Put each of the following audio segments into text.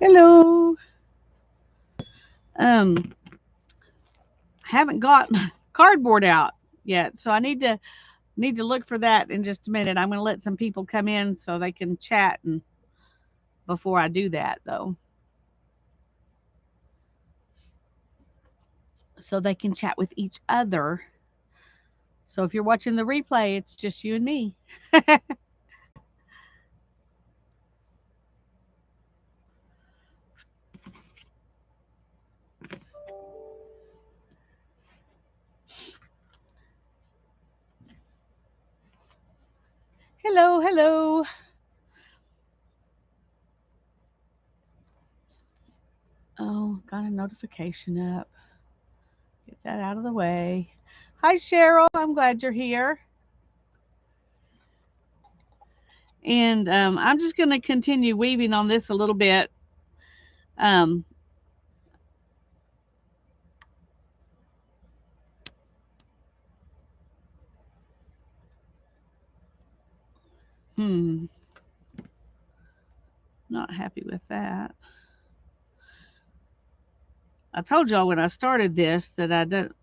Hello. Um, haven't got my cardboard out yet, so I need to look for that in just a minute. I'm going to let some people come in so they can chat, and before I do that though, so they can chat with each other. So if you're watching the replay, it's just you and me. Hello, hello. Oh, got a notification up. Get that out of the way. Hi, Cheryl. I'm glad you're here. And I'm just going to continue weaving on this a little bit. Um, hmm, not happy with that. I told y'all when I started this that I don't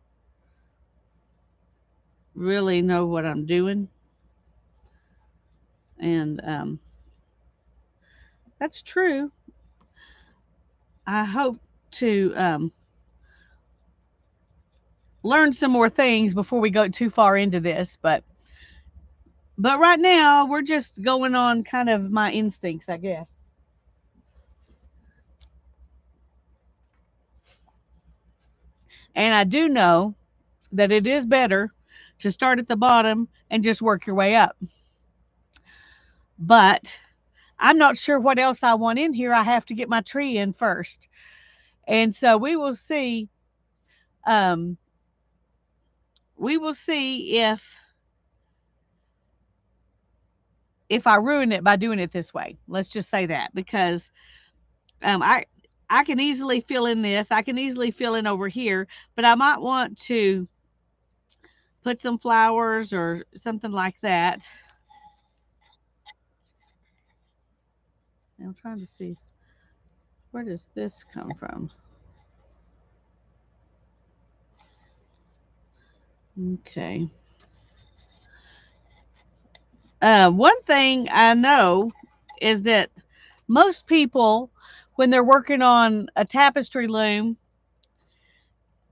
really know what I'm doing. And that's true. I hope to learn some more things before we go too far into this. But right now, we're just going on kind of my instincts, I guess. And I do know that it is better to start at the bottom and just work your way up. But I'm not sure what else I want in here. I have to get my tree in first. And so um we will see if I ruin it by doing it this way. Let's just say that, because um I I can easily fill in this. I can easily fill in over here, but I might want to put some flowers or something like that. I'm trying to see, where does this come from? Okay. One thing I know is that most people, when they're working on a tapestry loom,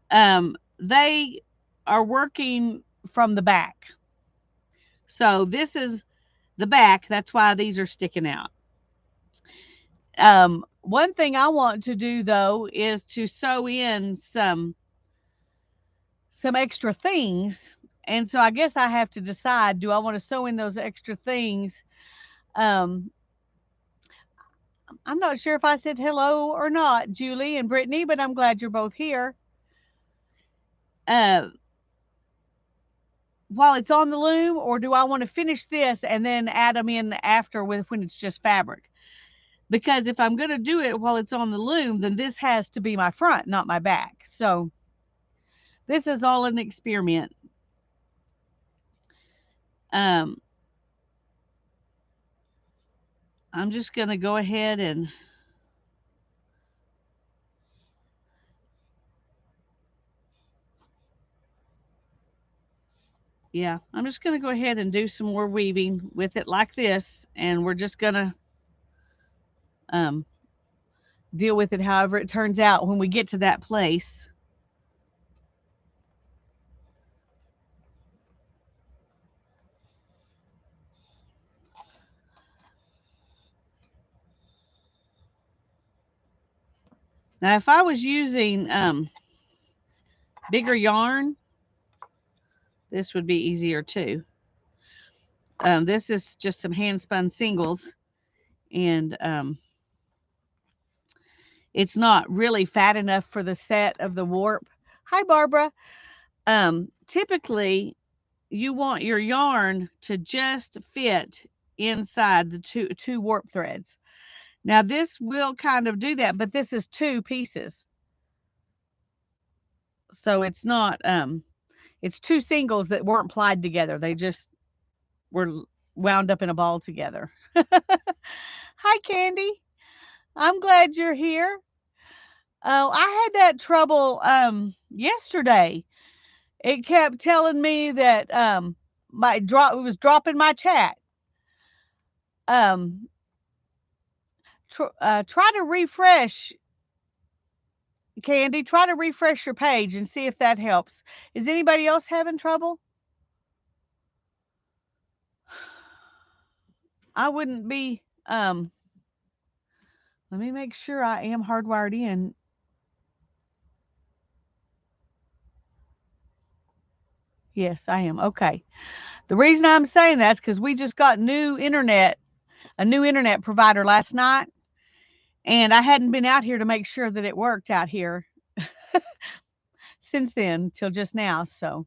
they are working from the back. So this is the back. That's why these are sticking out. One thing I want to do though is to sew in some extra things. And so I guess I have to decide, do I want to sew in those extra things? Um, I'm not sure if I said hello or not, Julie and Brittany, but I'm glad you're both here. Uh, while it's on the loom, or do I want to finish this and then add them in after with when it's just fabric? Because if I'm going to do it while it's on the loom, then this has to be my front, not my back. So this is all an experiment. Um, I'm just going to go ahead and yeah, I'm just going to go ahead and do some more weaving with it like this, and we're just going to um, deal with it however it turns out when we get to that place. Now, if I was using bigger yarn, this would be easier too. This is just some hand spun singles, and it's not really fat enough for the set of the warp. Hi, Barbara. Typically, you want your yarn to just fit inside the two warp threads. Now, this will kind of do that, but this is two pieces. So it's not, it's two singles that weren't plied together. They just were wound up in a ball together. Hi, Candy. I'm glad you're here. Oh, I had that trouble yesterday. It kept telling me that it was dropping my chat. Um try to refresh, Candy. Try to refresh your page and see if that helps. Is anybody else having trouble? I wouldn't be let me make sure I am hardwired in. Yes, I am. Okay. The reason I'm saying that's because we just got a new internet provider last night, and I hadn't been out here to make sure that it worked out here since then till just now. So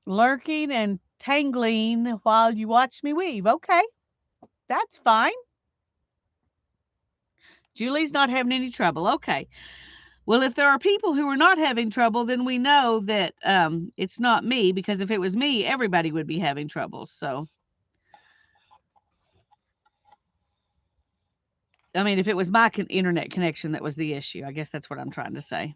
lurking and tangling while you watch me weave. Okay, that's fine. Julie's not having any trouble. Okay. Well, if there are people who are not having trouble, then we know that it's not me, because if it was me, everybody would be having trouble. So, I mean, if it was my internet connection that was the issue, I guess that's what I'm trying to say.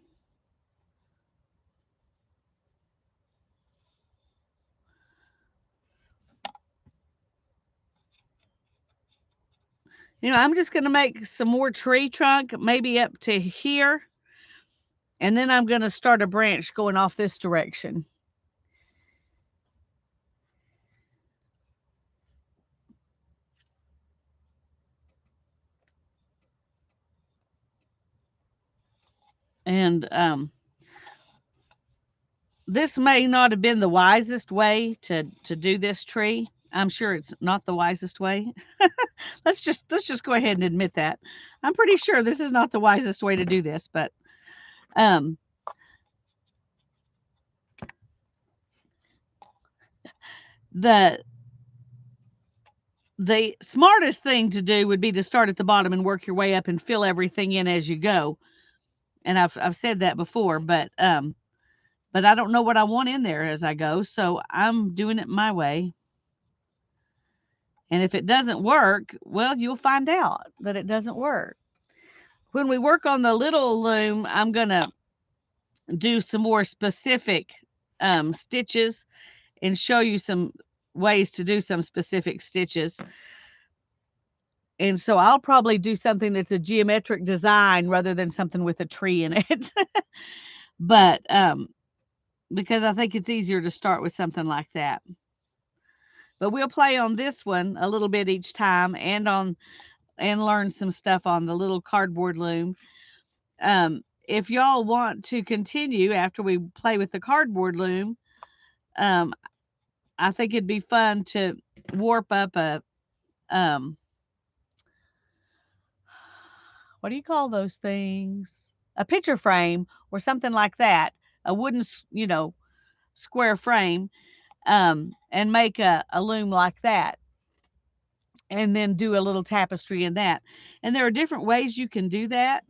I'm just going to make some more tree trunk, maybe up to here. And then I'm going to start a branch going off this direction. And this may not have been the wisest way to do this tree. I'm sure it's not the wisest way. let's just go ahead and admit that. I'm pretty sure this is not the wisest way to do this, but um the the smartest thing to do would be to start at the bottom and work your way up and fill everything in as you go. And I've said that before, but I don't know what I want in there as I go, so I'm doing it my way. And if it doesn't work, well, you'll find out that it doesn't work. When we work on the little loom, I'm going to do some more specific stitches and show you some ways to do some specific stitches. And so I'll probably do something that's a geometric design rather than something with a tree in it. But because I think it's easier to start with something like that. But we'll play on this one a little bit each time, and learn some stuff on the little cardboard loom. If y'all want to continue after we play with the cardboard loom, um, I think it'd be fun to warp up um, what do you call those things? A picture frame or something like that, a wooden, square frame, and make a loom like that, and then do a little tapestry in that. And there are different ways you can do that.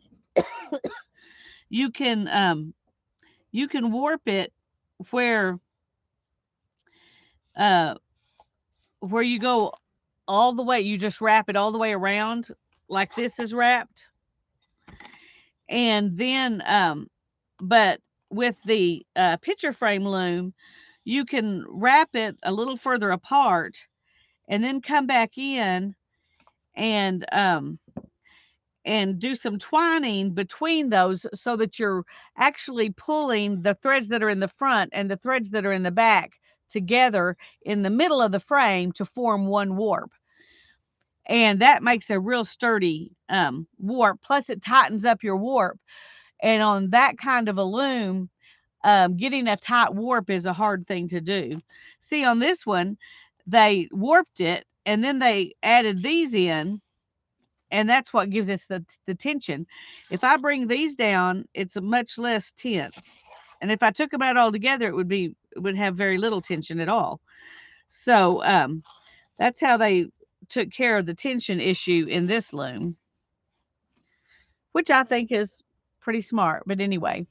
You can warp it where uh, where you go all the way. You just wrap it all the way around like this is wrapped, and then but with the picture frame loom, you can wrap it a little further apart, and then come back in and do some twining between those, so that you're actually pulling the threads that are in the front and the threads that are in the back together in the middle of the frame to form one warp. And that makes a real sturdy warp. Plus, it tightens up your warp. And on that kind of a loom, getting a tight warp is a hard thing to do. See, on this one, they warped it and then they added these in, and that's what gives it the tension. If I bring these down, it's a much less tense. And if I took them out all together, it would have very little tension at all. So that's how they took care of the tension issue in this loom, which I think is pretty smart. But anyway,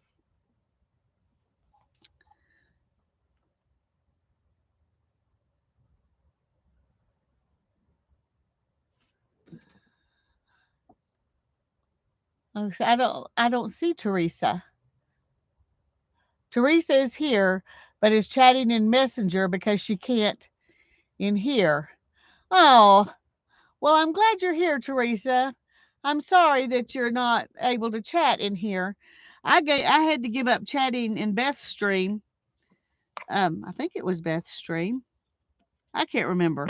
Oh, so I don't see Teresa. Teresa is here, but is chatting in Messenger because she can't in here. Oh, well, I'm glad you're here, Teresa. I'm sorry that you're not able to chat in here. I had to give up chatting in Beth's stream. I think it was Beth's stream. I can't remember.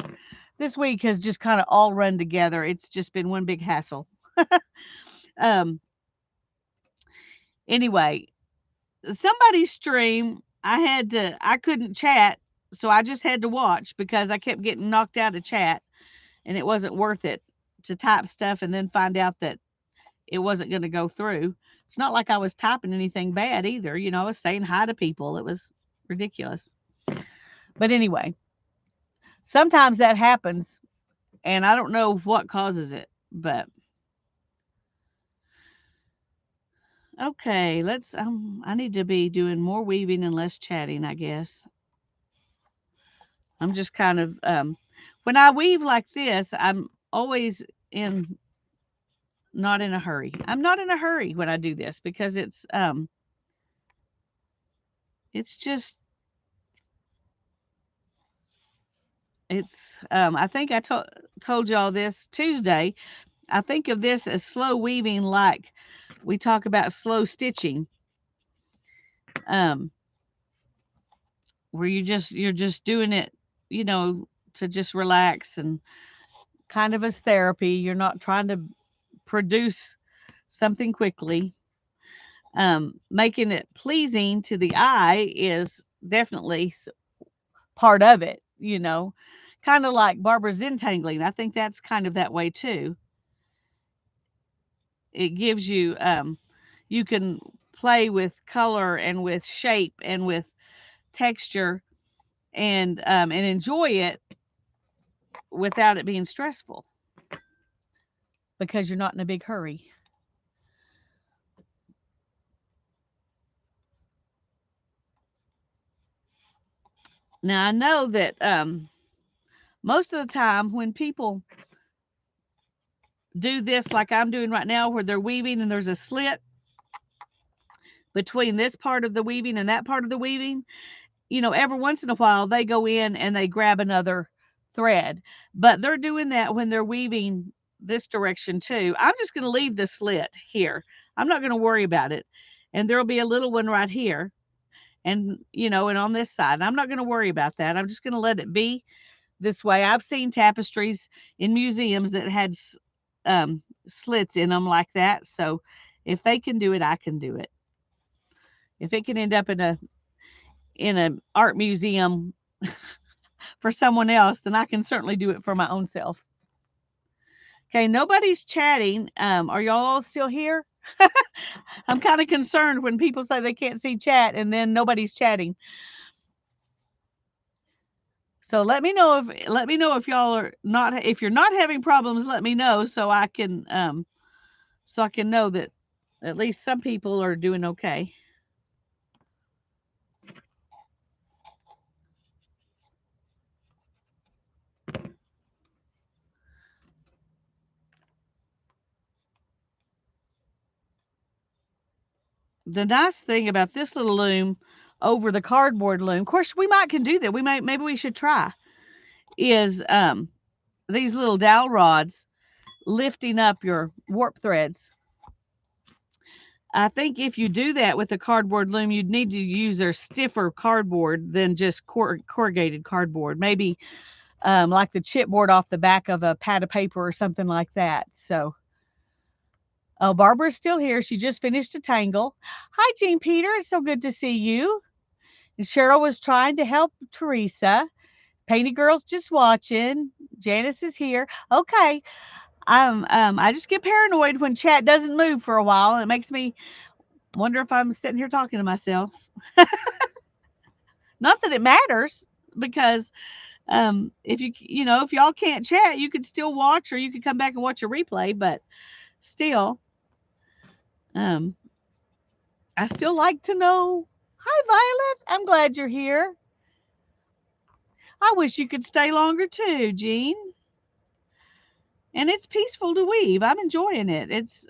This week has just kind of all run together. It's just been one big hassle. um, anyway, somebody's stream, I couldn't chat, so I just had to watch because I kept getting knocked out of chat, and it wasn't worth it to type stuff and then find out that it wasn't going to go through. It's not like I was typing anything bad either. I was saying hi to people. It was ridiculous. But anyway, sometimes that happens, and I don't know what causes it, but okay, I need to be doing more weaving and less chatting, I guess. I'm just kind of when I weave like this, I'm always in not in a hurry. I'm not in a hurry when I do this because it's just I think I told y'all this Tuesday. I think of this as slow weaving, like we talk about slow stitching, um, where you're just doing it, to just relax and kind of as therapy. You're not trying to produce something quickly. Making it pleasing to the eye is definitely part of it, kind of like Barbara's entangling. I think that's kind of that way too. It gives you, you can play with color and with shape and with texture and enjoy it without it being stressful because you're not in a big hurry. Now I know that most of the time when people do this like I'm doing right now, where they're weaving and there's a slit between this part of the weaving and that part of the weaving, every once in a while they go in and they grab another thread. But they're doing that when they're weaving this direction too. I'm just going to leave the slit here. I'm not going to worry about it. And there'll be a little one right here and on this side. I'm not going to worry about that. I'm just going to let it be this way. I've seen tapestries in museums that had slits in them like that. So if they can do it, I can do it. If it can end up in an art museum for someone else, then I can certainly do it for my own self. Okay, nobody's chatting. Are y'all all still here? I'm kind of concerned when people say they can't see chat and then nobody's chatting. So let me know if y'all are not if you're not having problems, let me know so I can know that at least some people are doing okay. The nice thing about this little loom over the cardboard loom, of course, we might can do that. Maybe we should try. Is these little dowel rods lifting up your warp threads. I think if you do that with a cardboard loom, you'd need to use a stiffer cardboard than just corrugated cardboard. Maybe like the chipboard off the back of a pad of paper or something like that. So, oh, Barbara's still here. She just finished a tangle. Hi, Jean Peter. It's so good to see you. And Cheryl was trying to help Teresa. Painted Girl's just watching. Janice is here. Okay. I just get paranoid when chat doesn't move for a while, and it makes me wonder if I'm sitting here talking to myself. Not that it matters, because if y'all can't chat, you could still watch, or you could come back and watch a replay. But still, um, I still like to know. Hi, Violet. I'm glad you're here. I wish you could stay longer too, Jean. And it's peaceful to weave. I'm enjoying it. It's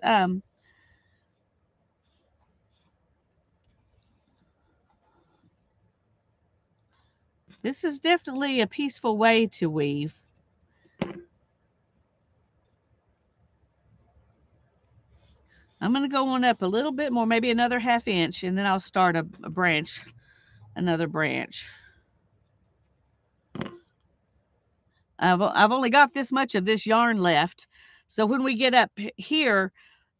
This is definitely a peaceful way to weave. I'm going to go on up a little bit more, maybe another 1/2 inch, and then I'll start a branch, another branch. I've only got this much of this yarn left. So when we get up here,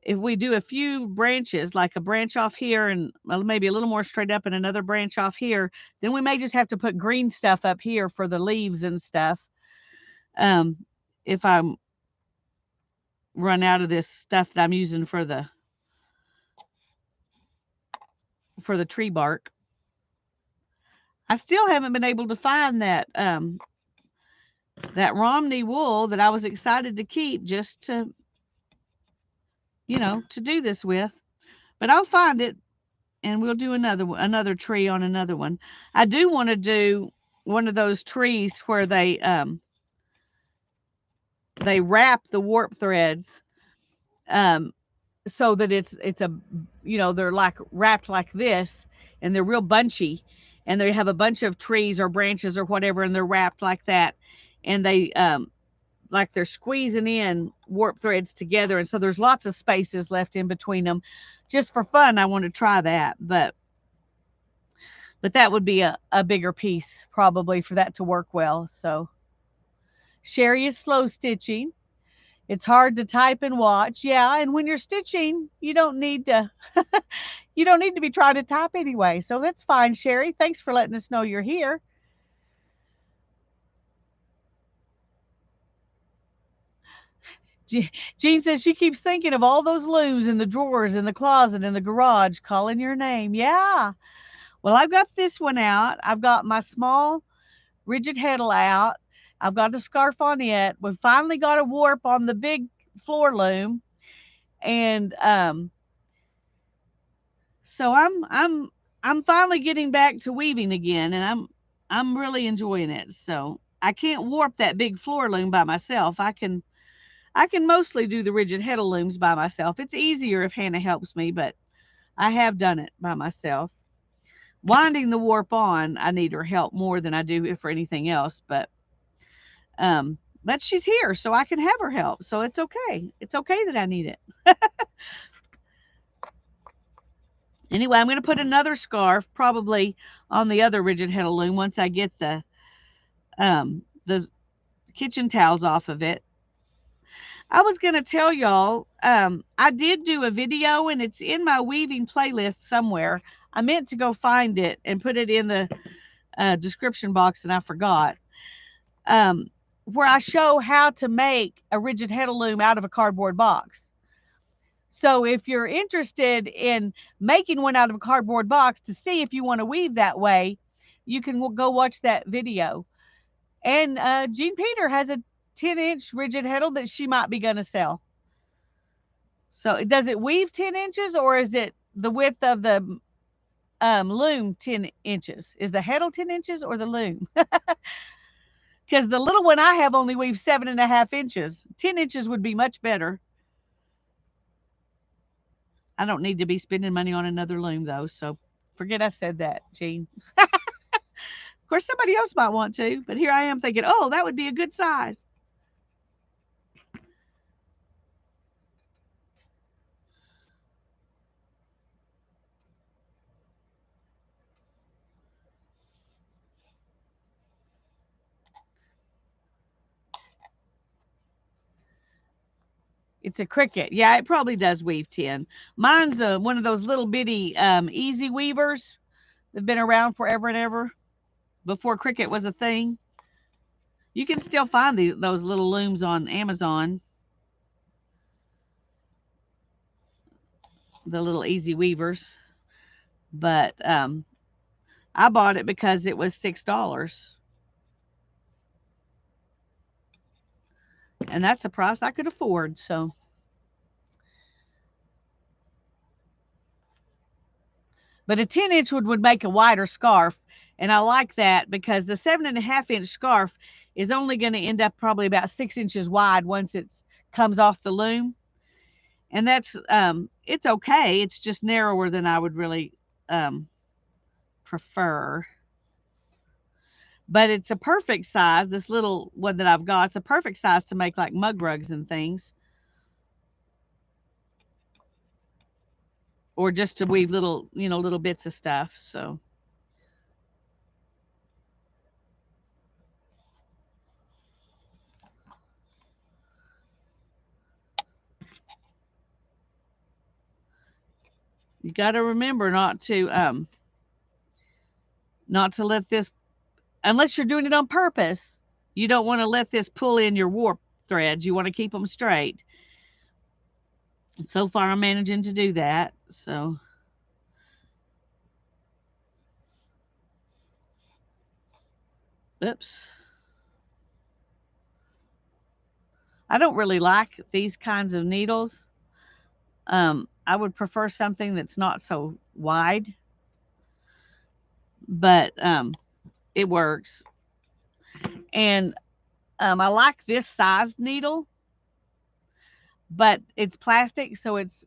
if we do a few branches, like a branch off here and maybe a little more straight up and another branch off here, then we may just have to put green stuff up here for the leaves and stuff. If I run out of this stuff that I'm using for the tree bark. I still haven't been able to find that that Romney wool that I was excited to keep just to, to do this with. But I'll find it and we'll do another tree on another one. I do want to do one of those trees where they wrap the warp threads so that it's a, they're like wrapped like this and they're real bunchy and they have a bunch of trees or branches or whatever and they're wrapped like that and they like they're squeezing in warp threads together and so there's lots of spaces left in between them. Just for fun, I want to try that, but that would be a bigger piece probably for that to work well. So Sherry is slow stitching. It's hard to type and watch. Yeah, and when you're stitching, you don't need to you don't need to be trying to type anyway. So that's fine, Sherry. Thanks for letting us know you're here. Jean says she keeps thinking of all those looms in the drawers, in the closet, in the garage, calling your name. Yeah. Well, I've got this one out. I've got my small rigid heddle out. I've got a scarf on it. We've finally got a warp on the big floor loom. And so I'm finally getting back to weaving again and I'm really enjoying it. So I can't warp that big floor loom by myself. I can mostly do the rigid heddle looms by myself. It's easier if Hannah helps me, but I have done it by myself. Winding the warp on, I need her help more than I do for anything else, but she's here, so I can have her help. So it's okay. It's okay that I need it. Anyway, I'm going to put another scarf probably on the other rigid heddle loom once I get the kitchen towels off of it. I was going to tell y'all, I did do a video and it's in my weaving playlist somewhere. I meant to go find it and put it in the description box and I forgot. Where I show how to make a rigid heddle loom out of a cardboard box. So if you're interested in making one out of a cardboard box to see if you want to weave that way, you can go watch that video. And Jean Peter has a 10-inch rigid heddle that she might be going to sell. So does it weave 10 inches or is it the width of the loom 10 inches? Is the heddle 10 inches or the loom? Because the little one I have only weaves 7.5 inches. 10 inches would be much better. I don't need to be spending money on another loom though, so forget I said that, Jean. Of course, somebody else might want to, but here I am thinking, oh, that would be a good size. It's a Cricut. Yeah, it probably does weave 10. Mine's one of those little bitty easy weavers that have been around forever and ever before Cricut was a thing. You can still find those little looms on Amazon. The little easy weavers. But I bought it because it was $6. And that's a price I could afford. So, but a 10-inch would make a wider scarf. And I like that because the 7.5-inch scarf is only going to end up probably about 6 inches wide once it comes off the loom. And that's, it's okay. It's just narrower than I would really prefer. but it's a perfect size. This little one that I've got, it's a perfect size to make like mug rugs and things, or just to weave little, little bits of stuff. So you got to remember not to let this, unless you're doing it on purpose, you don't want to let this pull in your warp threads. You want to keep them straight. So far, I'm managing to do that. So, oops. I don't really like these kinds of needles. I would prefer something that's not so wide, but it works. And I like this size needle, but it's plastic, so it's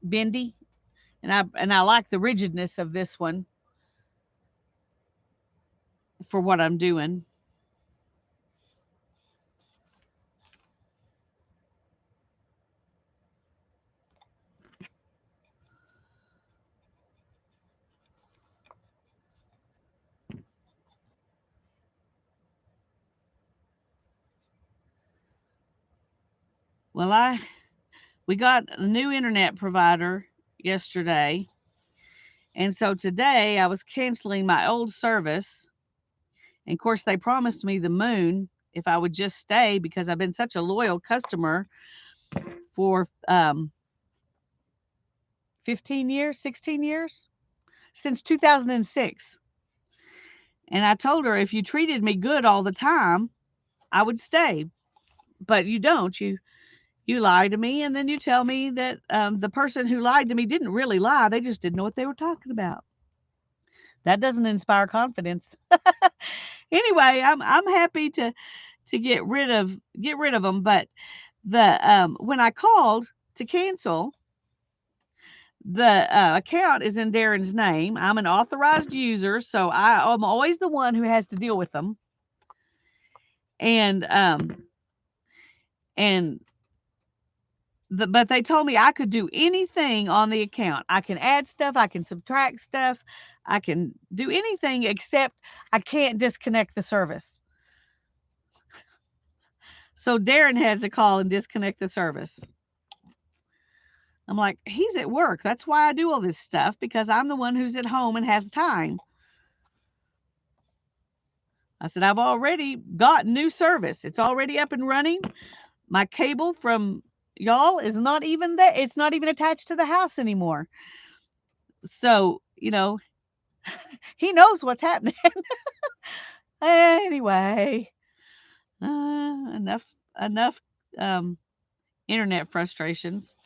bendy, and I like the rigidness of this one for what I'm doing. Well, we got a new internet provider yesterday, and so today I was canceling my old service. And of course, they promised me the moon if I would just stay, because I've been such a loyal customer for 15 years, 16 years, since 2006. And I told her, if you treated me good all the time, I would stay. But you don't. You lie to me, and then you tell me that the person who lied to me didn't really lie. They just didn't know what they were talking about. That doesn't inspire confidence. Anyway, I'm happy to get rid of them. But when I called to cancel, the account is in Darren's name. I'm an authorized user, so I'm always the one who has to deal with them. And and but they told me I could do anything on the account. I can add stuff, I can subtract stuff, I can do anything except I can't disconnect the service. So Darren had to call and disconnect the service. I'm like, he's at work. That's why I do all this stuff, because I'm the one who's at home and has time. I said, I've already got new service. It's already up and running. My cable from y'all is not even there. It's not even attached to the house anymore. So, he knows what's happening. Anyway, enough um, internet frustrations.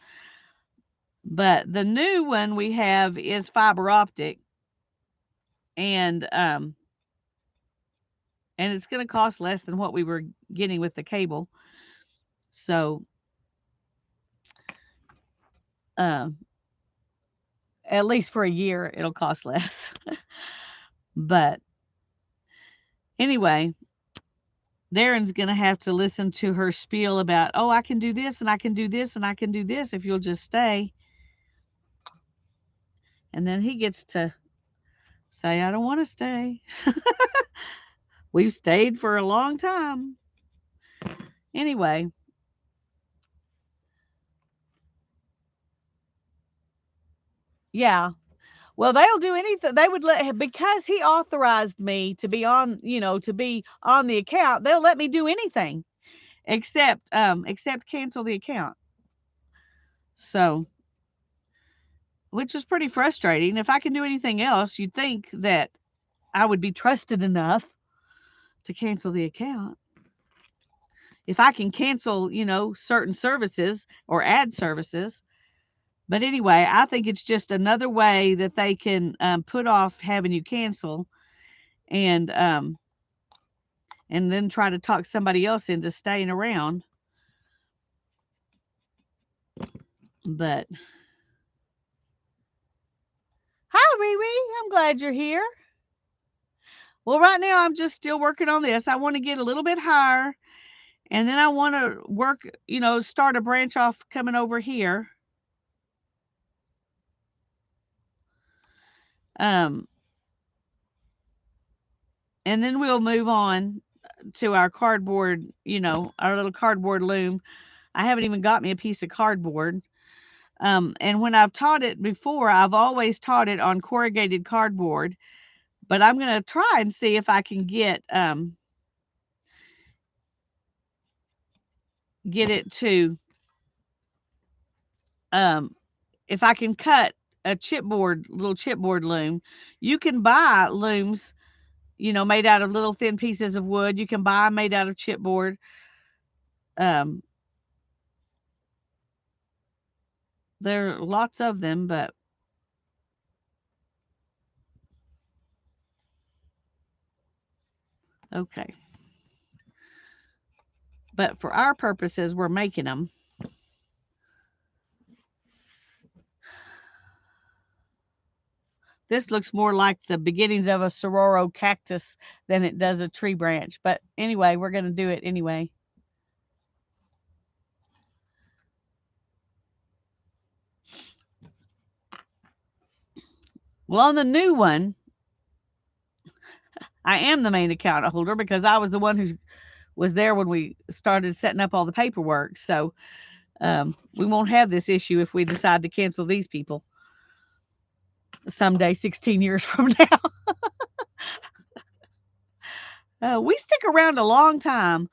But the new one we have is fiber optic, and it's going to cost less than what we were getting with the cable. So, uh, at least for a year, it'll cost less. But anyway, Darren's going to have to listen to her spiel about, oh, I can do this and I can do this and I can do this if you'll just stay. And then he gets to say, I don't want to stay. We've stayed for a long time. Anyway, yeah. Well, they'll do anything. They would let, because he authorized me to be on, to be on the account. They'll let me do anything except cancel the account. So, which is pretty frustrating. If I can do anything else, you'd think that I would be trusted enough to cancel the account. If I can cancel, certain services or add services. But anyway, I think it's just another way that they can put off having you cancel, and then try to talk somebody else into staying around. But hi, Riri. I'm glad you're here. Well, right now I'm just still working on this. I want to get a little bit higher, and then I want to work, start a branch off coming over here. Um, and then we'll move on to our cardboard, our little cardboard loom. I haven't even got me a piece of cardboard. And when I've taught it before, I've always taught it on corrugated cardboard, but I'm going to try and see if I can get it to, um, if I can cut a little chipboard loom. You can buy looms, made out of little thin pieces of wood. You can buy 'em made out of chipboard. Um, there are lots of them, but okay. But for our purposes, we're making them. This looks more like the beginnings of a sororo cactus than it does a tree branch. But anyway, we're going to do it anyway. Well, on the new one, I am the main account holder because I was the one who was there when we started setting up all the paperwork. So we won't have this issue if we decide to cancel these people someday, 16 years from now. We stick around a long time.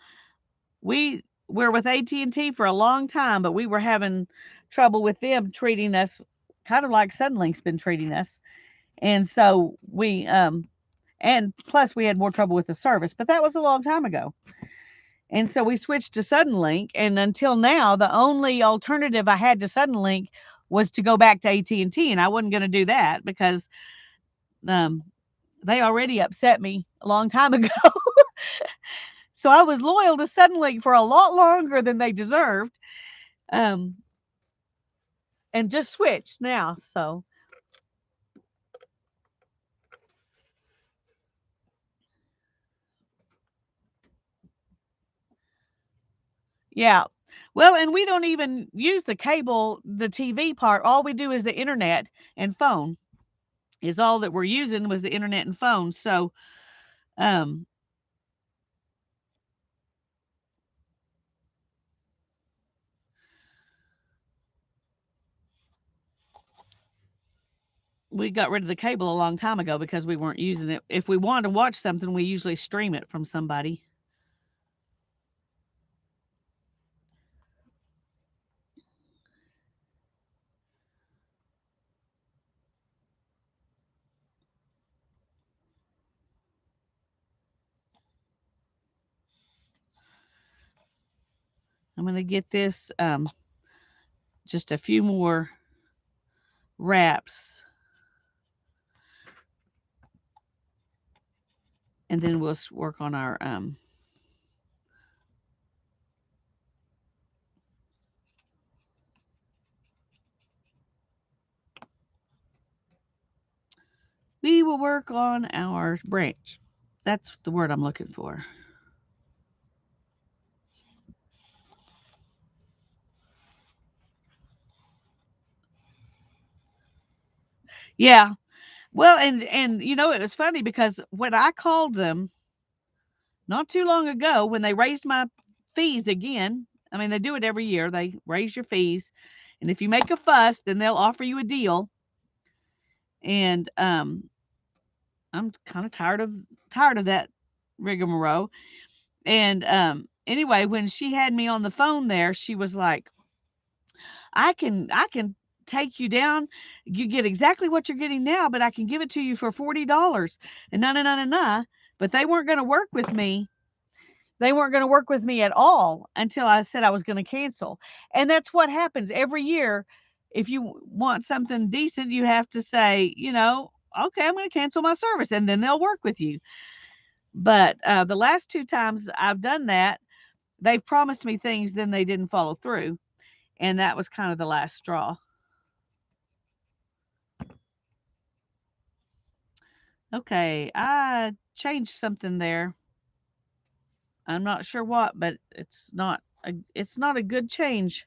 We were with AT&T for a long time, but we were having trouble with them treating us kind of like Suddenlink's been treating us. And so and plus we had more trouble with the service, but that was a long time ago. And so we switched to Suddenlink, and until now, the only alternative I had to Suddenlink was to go back to AT&T, and I wasn't going to do that because um, they already upset me a long time ago. So I was loyal to Suddenlink for a lot longer than they deserved, um, and just switched now. So yeah. Well, and we don't even use the cable, the TV part. All we do is the internet and phone. Is all that we're using was the internet and phone. So um, we got rid of the cable a long time ago because we weren't using it. If we wanted to watch something, we usually stream it from somebody. I'm going to get this just a few more wraps, and then we'll work on our we will work on our branch. That's the word I'm looking for. Yeah. Well, and it was funny because when I called them not too long ago when they raised my fees again, I mean they do it every year. They raise your fees, and if you make a fuss, then they'll offer you a deal. And I'm kind of tired of that rigmarole. And anyway, when she had me on the phone there, she was like, I can take you down. You get exactly what you're getting now, but I can give it to you for $40. And no, no, no, no, no. But they weren't going to work with me. They weren't going to work with me at all until I said I was going to cancel. And that's what happens every year. If you want something decent, you have to say, okay, I'm going to cancel my service, and then they'll work with you. But the last two times I've done that, they've promised me things, then they didn't follow through. And that was kind of the last straw. Okay, I changed something there. I'm not sure what, but it's not a good change.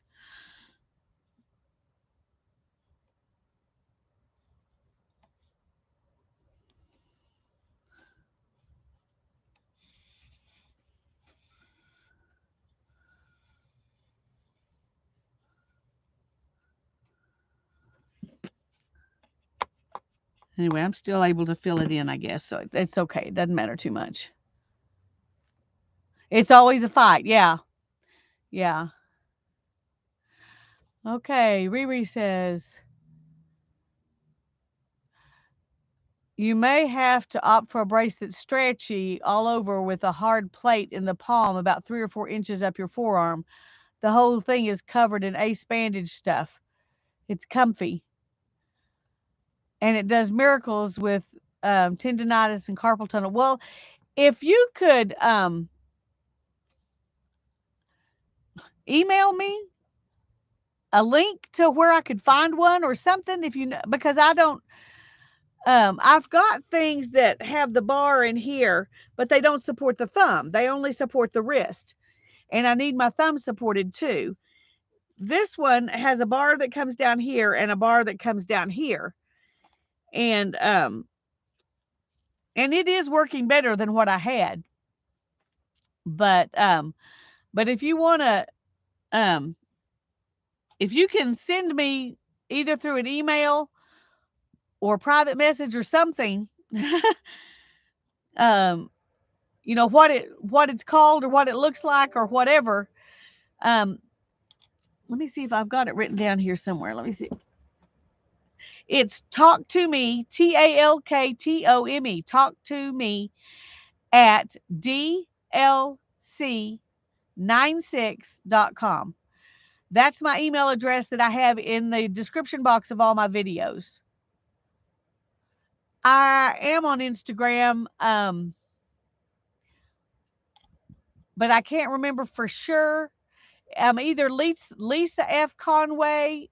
Anyway, I'm still able to fill it in, I guess. So it's okay. It doesn't matter too much. It's always a fight. Yeah. Yeah. Okay. Riri says, you may have to opt for a brace that's stretchy all over with a hard plate in the palm about 3 or 4 inches up your forearm. The whole thing is covered in ace bandage stuff. It's comfy. And it does miracles with tendonitis and carpal tunnel. Well, if you could email me a link to where I could find one or something, if you know, because I don't. I've got things that have the bar in here, but they don't support the thumb. They only support the wrist, and I need my thumb supported too. This one has a bar that comes down here and a bar that comes down here, and and it is working better than what I had. But if you want to, um, if you can send me either through an email or private message or something, um, you know what it's called or what it looks like or whatever. Um, let me see if I've got it written down here somewhere. Let me see. It's talk to me, TALKTOME, talk to me at DLC96.com. That's my email address that I have in the description box of all my videos. I am on Instagram, but I can't remember for sure. I'm either Lisa F. Conway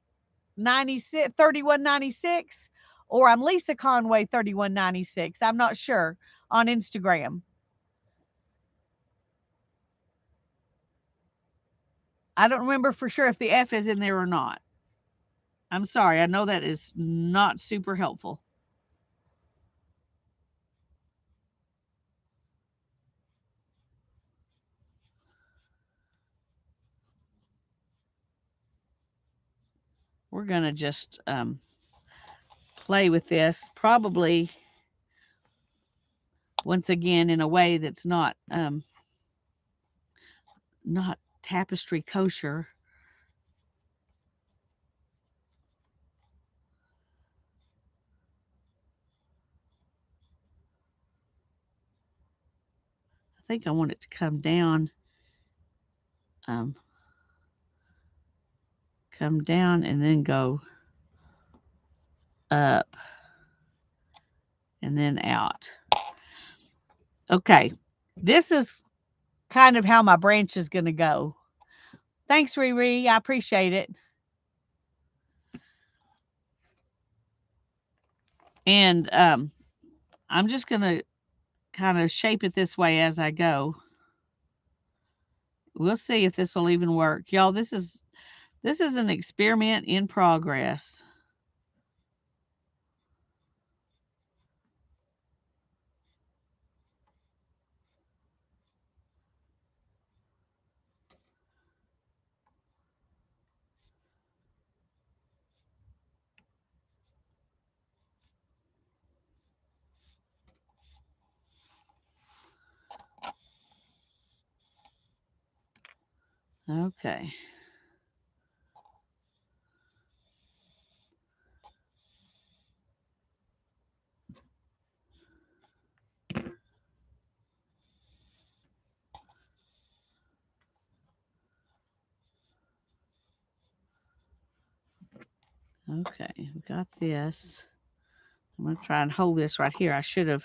3196 or I'm Lisa Conway 3196. I'm not sure on Instagram. I don't remember for sure if the F is in there or not. I'm sorry. I know that is not super helpful. We're going to just play with this probably once again in a way that's not tapestry kosher. I think I want it to come down, um, and then go up and then out. Okay, this is kind of how my branch is going to go. Thanks, Riri. I appreciate it. And I'm just going to kind of shape it this way as I go. We'll see if this will even work. Y'all, this is an experiment in progress. Okay. Okay, we got this. I'm going to try and hold this right here. I should have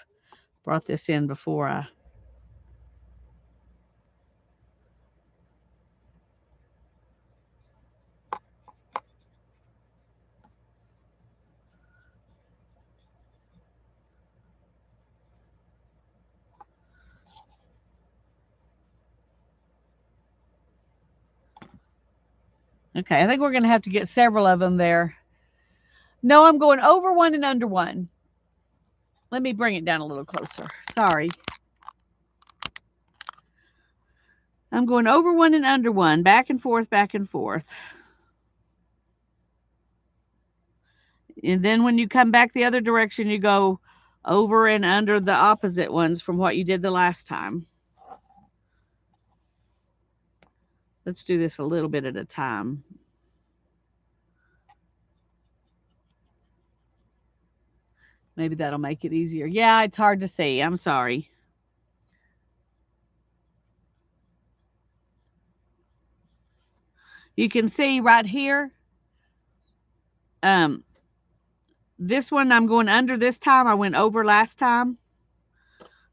brought this in before I. Okay, I think we're going to have to get several of them there. No, I'm going over one and under one. Let me bring it down a little closer. Sorry. I'm going over one and under one, back and forth, back and forth. And then when you come back the other direction, you go over and under the opposite ones from what you did the last time. Let's do this a little bit at a time. Maybe that'll make it easier. Yeah, it's hard to see. I'm sorry. You can see right here, um, this one I'm going under this time. I went over last time.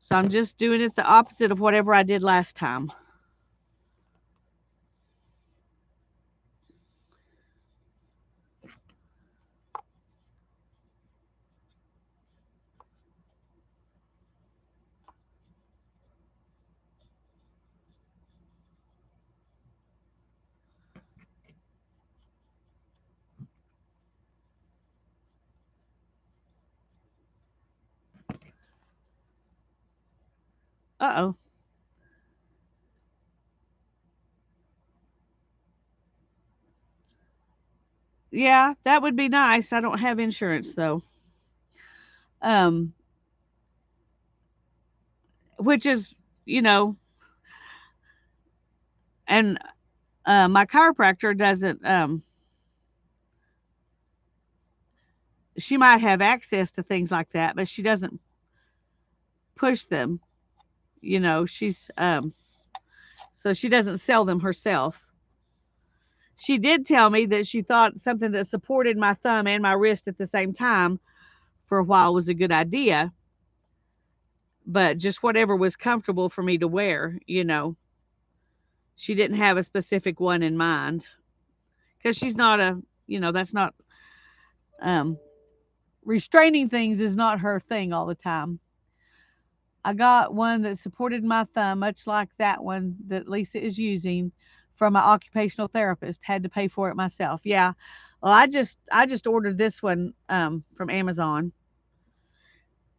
So I'm just doing it the opposite of whatever I did last time. Uh-oh. Yeah, that would be nice. I don't have insurance though. Um, which is, you know, and my chiropractor doesn't she might have access to things like that, but she doesn't push them. She's so she doesn't sell them herself. She did tell me that she thought something that supported my thumb and my wrist at the same time for a while was a good idea, but just whatever was comfortable for me to wear. She didn't have a specific one in mind because she's not that's not, um, restraining things is not her thing all the time. I got one that supported my thumb, much like that one that Lisa is using from my occupational therapist. Had to pay for it myself. Yeah. Well, I just ordered this one from Amazon,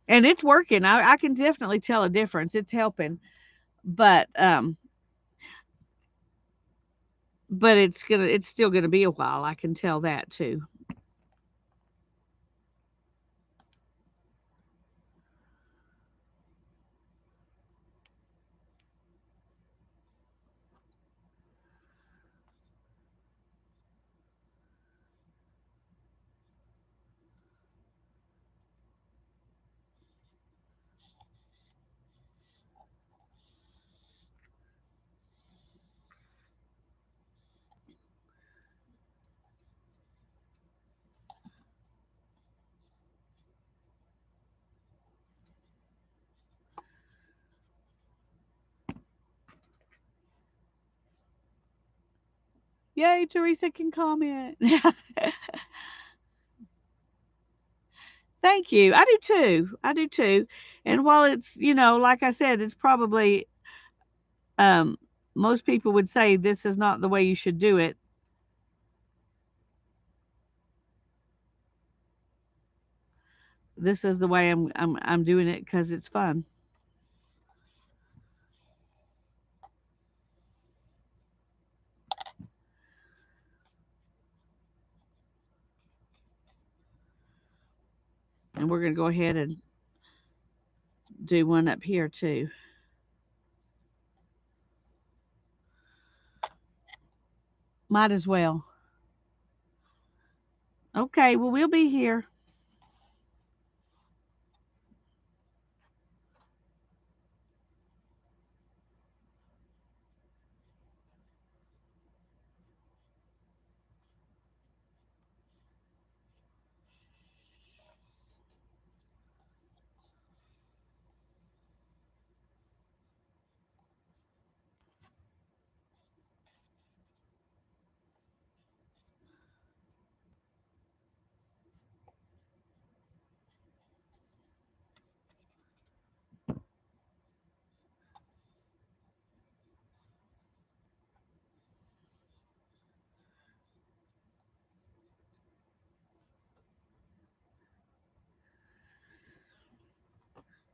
and it's working. I can definitely tell a difference. It's helping, but it's still gonna be a while. I can tell that too. Yay, Teresa can comment. Thank you. I do too. I do too. And while it's, like I said, it's probably, um, most people would say this is not the way you should do it. This is the way I'm doing it because it's fun. And we're going to go ahead and do one up here too. Might as well. Okay, well, we'll be here.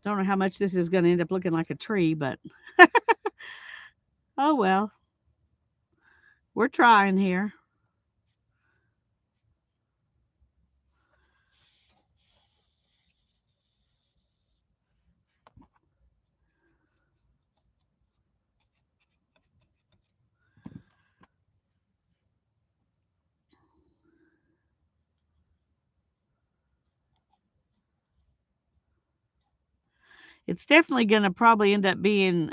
Don't know how much this is going to end up looking like a tree, but oh well. We're trying here. It's definitely going to probably end up being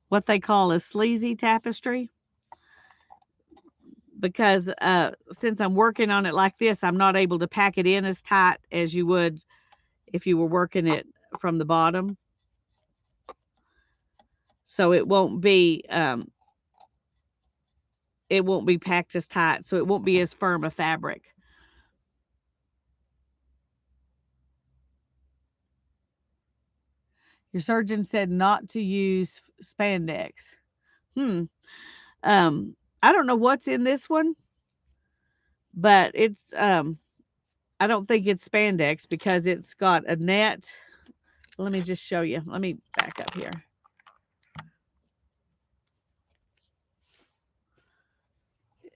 what they call a sleazy tapestry because since I'm working on it like this, I'm not able to pack it in as tight as you would if you were working it from the bottom. So it won't be packed as tight, so it won't be as firm a fabric. Your surgeon said not to use spandex. Hmm. Um, I don't know what's in this one, but I don't think it's spandex because it's got a net. Let me just show you. Let me back up here.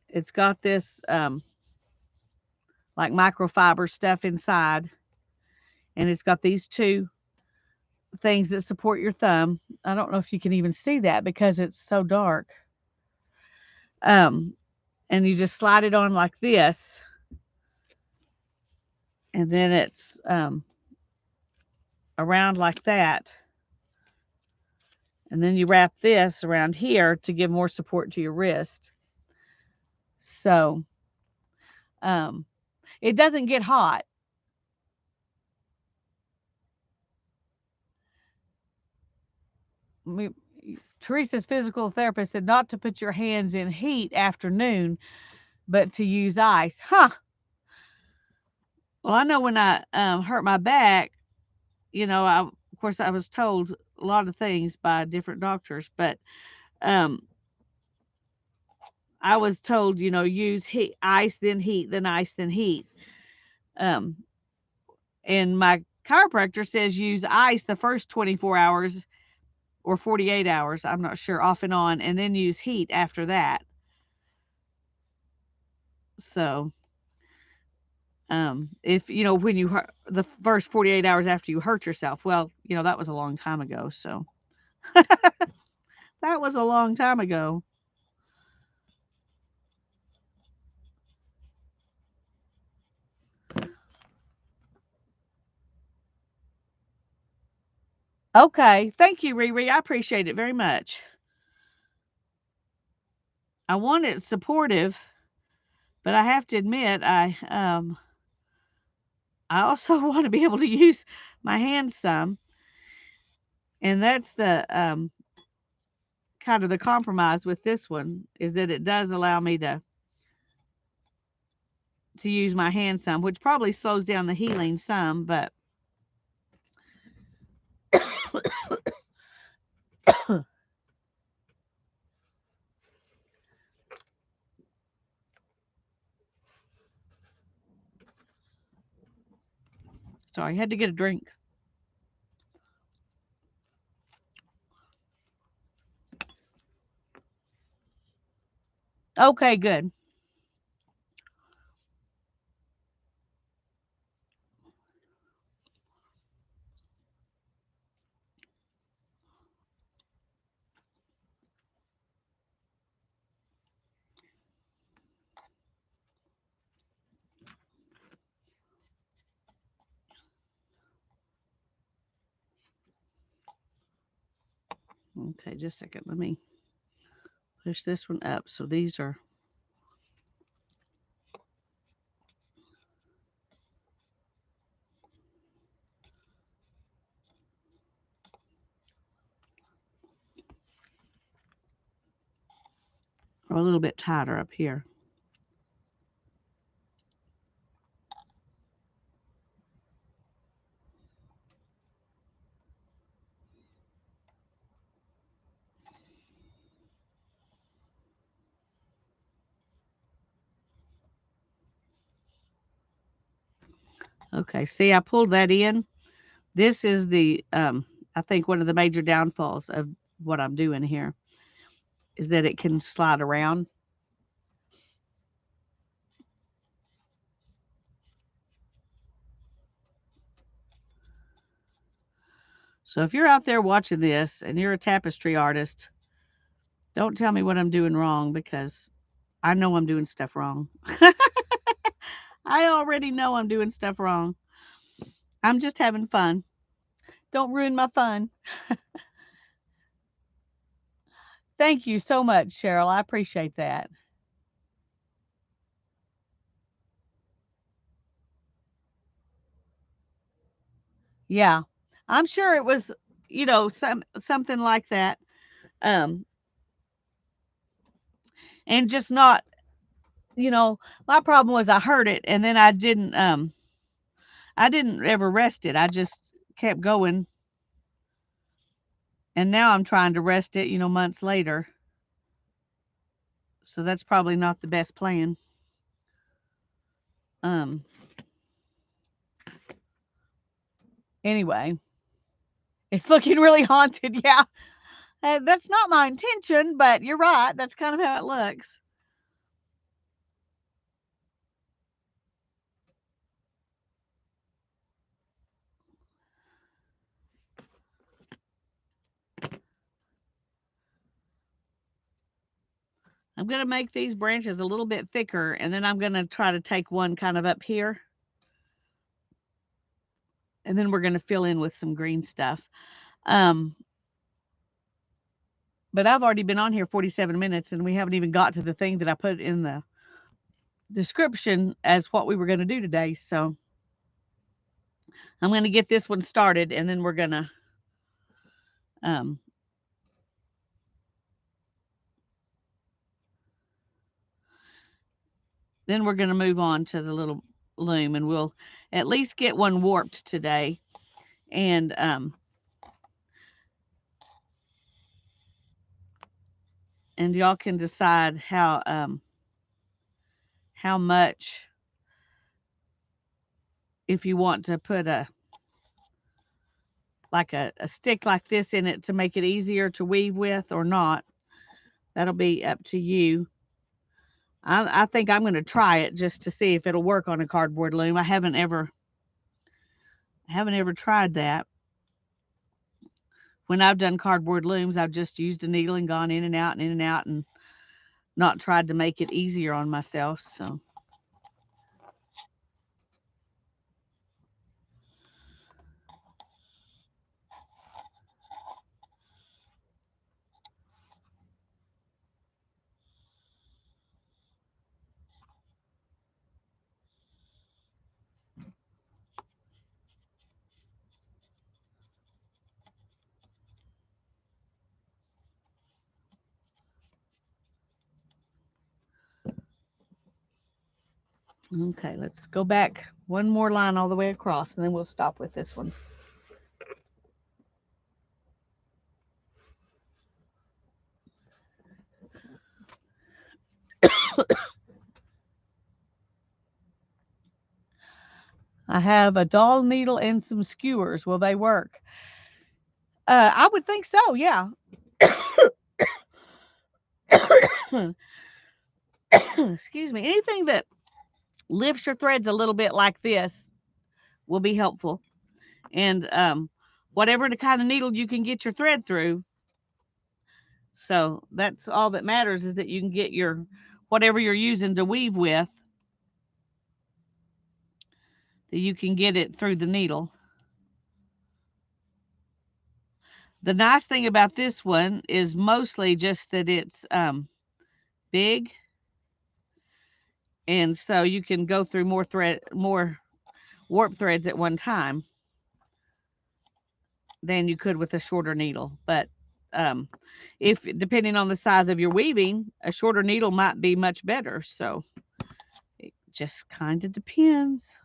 It's got this like microfiber stuff inside, and it's got these two things that support your thumb. I don't know if you can even see that because it's so dark. Um, and you just slide it on like this, and then it's around like that. And then you wrap this around here to give more support to your wrist. So um, it doesn't get hot. We, Teresa's physical therapist said not to put your hands in heat after noon, but to use ice. Huh. Well, I know when I hurt my back, of course, I was told a lot of things by different doctors, but um, I was told, use heat, ice, then heat, then ice, then heat. Um, and my chiropractor says use ice the first 24 hours or 48 hours. I'm not sure, off and on, and then use heat after that. So, if when you hurt the first 48 hours after you hurt yourself, well, that was a long time ago. So that was a long time ago. Okay. Thank you, Riri. I appreciate it very much. I want it supportive, but I have to admit, I also want to be able to use my hands some, and that's the kind of the compromise with this one is that it does allow me to use my hand some, which probably slows down the healing some, but sorry, I had to get a drink. Okay, good. Okay, just a second. Let me push this one up. So these are a little bit tighter up here. Okay, see, I pulled that in, This is the I think one of the major downfalls of what I'm doing here is that it can slide around. So if you're out there watching this and you're a tapestry artist, don't tell me what I'm doing wrong because I know I'm doing stuff wrong. I already know I'm doing stuff wrong. I'm just having fun. Don't ruin my fun. Thank you so much, Cheryl. I appreciate that. Yeah. I'm sure it was, something like that. Um, and just not, you know, my problem was I heard it and then I didn't ever rest it. I just kept going and now I'm trying to rest it, months later. So that's probably not the best plan. Um, anyway, it's looking really haunted. Yeah. That's not my intention, but you're right. That's kind of how it looks. I'm going to make these branches a little bit thicker and then I'm going to try to take one kind of up here and then we're going to fill in with some green stuff. Um, but I've already been on here 47 minutes and we haven't even got to the thing that I put in the description as what we were going to do today. So I'm going to get this one started and then um, we're going to move on to the little loom and we'll at least get one warped today. And y'all can decide how much, if you want to put a stick like this in it to make it easier to weave with or not. That'll be up to you. I think I'm going to try it just to see if it'll work on a cardboard loom. I haven't ever tried that. When I've done cardboard looms, I've just used a needle and gone in and out and in and out and not tried to make it easier on myself. So okay, let's go back one more line all the way across and then we'll stop with this one. I have a dull needle and some skewers. Will they work? I would think so, yeah. Excuse me. Anything that lifts your threads a little bit like this will be helpful. And whatever the kind of needle you can get your thread through. So that's all that matters is that you can get your whatever you're using to weave with, that you can get it through the needle. The nice thing about this one is mostly just that it's big, and so you can go through more warp threads at one time than you could with a shorter needle. But um, if depending on the size of your weaving, a shorter needle might be much better. So it just kind of depends.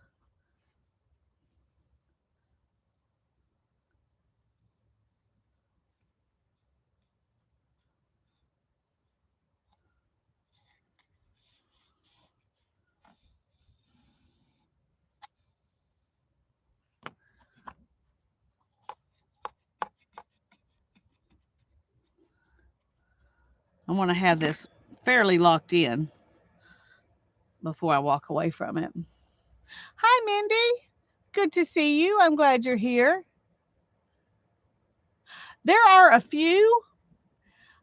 I want to have this fairly locked in before I walk away from it. Hi, Mindy. Good to see you. I'm glad you're here. There are a few.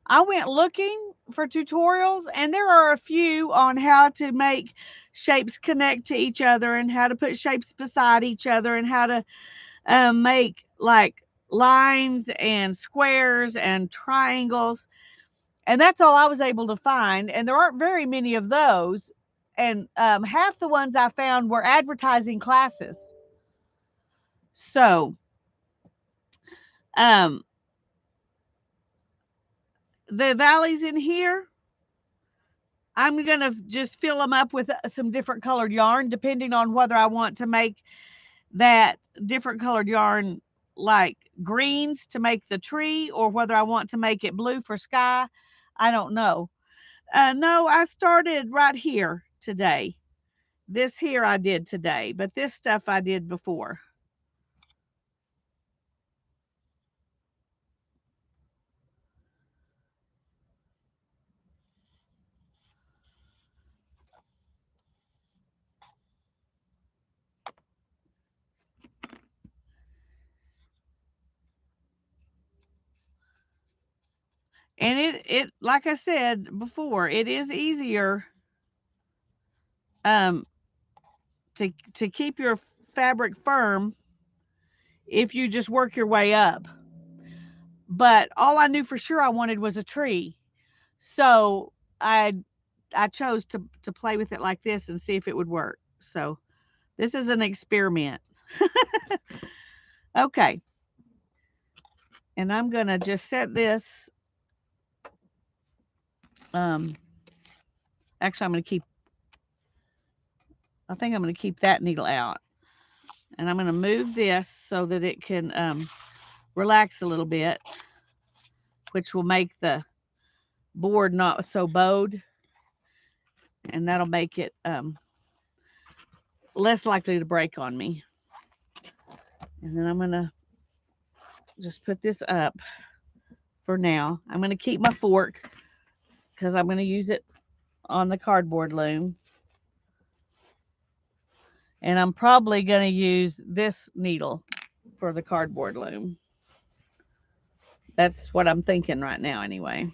I went looking for tutorials, and there are a few on how to make shapes connect to each other and how to put shapes beside each other and how to make like lines and squares and triangles. And that's all I was able to find. And there aren't very many of those. And half the ones I found were advertising classes. So, um, the valleys in here, I'm going to just fill them up with some different colored yarn, depending on whether I want to make that different colored yarn like greens to make the tree or whether I want to make it blue for sky. I don't know. No, I started right here today. This here I did today, but this stuff I did before. And it like I said before, it is easier um to keep your fabric firm if you just work your way up. But all I knew for sure I wanted was a tree. So I chose to play with it like this and see if it would work. So this is an experiment. Okay. And I'm going to just set this actually I think I'm going to keep that needle out. And I'm going to move this so that it can relax a little bit, which will make the board not so bowed. And that'll make it less likely to break on me. And then I'm going to just put this up for now. I'm going to keep my fork because I'm going to use it on the cardboard loom. And I'm probably going to use this needle for the cardboard loom. That's what I'm thinking right now anyway.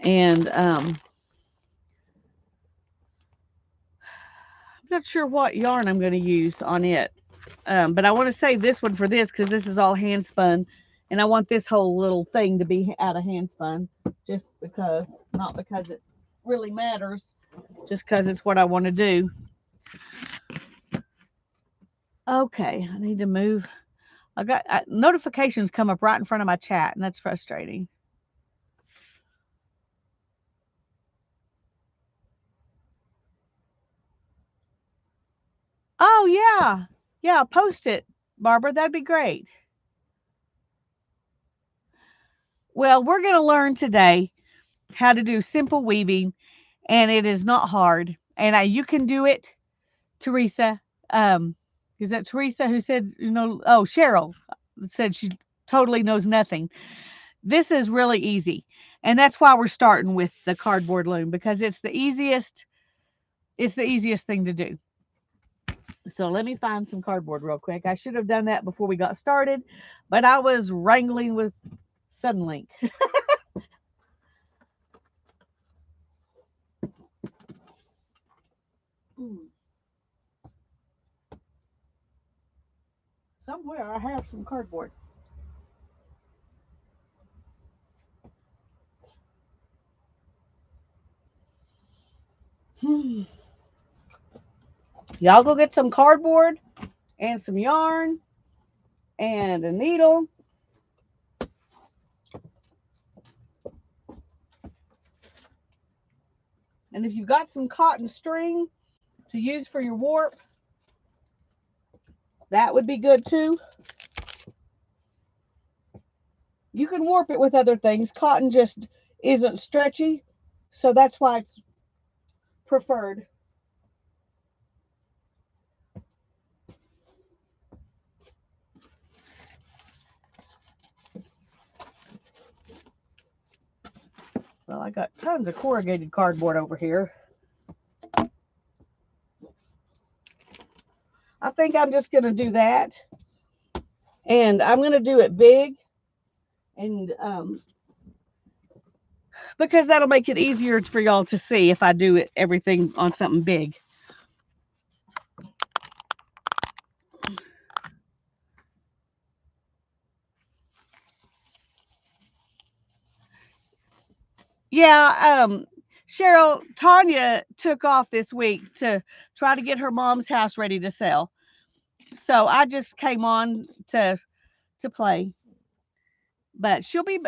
And I'm not sure what yarn I'm going to use on it. But I want to save this one for this because this is all hand spun. And I want this whole little thing to be out of hand spun just because, not because it really matters, just because it's what I want to do. Okay, I need to move. I got notifications come up right in front of my chat, and that's frustrating. Oh, yeah. Yeah, post it, Barbara. That'd be great. Well, we're going to learn today how to do simple weaving, and it is not hard. And you can do it, Teresa. Is that Teresa who said, oh, Cheryl said she totally knows nothing. This is really easy. And that's why we're starting with the cardboard loom because it's the easiest thing to do. So let me find some cardboard real quick. I should have done that before we got started, but I was wrangling with Suddenlink. Somewhere I have some cardboard. Y'all go get some cardboard and some yarn and a needle. And if you've got some cotton string to use for your warp, that would be good too. You can warp it with other things. Cotton just isn't stretchy, so that's why it's preferred. Well, I got tons of corrugated cardboard over here. I think I'm just going to do that. And I'm going to do it big. And because that'll make it easier for y'all to see if I do everything on something big. Yeah, Cheryl, Tanya took off this week to try to get her mom's house ready to sell. So I just came on to play. But she'll be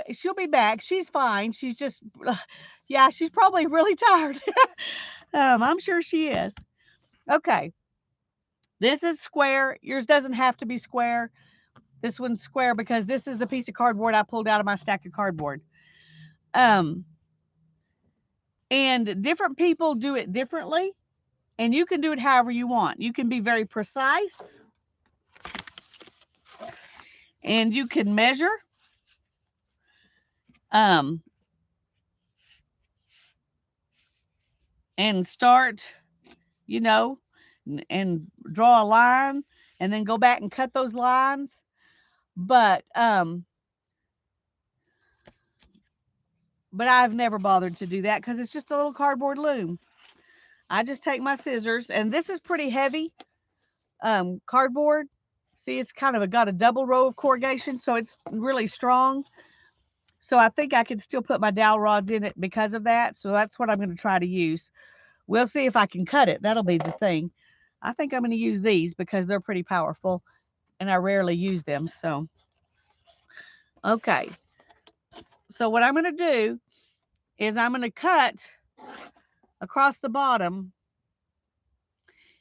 back. She's fine. She's just yeah, she's probably really tired. I'm sure she is. Okay. This is square. Yours doesn't have to be square. This one's square because this is the piece of cardboard I pulled out of my stack of cardboard. And different people do it differently, and you can do it however you want. You can be very precise, and you can measure. And start, and draw a line, and then go back and cut those lines. But I've never bothered to do that because it's just a little cardboard loom. I just take my scissors, and this is pretty heavy cardboard. See, it's kind of got a double row of corrugation, so it's really strong. So I think I can still put my dowel rods in it because of that. So that's what I'm going to try to use. We'll see if I can cut it. That'll be the thing. I think I'm going to use these because they're pretty powerful, and I rarely use them. So, okay. So what I'm going to do is I'm going to cut across the bottom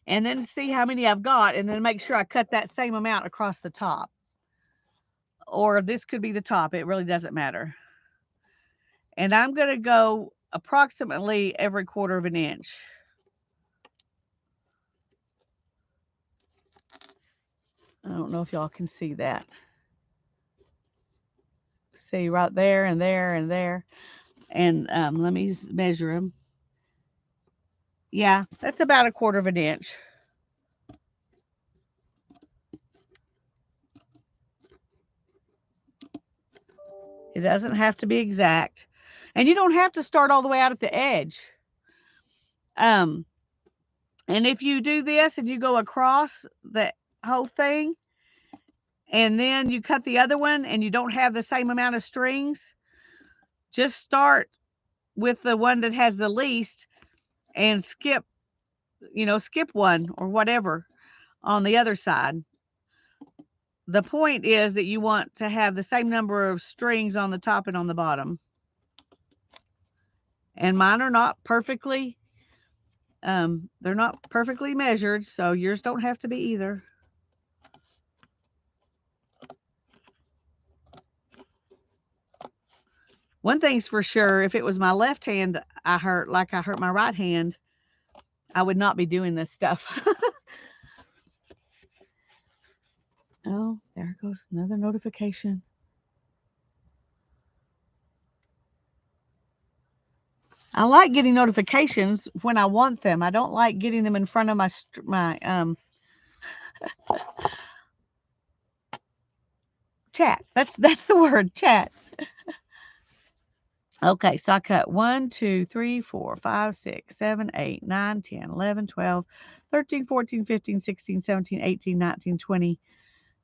and then see how many I've got, and then make sure I cut that same amount across the top. Or this could be the top. It really doesn't matter. And I'm going to go approximately every 1/4 of an inch. I don't know if y'all can see that. See right there and there and there. And let me measure them. Yeah, that's about a 1/4 of an inch. It doesn't have to be exact. And you don't have to start all the way out at the edge. And if you do this and you go across the whole thing, and then you cut the other one and you don't have the same amount of strings, just start with the one that has the least and skip one or whatever on the other side. The point is that you want to have the same number of strings on the top and on the bottom. And mine are not perfectly, they're not perfectly measured, so yours don't have to be either. One thing's for sure, if it was my left hand I hurt my right hand, I would not be doing this stuff. Oh, there goes another notification. I like getting notifications when I want them. I don't like getting them in front of my chat. That's the word, chat. Okay, so I cut 1, 2, 3, 4, 5, 6, 7, 8, 9, 10, 11, 12, 13, 14, 15, 16, 17, 18, 19, 20,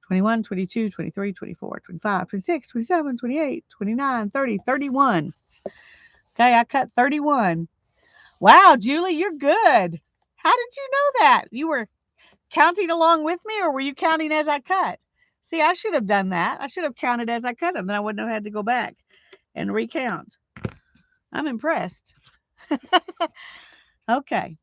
21, 22, 23, 24, 25, 26, 27, 28, 29, 30, 31. Okay, I cut 31. Wow, Julie, you're good. How did you know that? You were counting along with me, or were you counting as I cut? See, I should have done that. I should have counted as I cut them. Then I wouldn't have had to go back and recount. I'm impressed. Okay.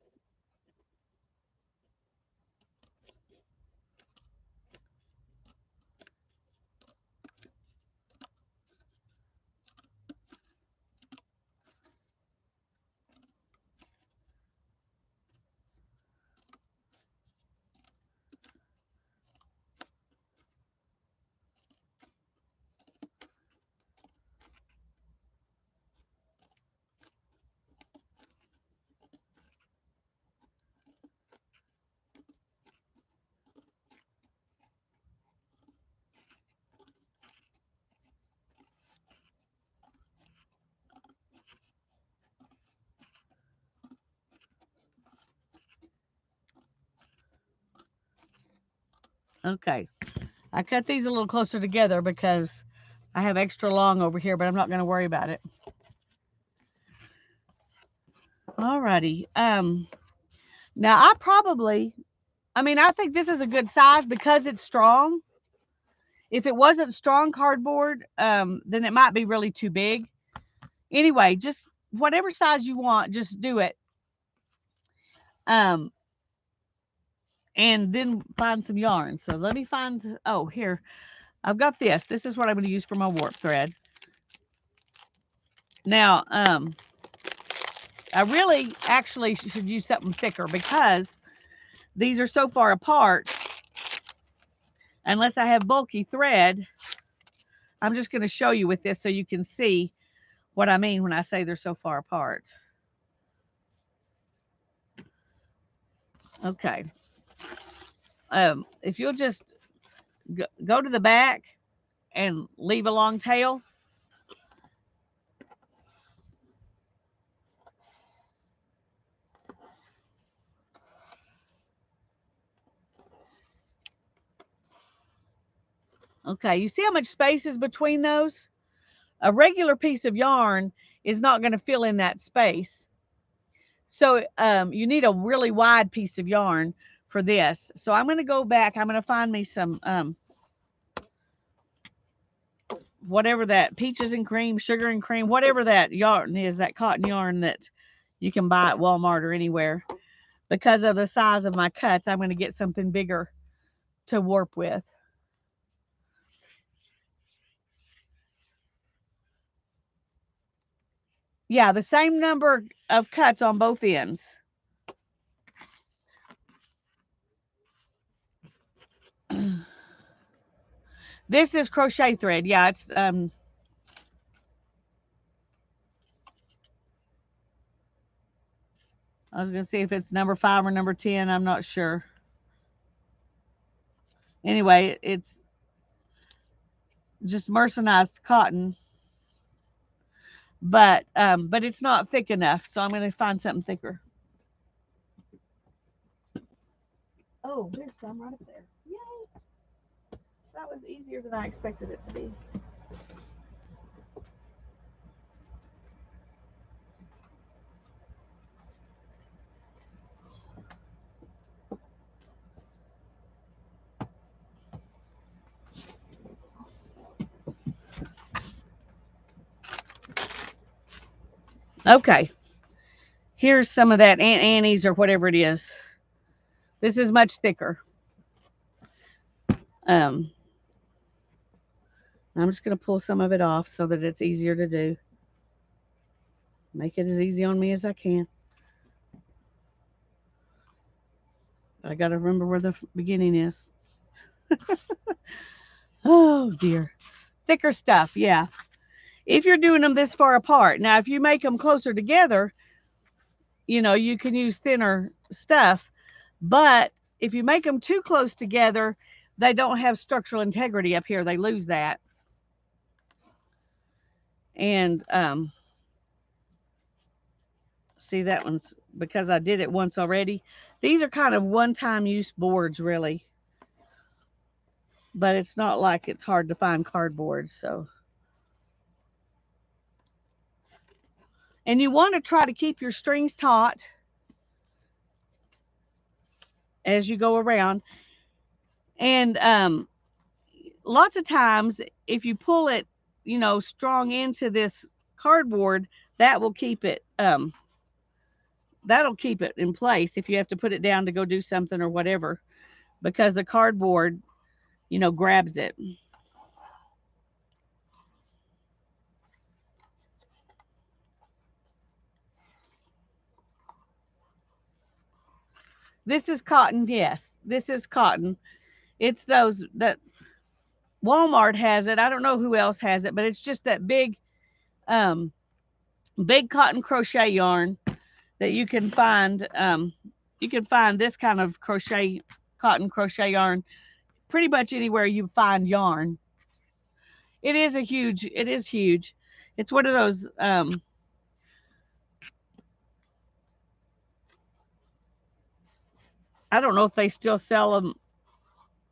Okay. I cut these a little closer together because I have extra long over here, but I'm not going to worry about it. Alrighty. Now I think this is a good size because it's strong. If it wasn't strong cardboard, then it might be really too big. Anyway, just whatever size you want, just do it. Um, and then find some yarn. So let me find, oh, here, I've got this. This is what I'm going to use for my warp thread. Now, I really actually should use something thicker because these are so far apart. Unless I have bulky thread, I'm just going to show you with this so you can see what I mean when I say they're so far apart. Okay. If you'll just go to the back and leave a long tail. Okay, you see how much space is between those? A regular piece of yarn is not going to fill in that space. So you need a really wide piece of yarn for this. So I'm going to go back. I'm going to find me some whatever that peaches and cream, sugar and cream, whatever that yarn is, that cotton yarn that you can buy at Walmart or anywhere. Because of the size of my cuts, I'm going to get something bigger to warp with. Yeah, the same number of cuts on both ends. This is crochet thread. Yeah, it's I was going to see if it's number 5 or number 10. I'm not sure. Anyway, it's just mercerized cotton, but it's not thick enough, so I'm going to find something thicker. Oh, there's some right up there. Yay! That was easier than I expected it to be. Okay, here's some of that Aunt Annie's or whatever it is. This is much thicker. I'm just going to pull some of it off so that it's easier to do. Make it as easy on me as I can. I got to remember where the beginning is. Oh, dear. Thicker stuff, yeah. If you're doing them this far apart. Now, if you make them closer together, you can use thinner stuff. But if you make them too close together, they don't have structural integrity up here. They lose that. And see, that one's because I did it once already. These are kind of one-time use boards, really. But it's not like it's hard to find cardboard, so. And you want to try to keep your strings taut as you go around. And lots of times, if you pull it, strong into this cardboard, that will keep it that'll keep it in place if you have to put it down to go do something or whatever, because the cardboard, grabs it. This is cotton, yes. This is cotton. It's those that Walmart has it. I don't know who else has it, but it's just that um, big cotton crochet yarn that you can find. You can find this kind of cotton crochet yarn pretty much anywhere you find yarn. It is huge. It's one of those. I don't know if they still sell them.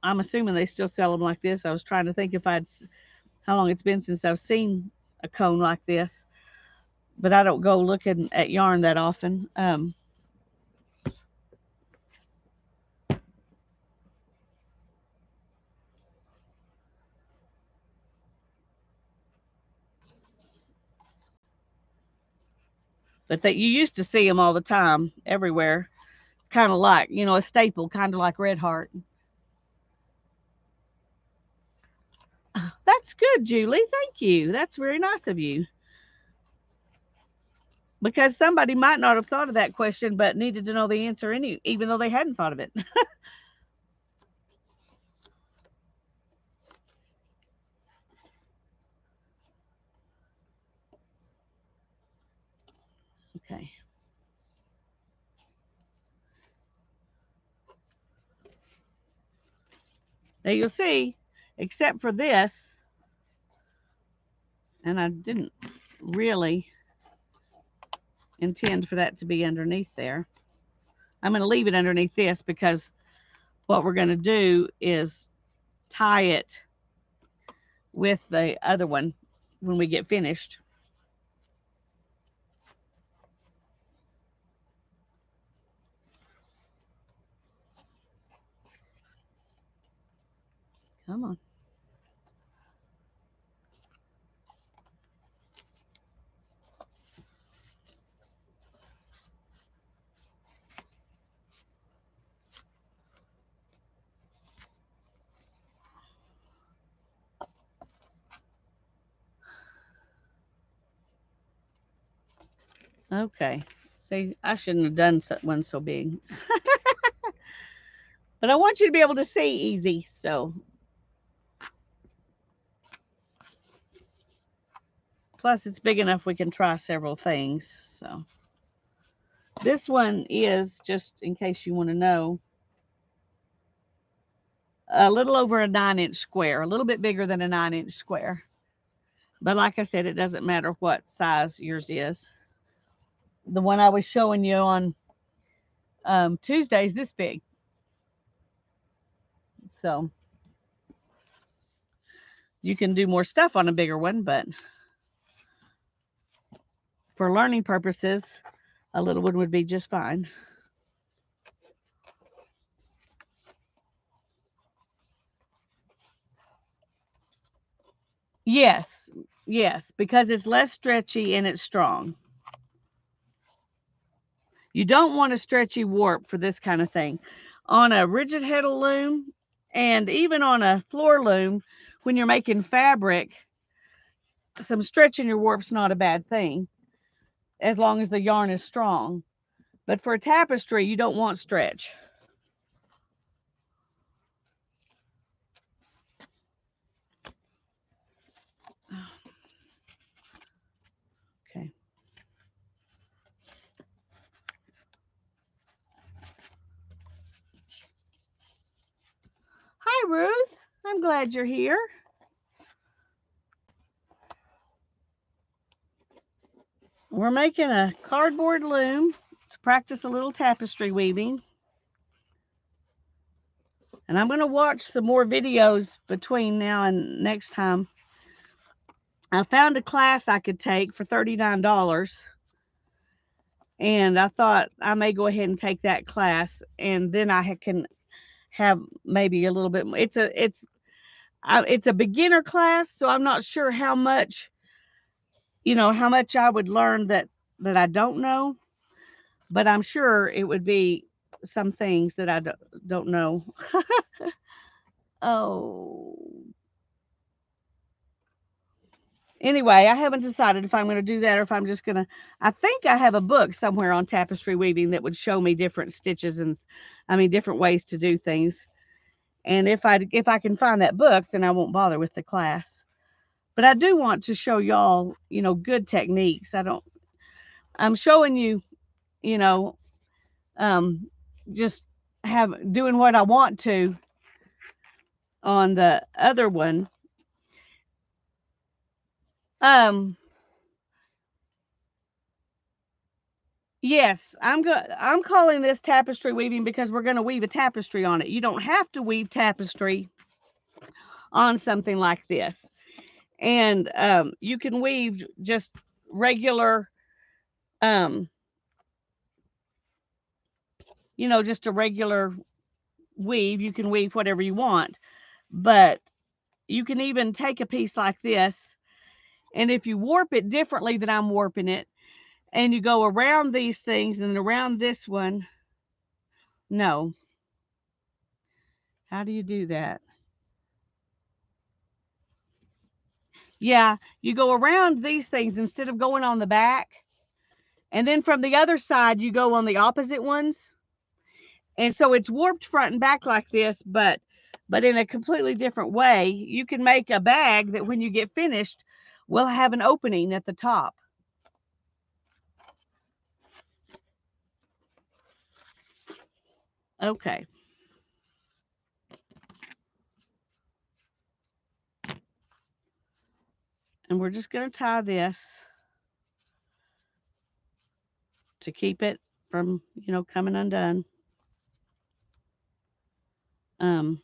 I'm assuming they still sell them like this. I was trying to think if how long it's been since I've seen a cone like this, but I don't go looking at yarn that often. But that you used to see them all the time, everywhere, kind of like a staple, kind of like Red Heart. That's good, Julie. Thank you. That's very nice of you. Because somebody might not have thought of that question, but needed to know the answer even though they hadn't thought of it. Okay. Now you'll see, except for this, and I didn't really intend for that to be underneath there. I'm going to leave it underneath this because what we're going to do is tie it with the other one when we get finished. Come on. Okay. See, I shouldn't have done one so big. But I want you to be able to see easy, so. Plus, it's big enough we can try several things, so. This one is, just in case you want to know, a little over a 9-inch square, a little bit bigger than a 9-inch square. But like I said, it doesn't matter what size yours is. The one I was showing you on Tuesday is this big. So you can do more stuff on a bigger one, but for learning purposes, a little one would be just fine. Yes, yes, because it's less stretchy and it's strong. You don't want a stretchy warp for this kind of thing. On a rigid heddle loom and even on a floor loom, when you're making fabric, some stretch in your warp's not a bad thing as long as the yarn is strong. But for a tapestry, you don't want stretch. Okay. Hi, Ruth. I'm glad you're here. We're making a cardboard loom to practice a little tapestry weaving. And I'm going to watch some more videos between now and next time. I found a class I could take for $39. And I thought I may go ahead and take that class. And then I can have maybe a little bit more. It's a beginner class, so I'm not sure how much I would learn that I don't know, but I'm sure it would be some things that I don't know. Oh. Anyway, I haven't decided if I'm going to do that or if I'm just going to. I think I have a book somewhere on tapestry weaving that would show me different stitches and, different ways to do things. And if I can find that book, then I won't bother with the class. But I do want to show y'all, good techniques. I'm showing you, you know, just doing what I want to on the other one. Um, Yes, I'm calling this tapestry weaving because we're going to weave a tapestry on it. You don't have to weave tapestry on something like this. And you can weave just regular, um, just a regular weave. You can weave whatever you want. But you can even take a piece like this, and if you warp it differently than I'm warping it, and you go around these things and around this one, no. How do you do that? Yeah, you go around these things instead of going on the back. And then from the other side, you go on the opposite ones. And so it's warped front and back like this, but in a completely different way. You can make a bag that when you get finished will have an opening at the top. Okay. And we're just going to tie this to keep it from, coming undone. Um,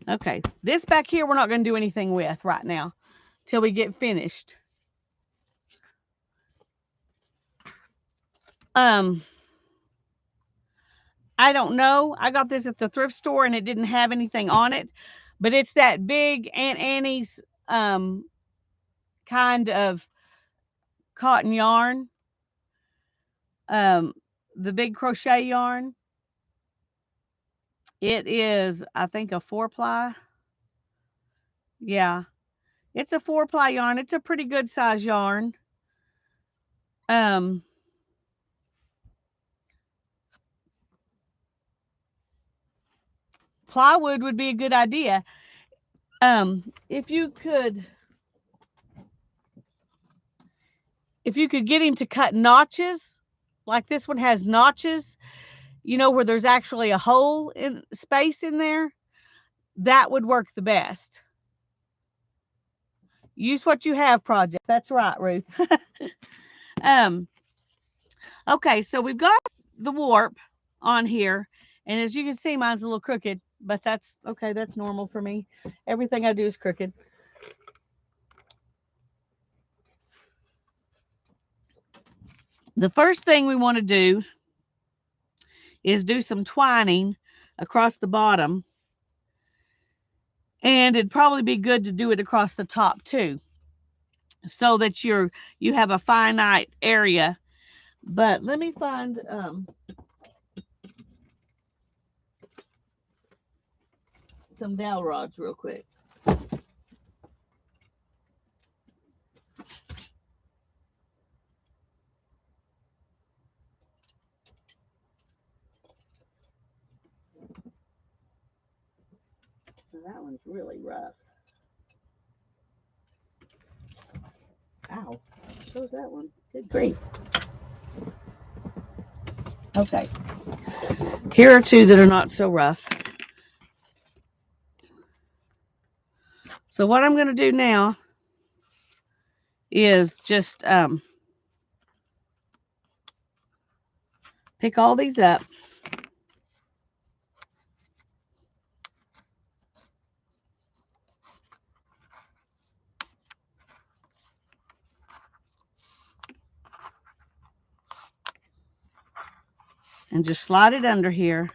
okay, this back here we're not going to do anything with right now till we get finished. Um, I don't know. I got this at the thrift store and it didn't have anything on it, but it's that big Aunt Annie's kind of cotton yarn, um, the big crochet yarn. It is, I think, a 4-ply. Yeah, it's a 4-ply yarn. It's a pretty good size yarn. Um, Plywood would be a good idea. If you could get him to cut notches, like this one has notches, where there's actually a hole in space in there, that would work the best. Use what you have project. That's right, Ruth. um, okay, so we've got the warp on here, and as you can see, mine's a little crooked, but that's okay. That's normal for me. Everything I do is crooked. The first thing we want to do is do some twining across the bottom, and it'd probably be good to do it across the top too, so that you have a finite area. But let me find some dowel rods real quick. That one's really rough. Ow. So's that one. Good grief. Okay. Here are two that are not so rough. So what I'm going to do now is just pick all these up. And just slide it under here.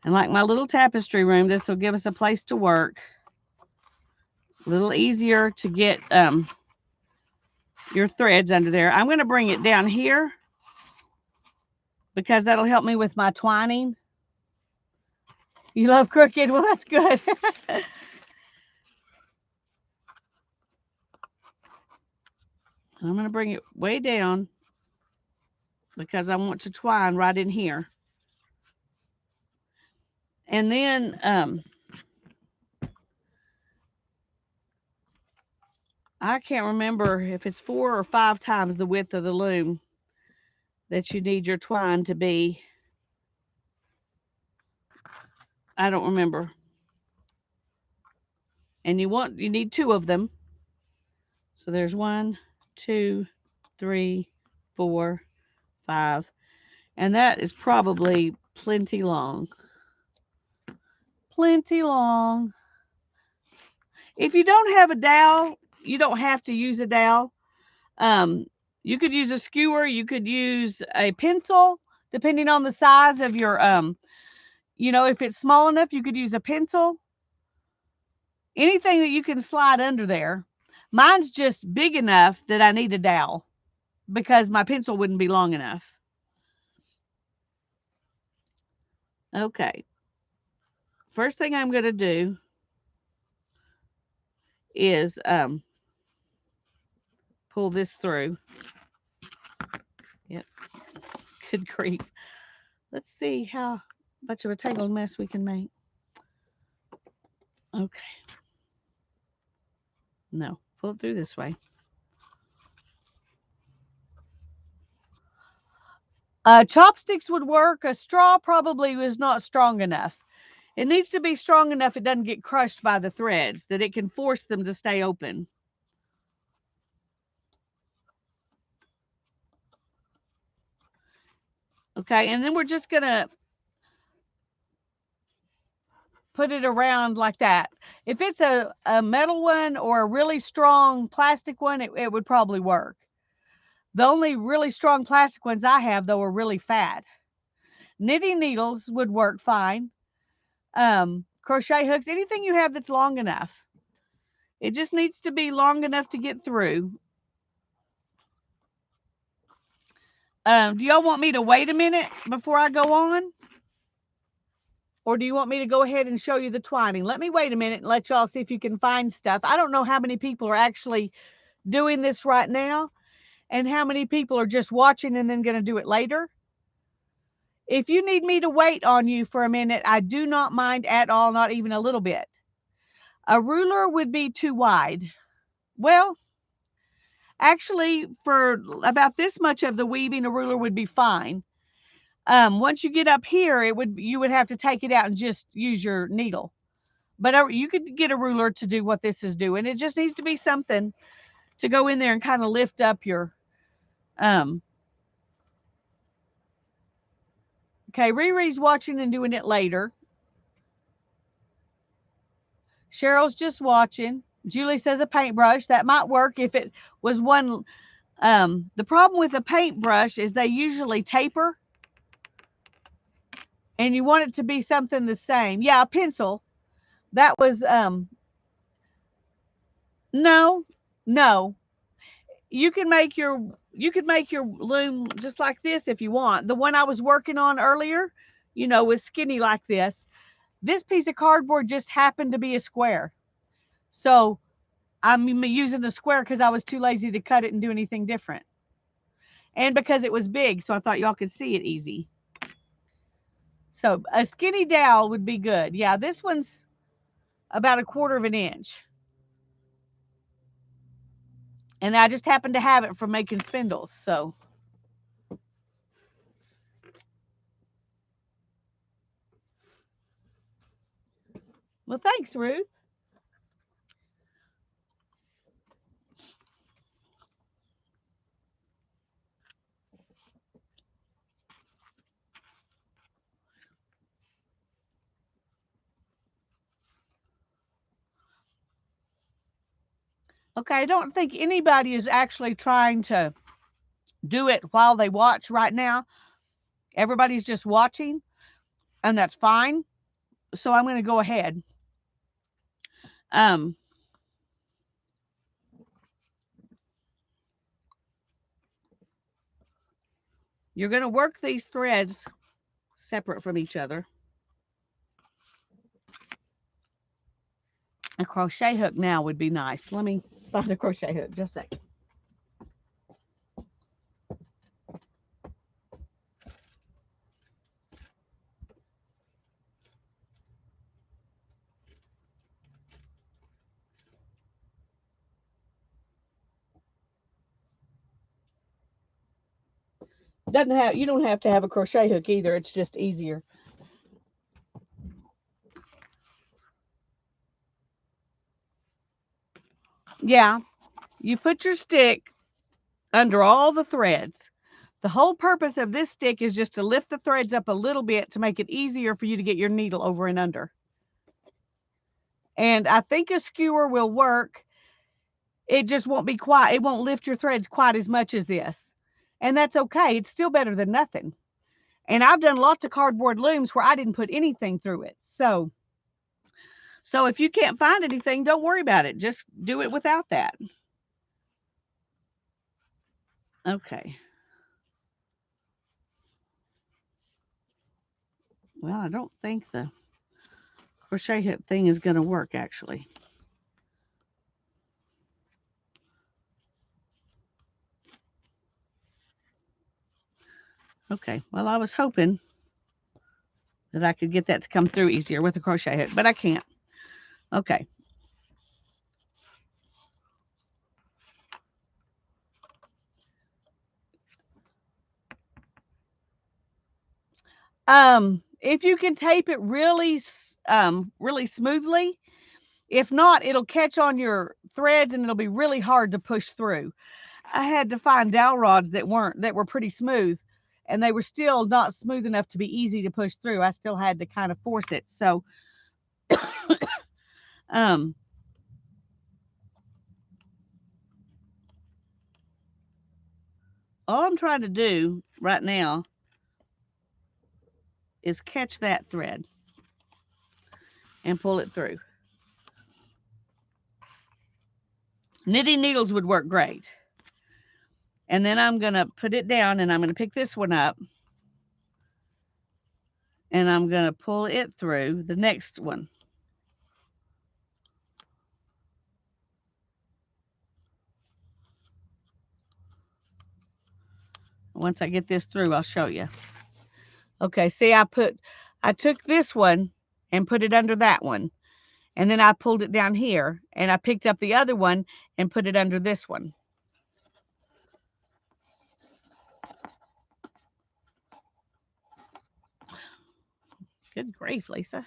And like my little tapestry room, this will give us a place to work. A little easier to get your threads under there. I'm going to bring it down here because that'll help me with my twining. You love crooked? Well, that's good. I'm going to bring it way down because I want to twine right in here. And then I can't remember if it's 4 or 5 times the width of the loom that you need your twine to be. I don't remember. And you need 2 of them. So there's 1, 2, 3, 4, 5. And that is probably plenty long. Plenty long. If you don't have a dowel, you don't have to use a dowel. You could use a skewer, you could use a pencil, depending on the size of your, if it's small enough, you could use a pencil. Anything that you can slide under there. Mine's just big enough that I need a dowel because my pencil wouldn't be long enough. Okay. First thing I'm going to do is pull this through. Yep. Good grief. Let's see how much of a tangled mess we can make. Okay. No, pull it through this way. Chopsticks would work. A straw probably was not strong enough. It needs to be strong enough it doesn't get crushed by the threads, that it can force them to stay open. Okay, and then we're just going to put it around like that. If it's a metal one or a really strong plastic one, it would probably work. The only really strong plastic ones I have, though, are really fat. Knitting needles would work fine. Crochet hooks, anything you have that's long enough. It just needs to be long enough to get through. Do y'all want me to wait a minute before I go on? Or do you want me to go ahead and show you the twining? Let me wait a minute and let y'all see if you can find stuff. I don't know how many people are actually doing this right now and how many people are just watching and then going to do it later. If you need me to wait on you for a minute, I do not mind at all, not even a little bit. A ruler would be too wide. Well, actually, for about this much of the weaving, a ruler would be fine. Once you get up here, you would have to take it out and just use your needle. But you could get a ruler to do what this is doing. It just needs to be something to go in there and kind of lift up your. Okay, Riri's watching and doing it later. Cheryl's just watching. Julie says a paintbrush. That might work if it was one. The problem with a paintbrush is they usually taper. And you want it to be something the same. Yeah, a pencil. That was, no. You can make your loom just like this if you want. The one I was working on earlier, was skinny like this. This piece of cardboard just happened to be a square. So I'm using the square because I was too lazy to cut it and do anything different. And because it was big, so I thought y'all could see it easy. So a skinny dowel would be good. Yeah, this one's about 1/4 of an inch. And I just happened to have it from making spindles, so. Well, thanks, Ruth. Okay, I don't think anybody is actually trying to do it while they watch right now. Everybody's just watching, and that's fine. So I'm going to go ahead. Um, you're going to work these threads separate from each other. A crochet hook now would be nice. Let me find a crochet hook. Just a second. You don't have to have a crochet hook either. It's just easier. Yeah, you put your stick under all the threads. The whole purpose of this stick is just to lift the threads up a little bit to make it easier for you to get your needle over and under. And I think a skewer will work. It just won't be quite, it won't lift your threads quite as much as this. And that's okay. It's still better than nothing. And I've done lots of cardboard looms where I didn't put anything through it. So if you can't find anything, don't worry about it. Just do it without that. Okay. Well, I don't think the crochet hook thing is going to work actually. Okay. Well, I was hoping that I could get that to come through easier with a crochet hook, but I can't. Okay. If you can tape it really smoothly, if not, it'll catch on your threads and it'll be really hard to push through. I had to find dowel rods that were pretty smooth, and they were still not smooth enough to be easy to push through. I still had to kind of force it. So um all I'm trying to do right now is catch that thread and pull it through. Knitting needles would work great. And then I'm going to put it down and I'm going to pick this one up and I'm going to pull it through the next one. Once I get this through, I'll show you. Okay, see, I took this one and put it under that one. And then I pulled it down here and I picked up the other one and put it under this one. Good grief, Lisa.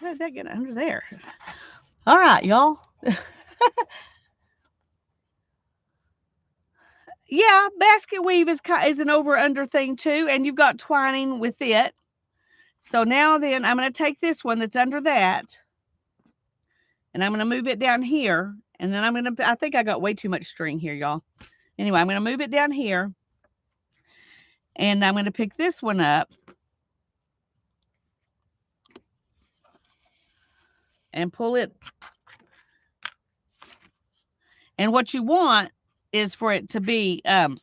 How did that get under there? All right, y'all. Yeah, basket weave is an over under thing too, and you've got twining with it. So now then I'm going to take this one that's under that and I'm going to move it down here. And then I think I got way too much string here, y'all. Anyway, I'm going to move it down here and I'm going to pick this one up and pull it. And what you want is for it to be, to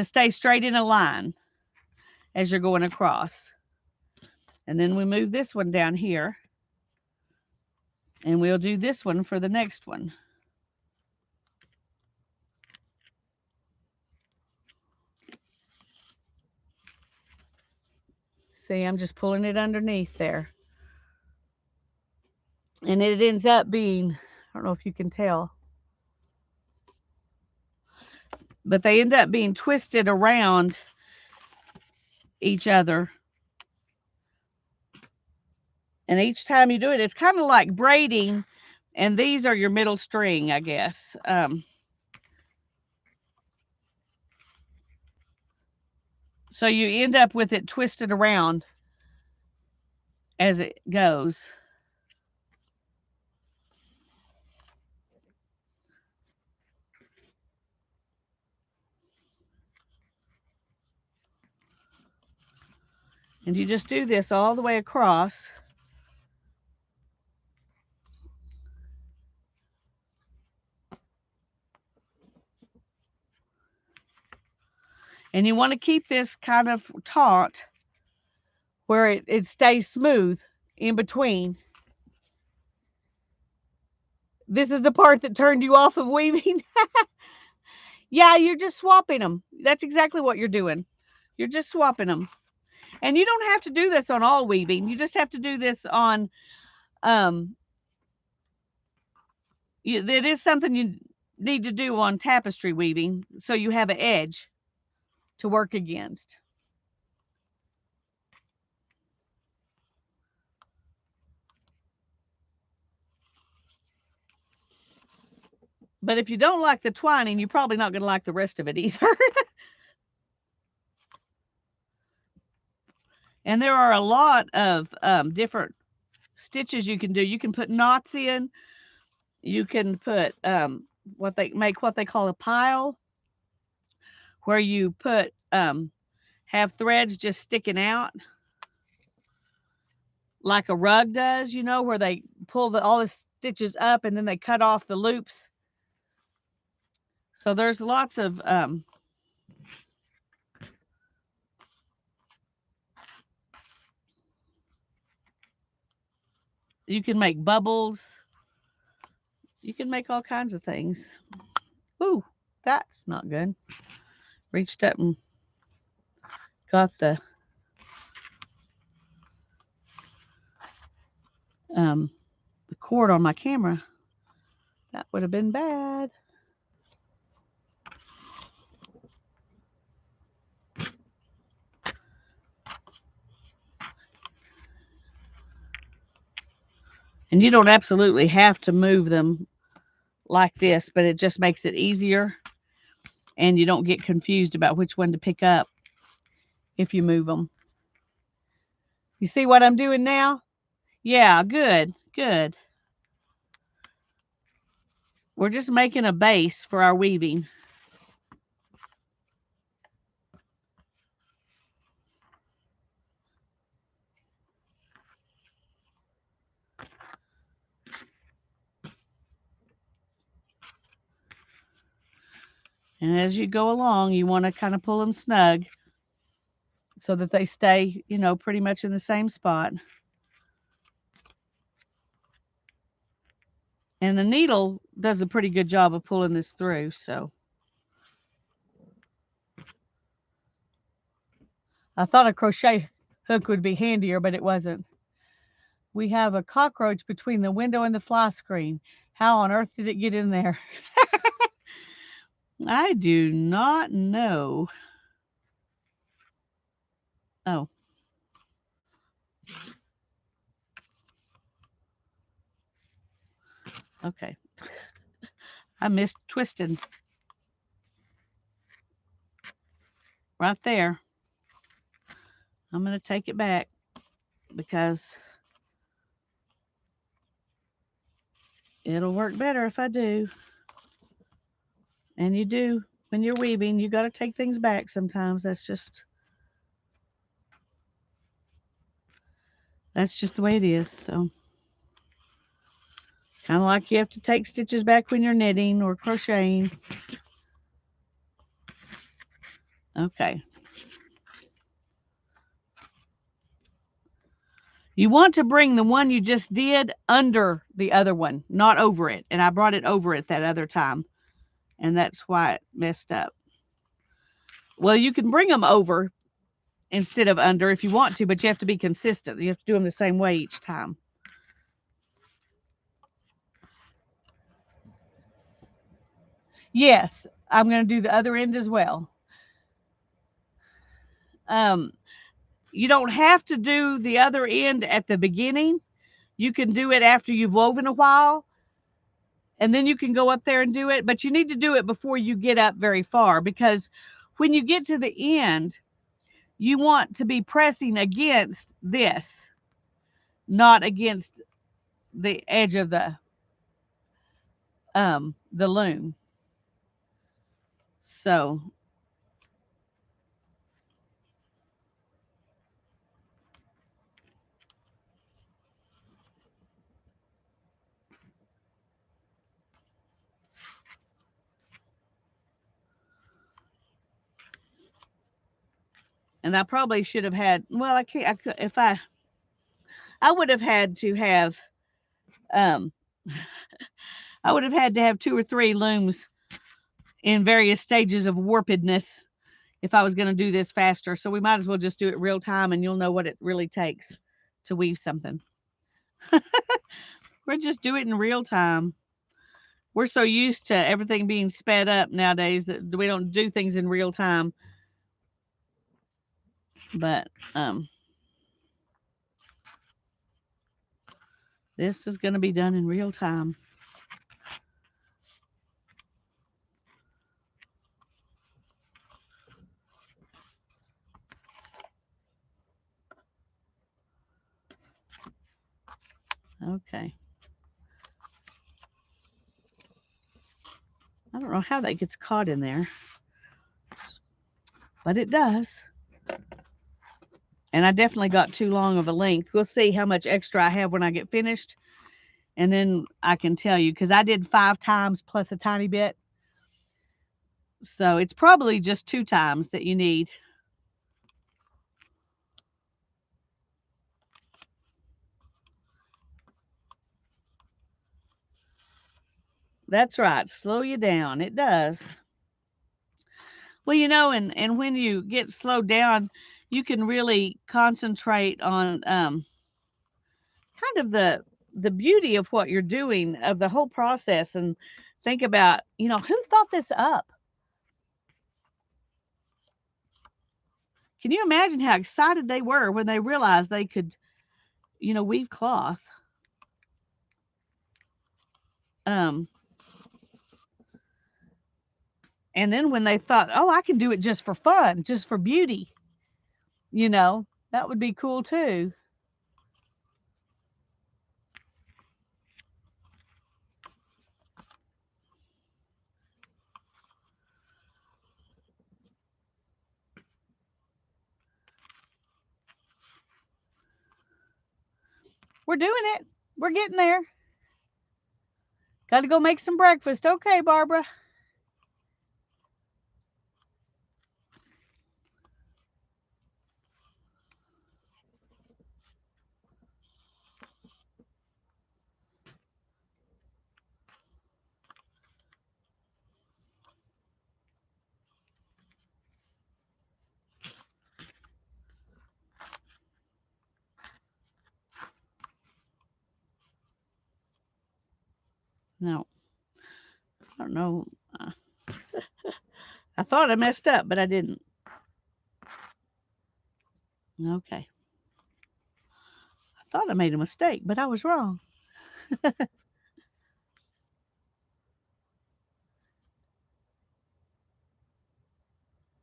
stay straight in a line as you're going across. And then we move this one down here and we'll do this one for the next one. See, I'm just pulling it underneath there. And it ends up being, I don't know if you can tell, but they end up being twisted around each other. And each time you do it, it's kind of like braiding, and these are your middle string, I guess. So you end up with it twisted around as it goes. And you just do this all the way across. And you want to keep this kind of taut where it stays smooth in between. This is the part that turned you off of weaving. Yeah, you're just swapping them. That's exactly what you're doing. You're just swapping them. And you don't have to do this on all weaving. You just have to do this on, it is something need to do on tapestry weaving so you have an edge to work against. But if you don't like the twining, you're probably not going to like the rest of it either. And there are a lot of different stitches you can do. You can put knots in. You can put what they call a pile, where you put have threads just sticking out like a rug does, you know, where they pull all the stitches up and then they cut off the loops. So there's lots of you can make bubbles. You can make all kinds of things. Ooh, that's not good. Reached up and got the cord on my camera. That would have been bad. And you don't absolutely have to move them like this, but it just makes it easier. And you don't get confused about which one to pick up if you move them. You see what I'm doing now? Yeah, good, good. We're just making a base for our weaving. And as you go along, you want to kind of pull them snug so that they stay, you know, pretty much in the same spot. And the needle does a pretty good job of pulling this through, so. I thought a crochet hook would be handier, but it wasn't. We have a cockroach between the window and the fly screen. How on earth did it get in there? I do not know. Oh. Okay. I missed twisting. Right there. I'm going to take it back because it'll work better if I do. And you do. When you're weaving, you got to take things back sometimes. That's just the way it is. So kind of like you have to take stitches back when you're knitting or crocheting. Okay. You want to bring the one you just did under the other one, not over it. And I brought it over it that other time. And that's why it messed up. Well, you can bring them over instead of under if you want to, but you have to be consistent. You have to do them the same way each time. Yes, I'm going to do the other end as well. You don't have to do the other end at the beginning. You can do it after you've woven a while, and then you can go up there and do it. But you need to do it before you get up very far, because when you get to the end, you want to be pressing against this, not against the edge of the loom. So and I probably should have had, well, I can't, I could, if I would have had to have, um, I would have had to have 2 or 3 looms in various stages of warpedness if I was going to do this faster. So we might as well just do it real time, and you'll know what it really takes to weave something. We'll just do it in real time. We're so used to everything being sped up nowadays that we don't do things in real time. But this is going to be done in real time. Okay. I don't know how that gets caught in there, but it does. And I definitely got too long of a length. We'll see how much extra I have when I get finished. And then I can tell you, because I did 5 times plus a tiny bit. So it's probably just 2 times that you need. That's right. Slow you down. It does. Well, and when you get slowed down, you can really concentrate on kind of the beauty of what you're doing, of the whole process, and think about, who thought this up? Can you imagine how excited they were when they realized they could, weave cloth? Um, and then when they thought, oh, I can do it just for fun, just for beauty, that would be cool too. We're doing it. We're getting there. Got to go make some breakfast. Okay, Barbara. No, I don't know. I thought I messed up, but I didn't. Okay. I thought I made a mistake, but I was wrong.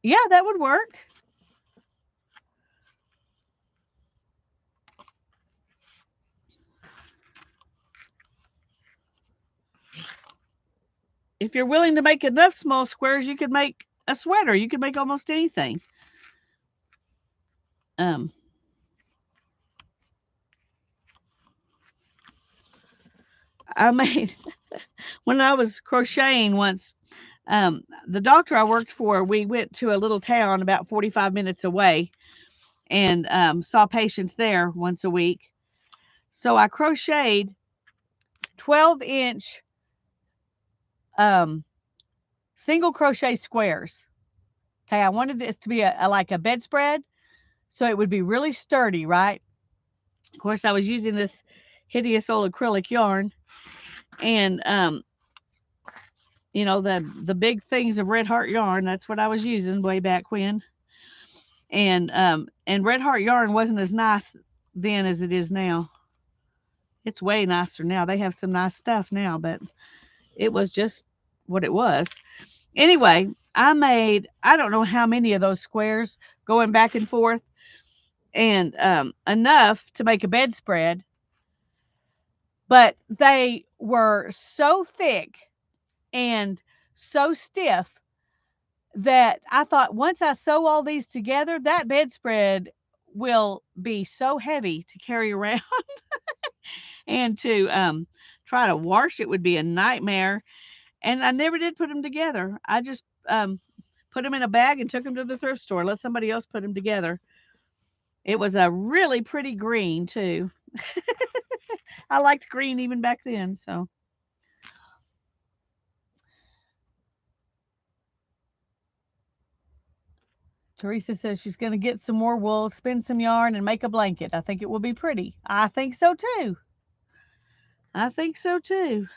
Yeah, that would work. If you're willing to make enough small squares, you could make a sweater. You could make almost anything. Um, I made when I was crocheting once. The doctor I worked for, we went to a little town about 45 minutes away and saw patients there once a week. So I crocheted 12-inch um, single crochet squares. Okay, I wanted this to be like a bedspread, so it would be really sturdy, right? Of course, I was using this hideous old acrylic yarn, and the big things of Red Heart yarn. That's what I was using way back when. And Red Heart yarn wasn't as nice then as it is now. It's way nicer now. They have some nice stuff now, but it was just what it was. Anyway, I made I don't know how many of those squares going back and forth, and enough to make a bedspread, but they were so thick and so stiff that I thought once I sew all these together, that bedspread will be so heavy to carry around and to try to wash it would be a nightmare. And I never did put them together. I just put them in a bag and took them to the thrift store. Let somebody else put them together. It was a really pretty green too. I liked green even back then. So Teresa says she's going to get some more wool, spin some yarn, and make a blanket. I think it will be pretty. I think so too. I think so too.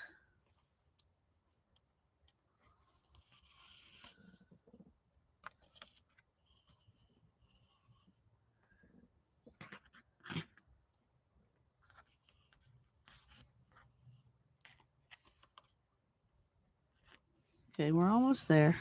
Okay, we're almost there.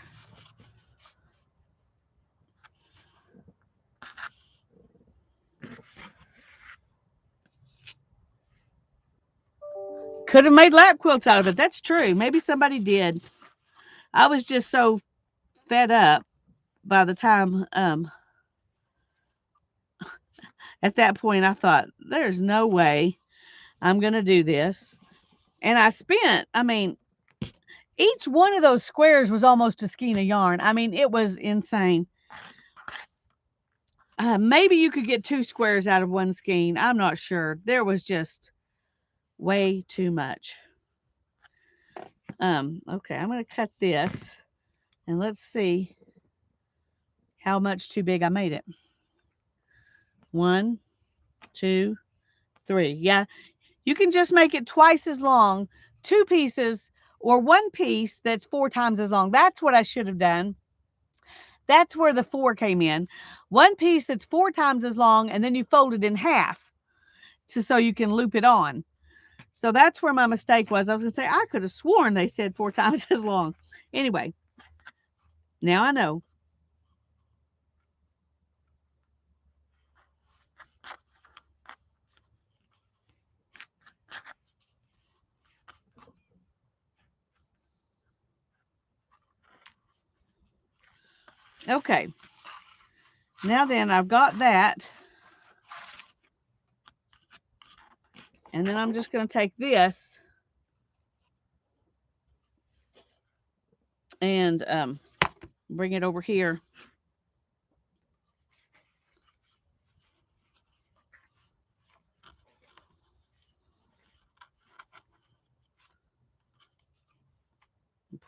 Could have made lap quilts out of it. That's true. Maybe somebody did. I was just so fed up by the time at that point I thought there's no way I'm going to do this. And I spent, I mean, each one of those squares was almost a skein of yarn. I mean, it was insane. Maybe you could get 2 squares out of one skein. I'm not sure. There was just way too much. Okay, I'm going to cut this and let's see how much too big I made it. 1, 2, 3. Yeah, you can just make it twice as long, 2 pieces or 1 piece that's 4 times as long. That's what I should have done. That's where the 4 came in. 1 piece that's 4 times as long, and then you fold it in half so you can loop it on. So that's where my mistake was. I was going to say, I could have sworn they said 4 times as long. Anyway, now I know. Okay. Now then, I've got that. And then I'm just going to take this and bring it over here.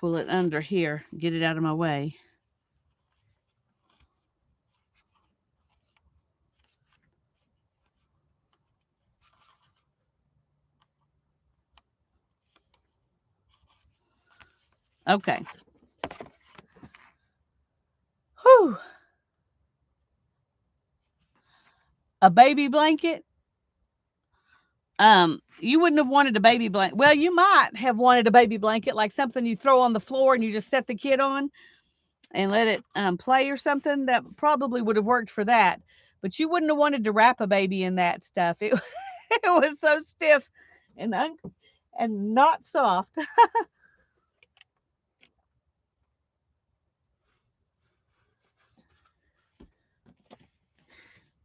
Pull it under here, get it out of my way. Okay. Whew. A baby blanket. You wouldn't have wanted a baby blanket. Well, you might have wanted a baby blanket, like something you throw on the floor and you just set the kid on and let it play or something. That probably would have worked for that. But you wouldn't have wanted to wrap a baby in that stuff. It, it was so stiff and not soft.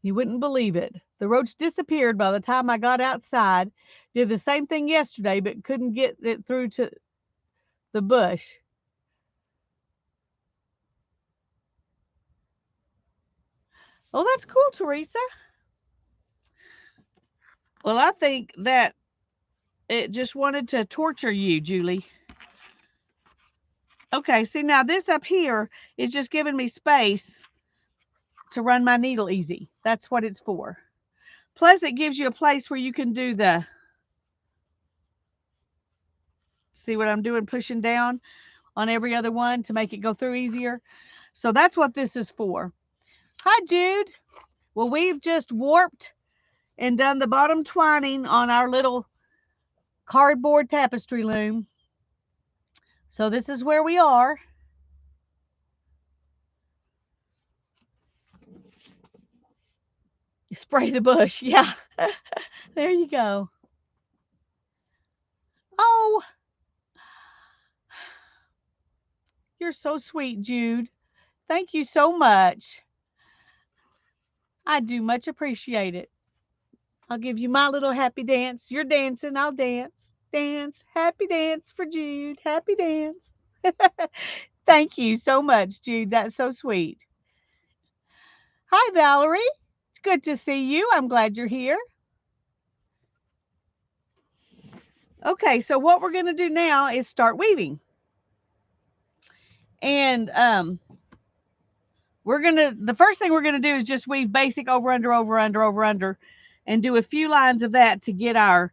You wouldn't believe it. The roach disappeared by the time I got outside. Did the same thing yesterday, but couldn't get it through to the bush. Oh, that's cool, Teresa. Well, I think that it just wanted to torture you, Julie. Okay, see now this up here is just giving me space to run my needle easy. That's what it's for. Plus it gives you a place where you can do the, see what I'm doing, pushing down on every other one to make it go through easier. So that's what this is for. Hi, Jude. Well, we've just warped and done the bottom twining on our little cardboard tapestry loom. So this is where we are. Spray the bush. Yeah. There you go. Oh, you're so sweet, Jude. Thank you so much. I do much appreciate it. I'll give you my little happy dance. You're dancing, I'll dance. Dance. Happy dance for Jude. Happy dance. Thank you so much, Jude. That's so sweet. Hi, Valerie. It's good to see you. I'm glad you're here. Okay, so what we're going to do now is start weaving. And the first thing we're going to do is just weave basic over, under, over, under, over, under, and do a few lines of that to get our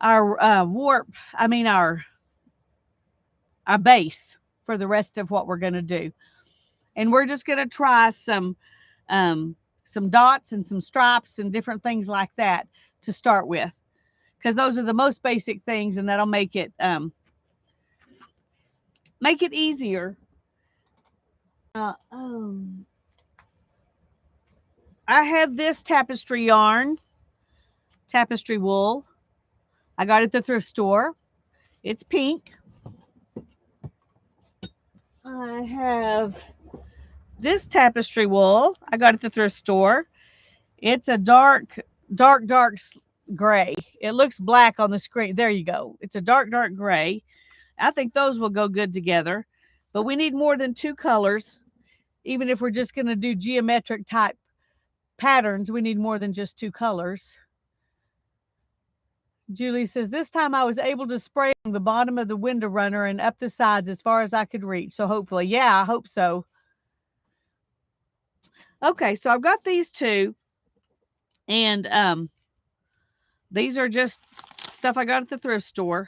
warp, our base for the rest of what we're going to do. And we're just going to try some dots and some stripes and different things like that to start with, because those are the most basic things, and that'll make it make it easier. I have this tapestry yarn, tapestry wool. I got it at the thrift store. It's pink. I have this tapestry wool. I got it at the thrift store. It's a dark gray. It looks black on the screen. There you go. It's a dark gray. I think those will go good together. But we need more than two colors. Even if we're just going to do geometric type patterns, we need more than just two colors. Julie says, this time I was able to spray on the bottom of the window runner and up the sides as far as I could reach. So hopefully, yeah, I hope so. Okay, so I've got these two. And these are just stuff I got at the thrift store.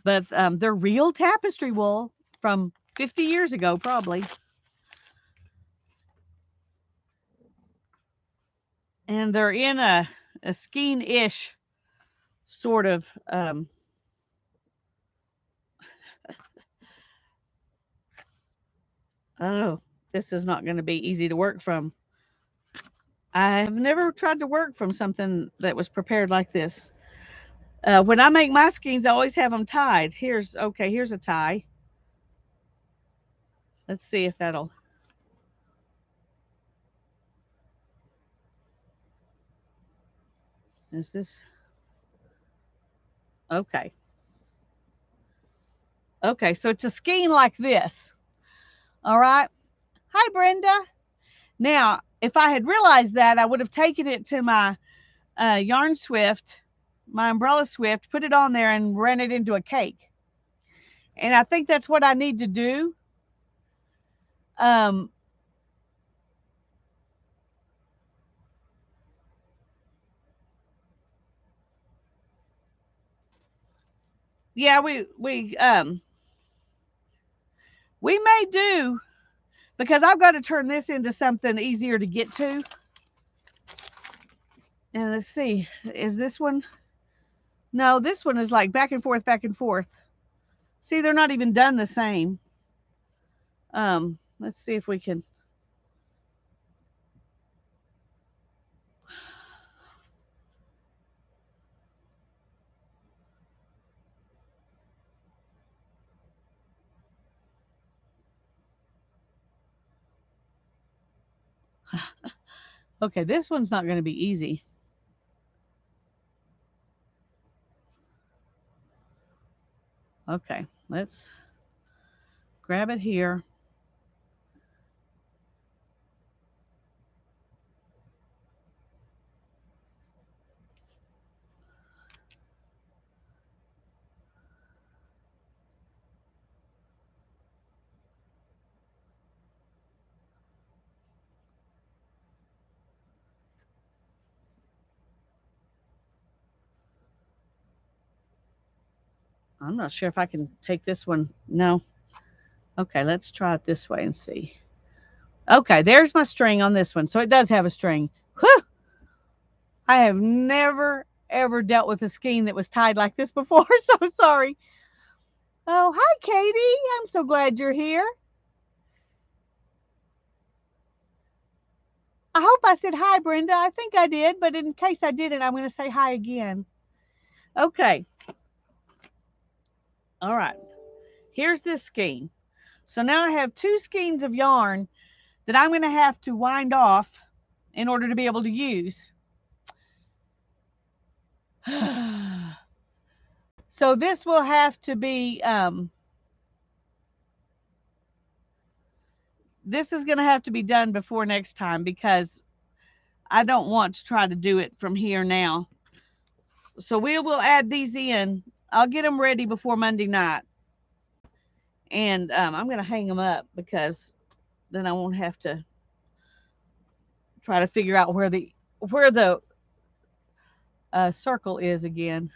But they're real tapestry wool from 50 years ago, probably. And they're in a skein-ish sort of oh, this is not going to be easy to work from. I have never tried to work from something that was prepared like this. When I make my skeins, I always have them tied. Here's a tie. Let's see if that'll. Is this okay? Okay, so it's a skein like this. All right. Hi, Brenda. Now, if I had realized that, I would have taken it to my yarn swift, my umbrella swift, put it on there and ran it into a cake. And I think that's what I need to do. Yeah, we may do, because I've got to turn this into something easier to get to. And let's see, is this one? No, this one is like back and forth, back and forth. See, they're not even done the same. Let's see if we can. Okay, this one's not going to be easy. Okay, let's grab it here. I'm not sure if I can take this one. No. Okay, let's try it this way and see. Okay, there's my string on this one. So it does have a string. Whew! I have never, ever dealt with a skein that was tied like this before. So sorry. Oh, hi, Katie. I'm so glad you're here. I hope I said hi, Brenda. I think I did, but in case I didn't, I'm going to say hi again. Okay. All right. Here's this skein. So now I have two skeins of yarn that I'm going to have to wind off in order to be able to use. So this will have to be, this is going to have to be done before next time, because I don't want to try to do it from here now. So we will add these in. I'll get them ready before Monday night. And I'm going to hang them up, because then I won't have to try to figure out where the circle is again.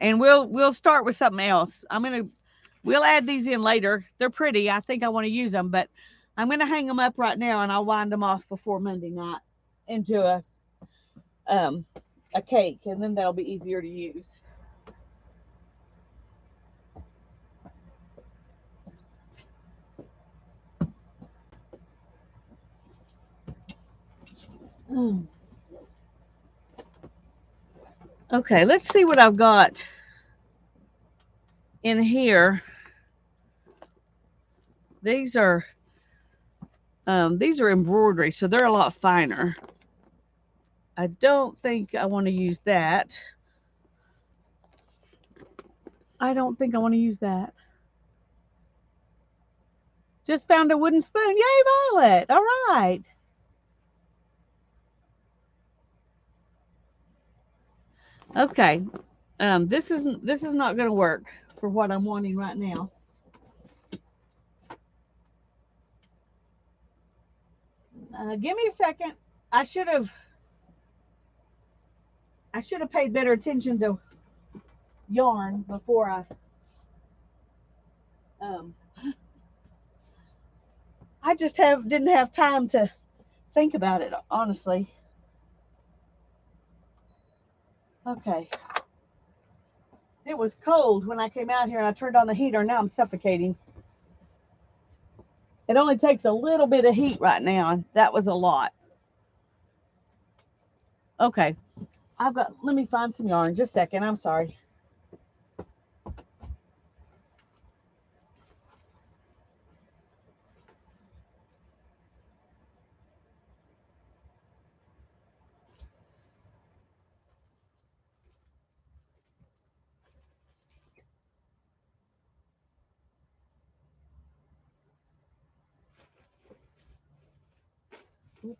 And we'll start with something else. We'll add these in later. They're pretty. I think I want to use them, but I'm going to hang them up right now, and I'll wind them off before Monday night into a cake, and then that'll be easier to use. Okay, let's see what I've got in here. These are embroidery, so they're a lot finer. I don't think I want to use that. I don't think I want to use that. Just found a wooden spoon. Yay, Violet. All right. Okay. This is not going to work for what I'm wanting right now. Give me a second. I should have paid better attention to yarn before um I just didn't have time to think about it, honestly. Okay. It was cold when I came out here and I turned on the heater. Now I'm suffocating. It only takes a little bit of heat right now. That was a lot. Okay. Let me find some yarn. Just a second. I'm sorry.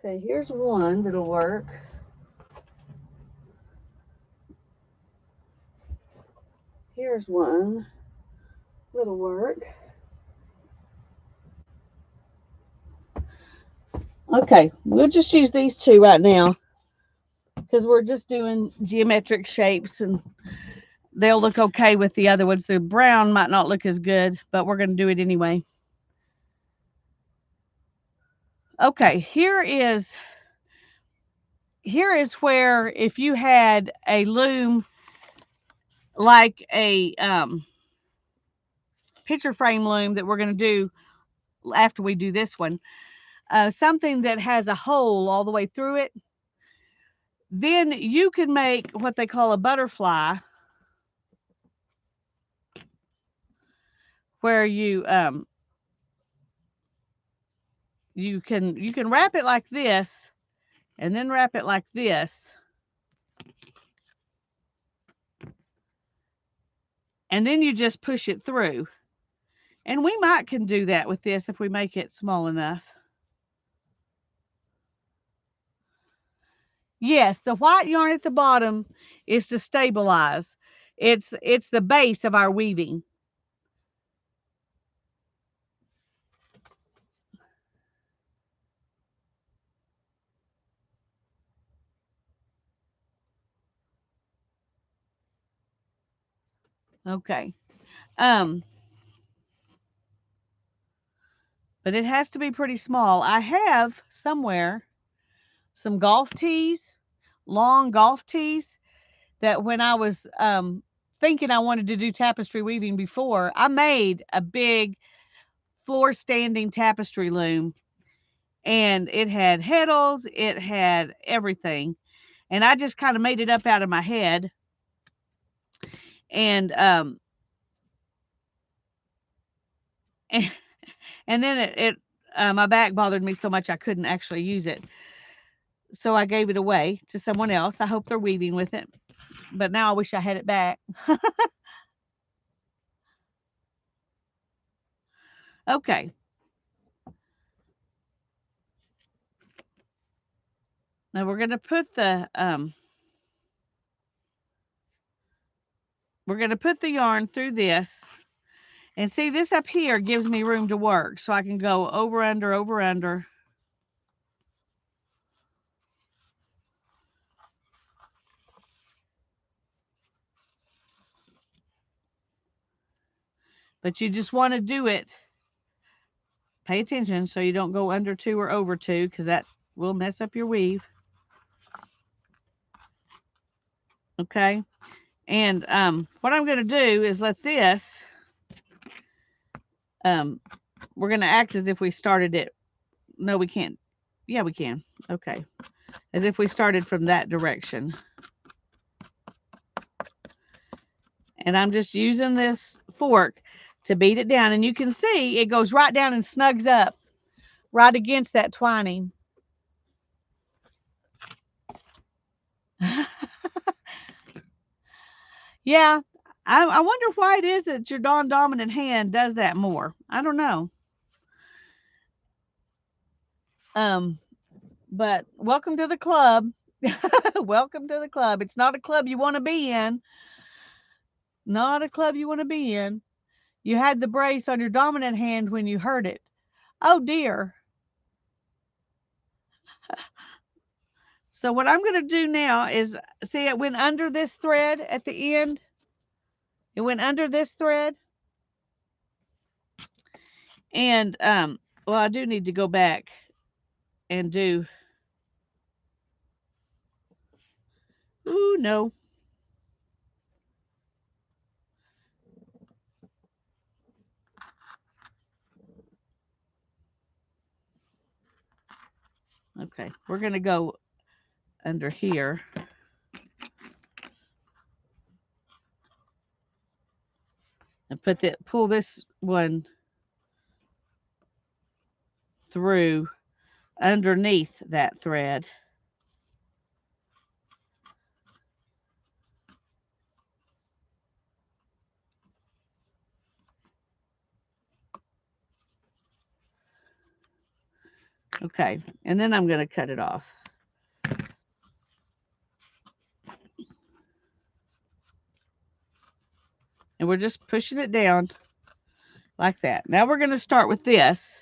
Okay, here's one that'll work. Here's one that'll work. Okay, we'll just use these two right now because we're just doing geometric shapes and they'll look okay with the other ones. The brown might not look as good, but we're going to do it anyway. Okay, here is where if you had a loom like a picture frame loom that we're going to do after we do this one, something that has a hole all the way through it, then you can make what they call a butterfly, where you can wrap it like this and then wrap it like this, and then you just push it through. And we might can do that with this if we make it small enough. Yes, the white yarn at the bottom is to stabilize. It's the base of our weaving. Okay. Um, but it has to be pretty small. I have somewhere some golf tees, long golf tees, that when I was thinking I wanted to do tapestry weaving before, I made a big floor standing tapestry loom, and it had heddles, it had everything. And I just kind of made it up out of my head. And and, and then my back bothered me so much I couldn't actually use it. So I gave it away to someone else. I hope they're weaving with it. But now I wish I had it back. Okay. Now we're gonna put the yarn through this. And see, this up here gives me room to work, so I can go over, under, over, under. But you just want to do it. Pay attention so you don't go under two or over two, because that will mess up your weave. Okay. And what I'm going to do is let this, we're going to act as if we started it. No, we can't. Yeah, we can. Okay. as if we started from that direction. And I'm just using this fork to beat it down. And you can see it goes right down and snugs up right against that twining. Yeah, I wonder why it is that your dominant hand does that more. I don't know. Um, but welcome to the club. Welcome to the club. It's not a club you want to be in. Not a club you want to be in. You had the brace on your dominant hand when you heard it. Oh dear. So what I'm going to do now is, see, it went under this thread at the end. It went under this thread. And, well, I do need to go back and do, ooh, no. Okay, we're going to go under here. And pull this one through underneath that thread. Okay, and then I'm going to cut it off. And we're just pushing it down like that. Now we're going to start with this.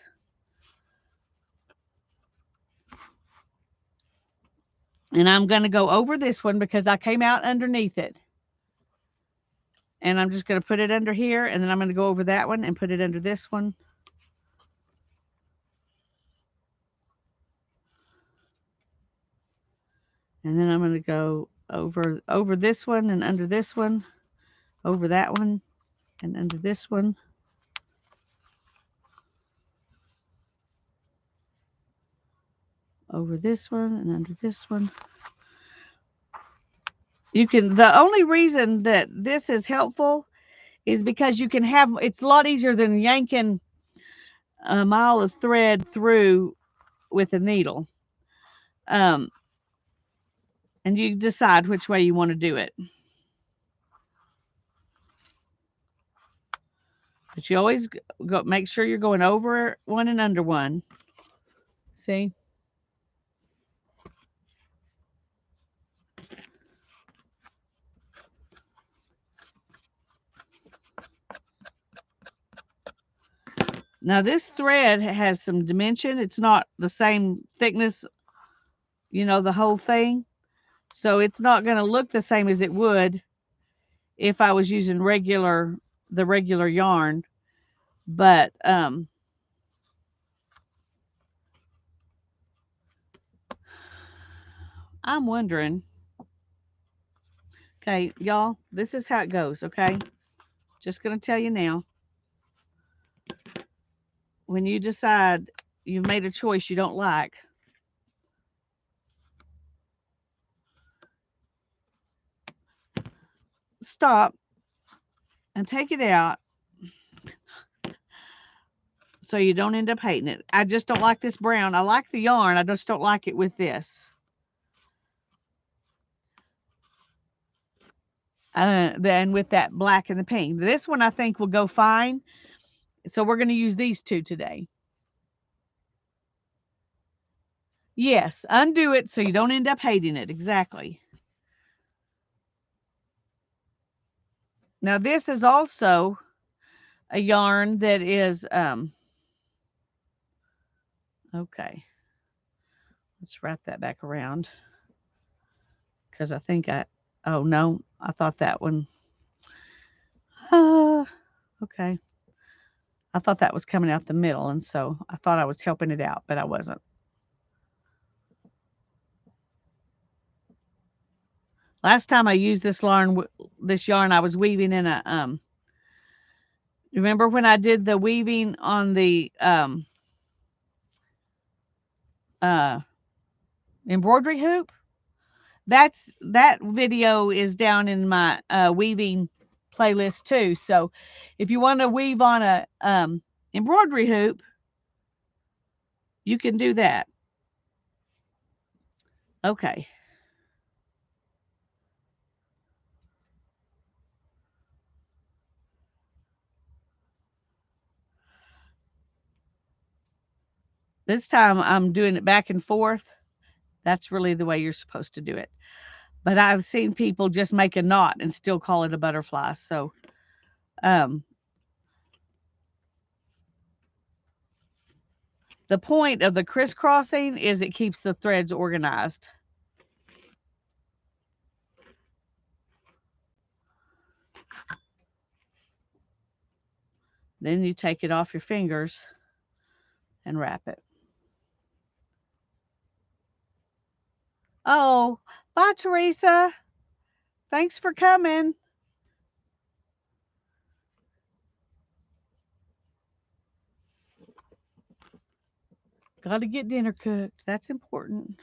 And I'm going to go over this one because I came out underneath it. And I'm just going to put it under here. And then I'm going to go over that one and put it under this one. And then I'm going to go over this one and under this one. Over that one and under this one. Over this one and under this one. The only reason that this is helpful is because you can have, it's a lot easier than yanking a mile of thread through with a needle. And you decide which way you want to do it. But you always make sure you're going over one and under one. See? Now this thread has some dimension. It's not the same thickness, the whole thing. So it's not going to look the same as it would if I was using the regular yarn. But I'm wondering. Okay, y'all, this is how it goes, okay? Just going to tell you now. When you decide you've made a choice you don't like, stop and take it out so you don't end up hating it. I just don't like this brown. I like the yarn. I just don't like it with this. Then with that black and the pink. This one I think will go fine. So we're going to use these two today. Yes, undo it so you don't end up hating it. Exactly. Now this is also a yarn that is, okay. Let's wrap that back around. Because I think oh no, I thought that one. Okay. I thought that was coming out the middle, and so I thought I was helping it out, but I wasn't. Last time I used this yarn, I was weaving in a, remember when I did the weaving on the, embroidery hoop. That video is down in my weaving playlist too. So if you want to weave on a embroidery hoop, you can do that. Okay. This time I'm doing it back and forth. That's really the way you're supposed to do it. But I've seen people just make a knot and still call it a butterfly. So um, the point of the crisscrossing is it keeps the threads organized. Then you take it off your fingers and wrap it. Oh, bye, Teresa. Thanks for coming. Got to get dinner cooked. That's important.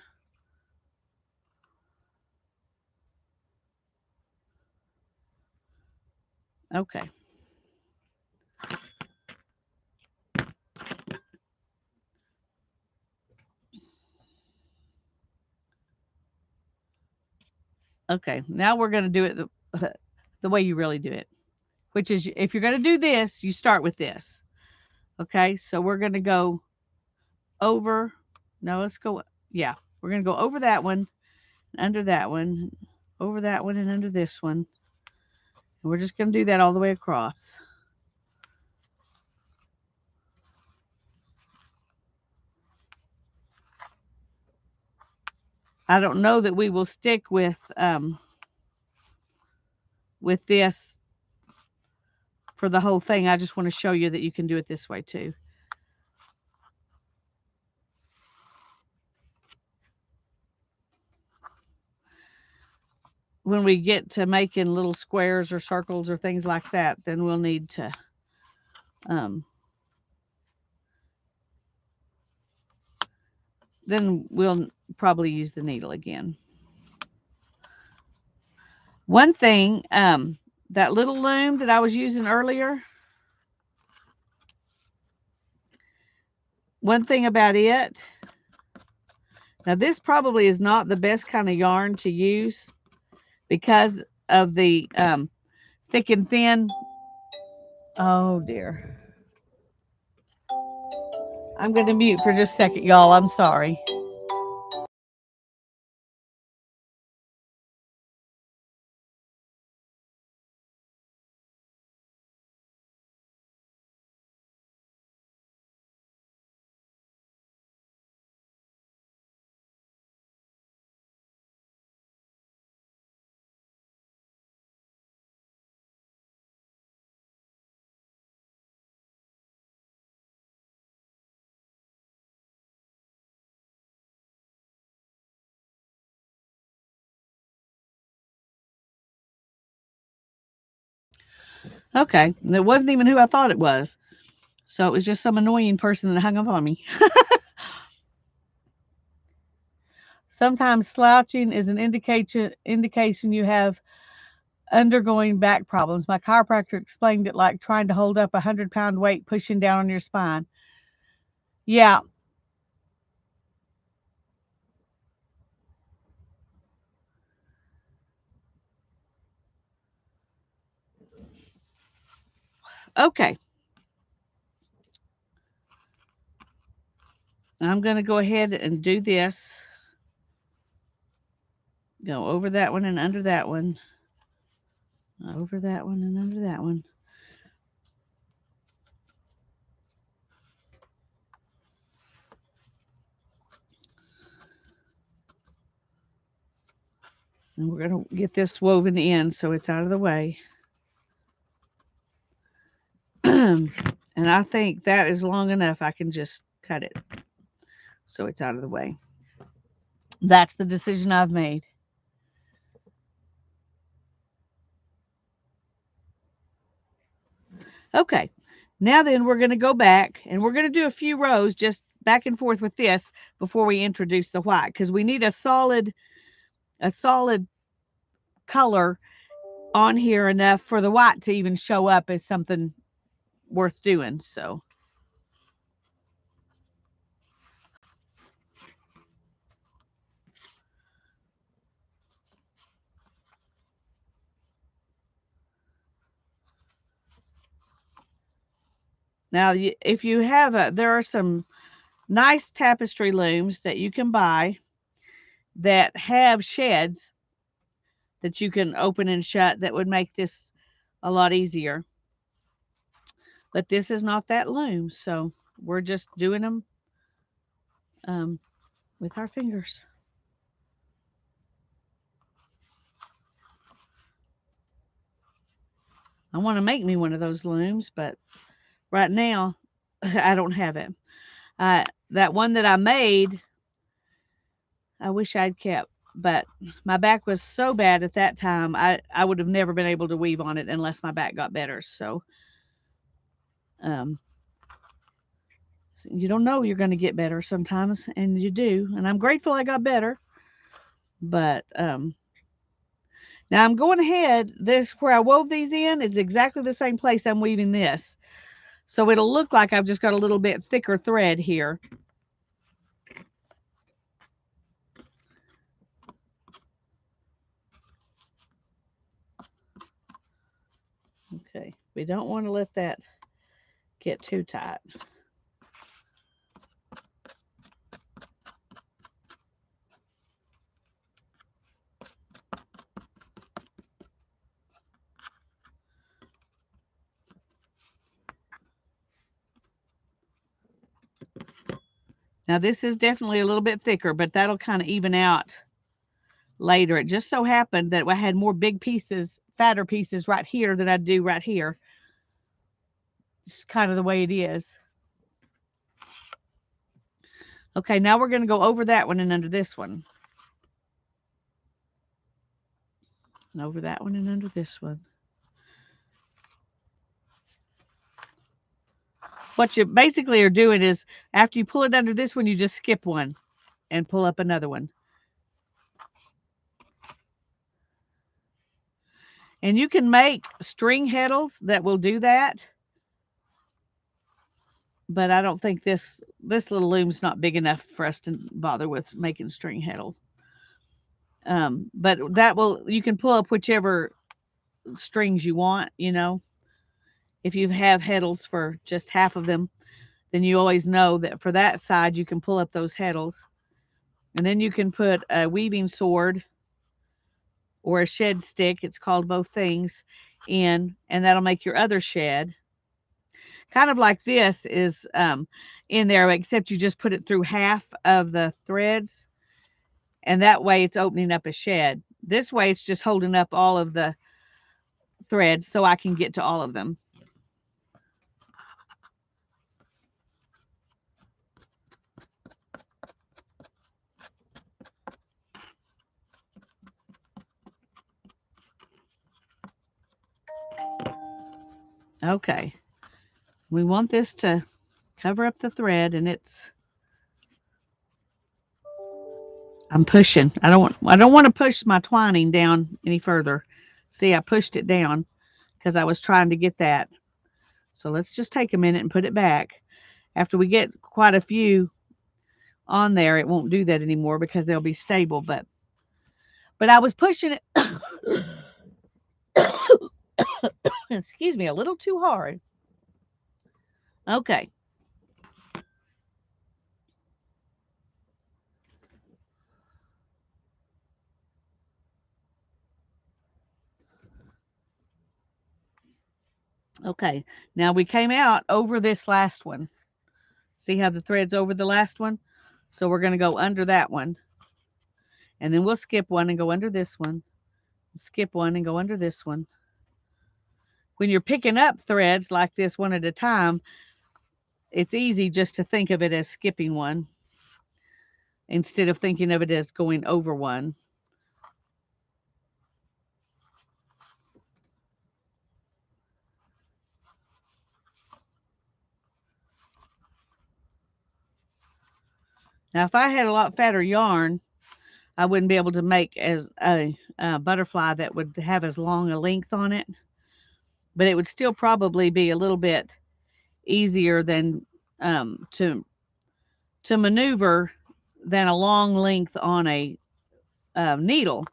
Okay. Okay. Now we're going to do it the way you really do it, which is if you're going to do this, you start with this. Okay. So we're going to go over. No, let's go. Yeah. We're going to go over that one, under that one, over that one, and under this one. And we're just going to do that all the way across. I don't know that we will stick with this for the whole thing. I just want to show you that you can do it this way too. When we get to making little squares or circles or things like that, then we'll need to then we'll probably use the needle again. One thing, that little loom that I was using earlier, one thing about it, now this probably is not the best kind of yarn to use because of the thick and thin. Oh dear. I'm going to mute for just a second, y'all. I'm sorry. Okay. And it wasn't even who I thought it was. So it was just some annoying person that hung up on me. Sometimes slouching is an indication you have undergoing back problems. My chiropractor explained it like trying to hold up 100-pound weight pushing down on your spine. Yeah. Okay. I'm going to go ahead and do this. Go over that one and under that one. Over that one and under that one. And we're going to get this woven in so it's out of the way. And I think that is long enough. I can just cut it so it's out of the way. That's the decision I've made. Okay. Now then, we're going to go back and we're going to do a few rows just back and forth with this before we introduce the white, because we need a solid color on here enough for the white to even show up as something worth doing. So now, if you have there are some nice tapestry looms that you can buy that have sheds that you can open and shut that would make this a lot easier. But this is not that loom, so we're just doing them um, with our fingers. I want to make me one of those looms, but right now I don't have it. That one that I made, I wish I'd kept, but my back was so bad at that time, I would have never been able to weave on it unless my back got better. Um, so you don't know you're going to get better sometimes, and you do. And I'm grateful I got better, but now I'm going ahead. This where I wove these in is exactly the same place I'm weaving this. So it'll look like I've just got a little bit thicker thread here. Okay, we don't want to let that get too tight. Now this is definitely a little bit thicker, but that'll kind of even out later. It just so happened that I had more big pieces, fatter pieces right here than I do right here. It's kind of the way it is. Okay, now we're going to go over that one and under this one. And over that one and under this one. What you basically are doing is after you pull it under this one, you just skip one and pull up another one. And you can make string heddles that will do that. But I don't think this little loom's not big enough for us to bother with making string heddles. But you can pull up whichever strings you want, If you have heddles for just half of them, then you always know that for that side you can pull up those heddles. And then you can put a weaving sword or a shed stick, it's called both things, in, and that'll make your other shed. Kind of like this is in there, except you just put it through half of the threads, and that way it's opening up a shed. This way it's just holding up all of the threads so I can get to all of them. Okay. We want this to cover up the thread, and I'm pushing. I don't want to push my twining down any further. See, I pushed it down because I was trying to get that. So let's just take a minute and put it back. After we get quite a few on there, it won't do that anymore because they'll be stable, but I was pushing it excuse me, a little too hard. Okay. Okay. Now we came out over this last one. See how the thread's over the last one? So we're going to go under that one. And then we'll skip one and go under this one. Skip one and go under this one. When you're picking up threads like this one at a time, it's easy just to think of it as skipping one instead of thinking of it as going over one. Now, if I had a lot fatter yarn, I wouldn't be able to make as a butterfly that would have as long a length on it, but it would still probably be a little bit easier than to maneuver than a long length on a needle.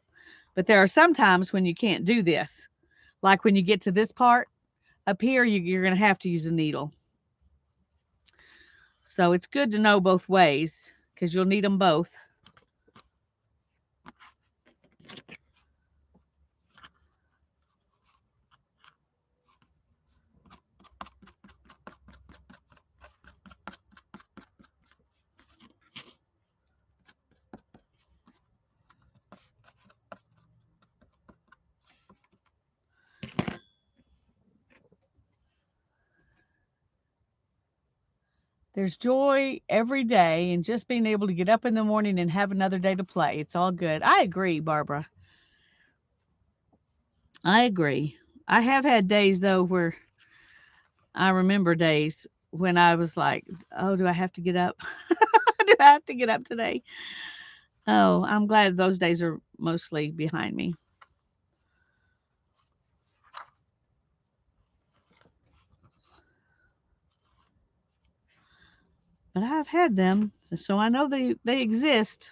But there are some times when you can't do this, like when you get to this part up here, you're going to have to use a needle. So it's good to know both ways because you'll need them both. There's joy every day in just being able to get up in the morning and have another day to play. It's all good. I agree, Barbara. I agree. I have had days though where I remember days when I was like, "Oh, do I have to get up? Do I have to get up today?" Oh, I'm glad those days are mostly behind me. But I've had them, so I know they exist.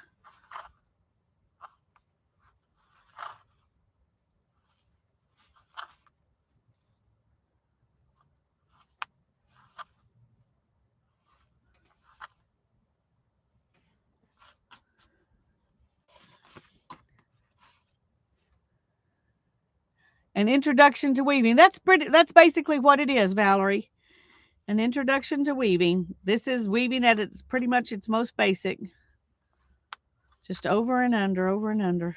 An introduction to weaving. That's basically what it is, Valerie. An introduction to weaving. This is weaving at its pretty much its most basic. Just over and under, over and under.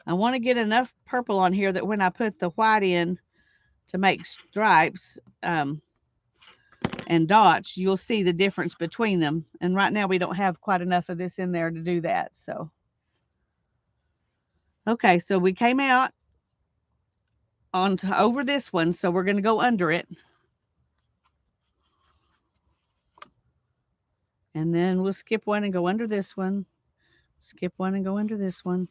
I want to get enough purple on here that when I put the white in to make stripes and dots, you'll see the difference between them. And right now we don't have quite enough of this in there to do that. So, okay, so we came out on over this one, so we're going to go under it. And then we'll skip one and go under this one. Skip one and go under this one.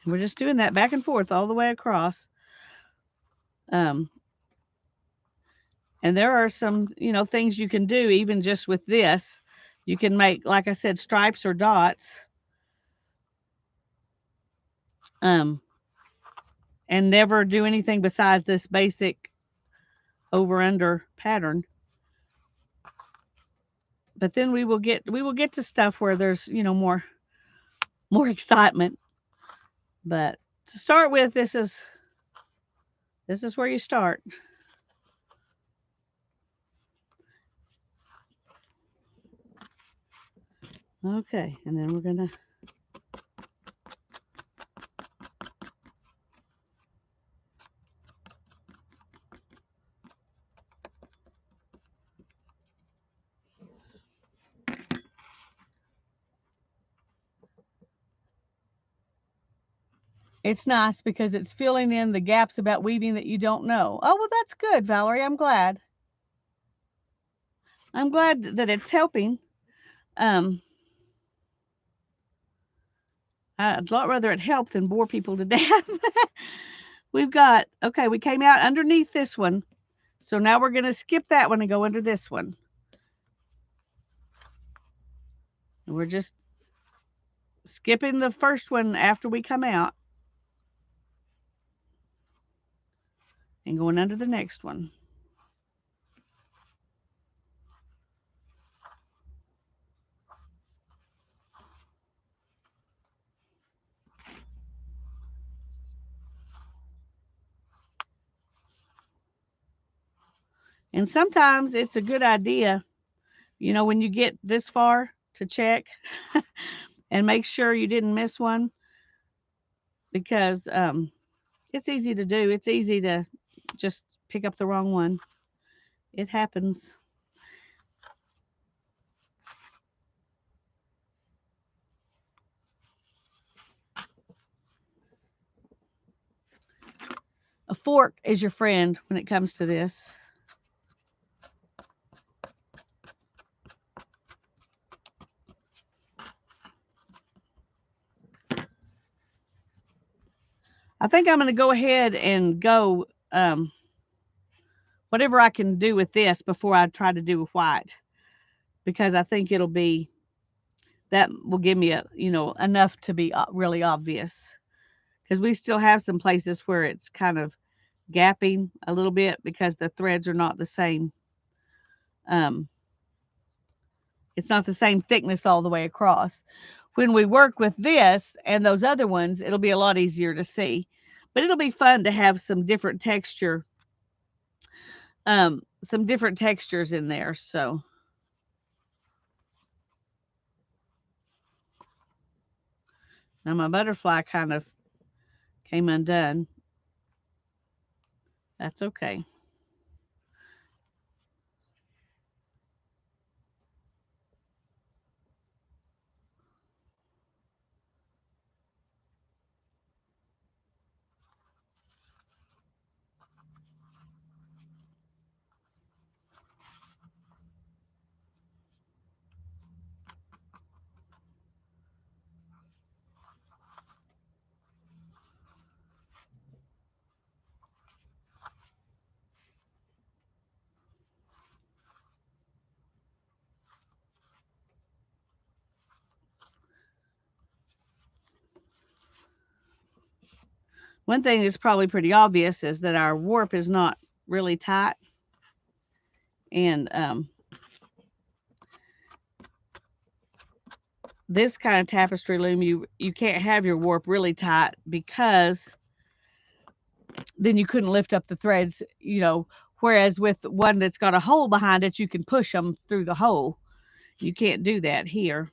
And we're just doing that back and forth all the way across. Um, and there are some, things you can do even just with this. You can make, like I said, stripes or dots. Um, and never do anything besides this basic over under pattern. But then we will get to stuff where there's, more excitement. But to start with, this is where you start. Okay, and then we're gonna it's nice because it's filling in the gaps about weaving that you don't know. Oh, well, that's good, Valerie. I'm glad. I'm glad that it's helping. Um, I'd a lot rather it help than bore people to death. We've got, okay, we came out underneath this one. So now we're going to skip that one and go under this one. And we're just skipping the first one after we come out and going under the next one. And sometimes it's a good idea, when you get this far to check and make sure you didn't miss one because it's easy to do. It's easy to just pick up the wrong one. It happens. A fork is your friend when it comes to this. I think I'm going to go ahead and go whatever I can do with this before I try to do with white, because I think it'll be, that will give me enough to be really obvious, because we still have some places where it's kind of gapping a little bit because the threads are not the same. Um, it's not the same thickness all the way across. When we work with this and those other ones, it'll be a lot easier to see, but it'll be fun to have some different texture, some different textures in there. So now my butterfly kind of came undone. That's okay. One thing that's probably pretty obvious is that our warp is not really tight. And this kind of tapestry loom, you can't have your warp really tight, because then you couldn't lift up the threads, whereas with one that's got a hole behind it, you can push them through the hole. You can't do that here.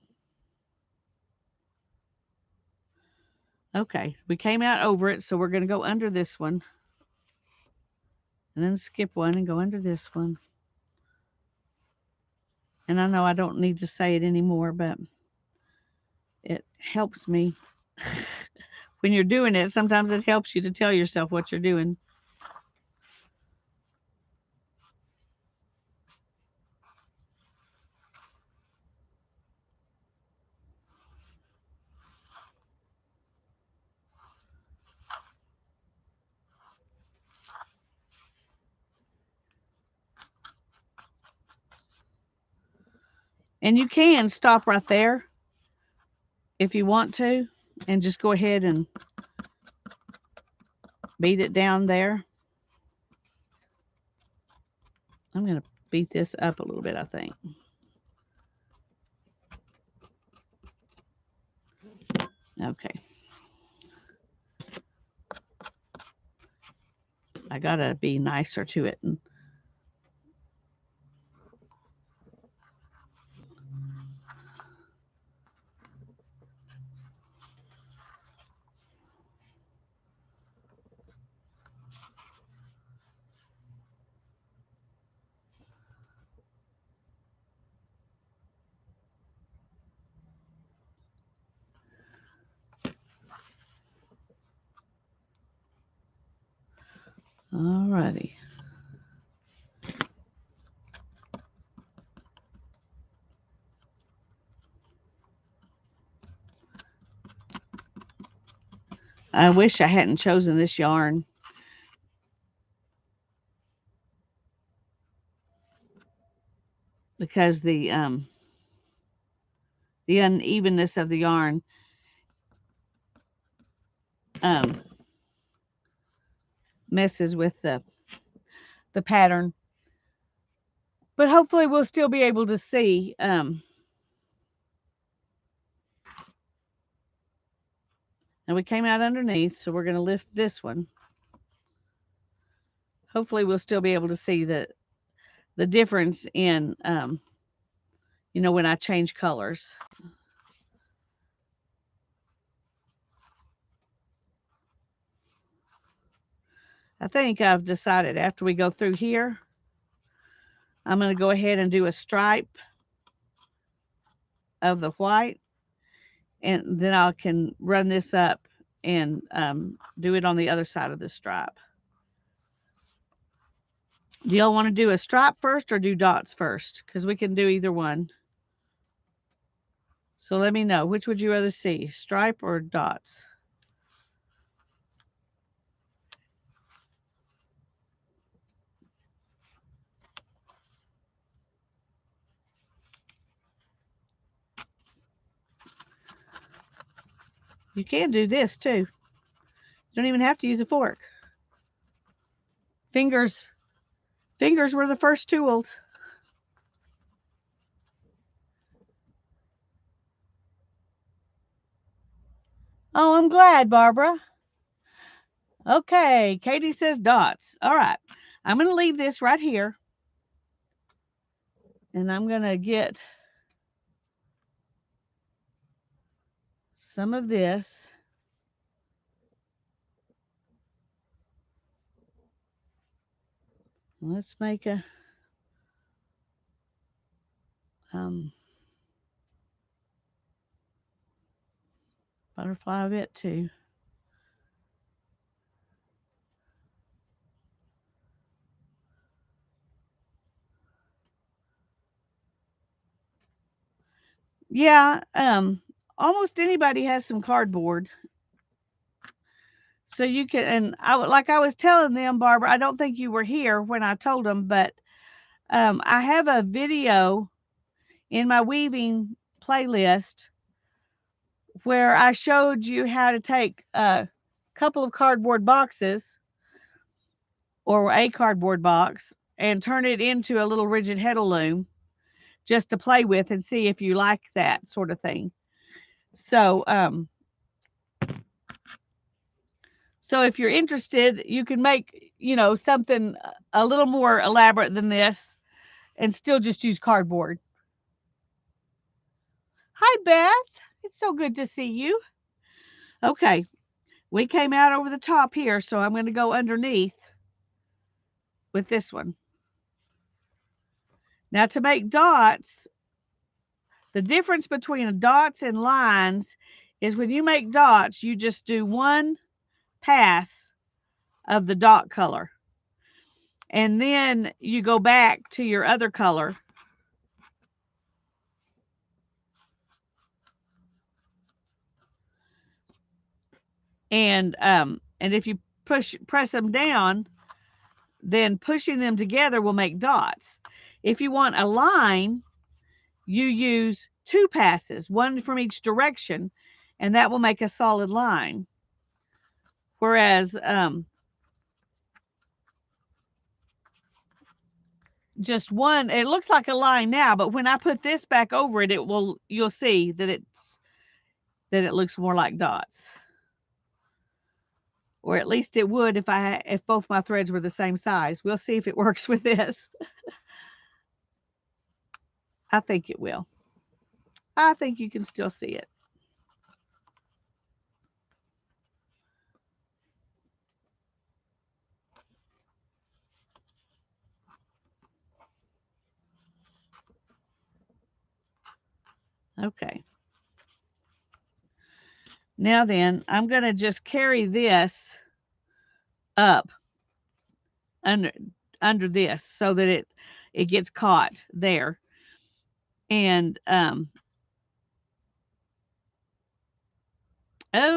Okay, we came out over it, so we're going to go under this one, and then skip one and go under this one. And I know I don't need to say it anymore, but it helps me. When you're doing it, sometimes it helps you to tell yourself what you're doing. And you can stop right there if you want to, and just go ahead and beat it down there. I'm going to beat this up a little bit, I think. Okay. I got to be nicer to it. All righty. I wish I hadn't chosen this yarn. Because the unevenness of the yarn messes with the pattern. But hopefully we'll still be able to see. And we came out underneath, so we're going to lift this one. Hopefully we'll still be able to see the difference in, when I change colors. I think I've decided after we go through here, I'm going to go ahead and do a stripe of the white, and then I can run this up and do it on the other side of the stripe. Do y'all want to do a stripe first or do dots first? Because we can do either one. So let me know, which would you rather see, stripe or dots? You can do this too. You don't even have to use a fork. Fingers were the first tools. Oh, I'm glad, Barbara. Okay, Katie says dots. All right, I'm going to leave this right here. And I'm going to get some of this. Let's make a butterfly of it too. Yeah, almost anybody has some cardboard. So you can, and like I was telling them, Barbara, I don't think you were here when I told them, but I have a video in my weaving playlist where I showed you how to take a couple of cardboard boxes or a cardboard box and turn it into a little rigid heddle loom just to play with and see if you like that sort of thing. So, so if you're interested, you can make, something a little more elaborate than this and still just use cardboard. Hi, Beth. It's so good to see you. Okay, we came out over the top here, so I'm going to go underneath with this one. Now to make dots, the difference between dots and lines is when you make dots, you just do one pass of the dot color. And then you go back to your other color. And if you press them down, then pushing them together will make dots. If you want a line, you use two passes, one from each direction, and that will make a solid line. Whereas just one, it looks like a line now, but when I put this back over it, you'll see that it looks more like dots. Or at least it would if both my threads were the same size. We'll see if it works with this. I think it will. I think you can still see it. Okay. Now then, I'm going to just carry this up under this so that it gets caught there. And oh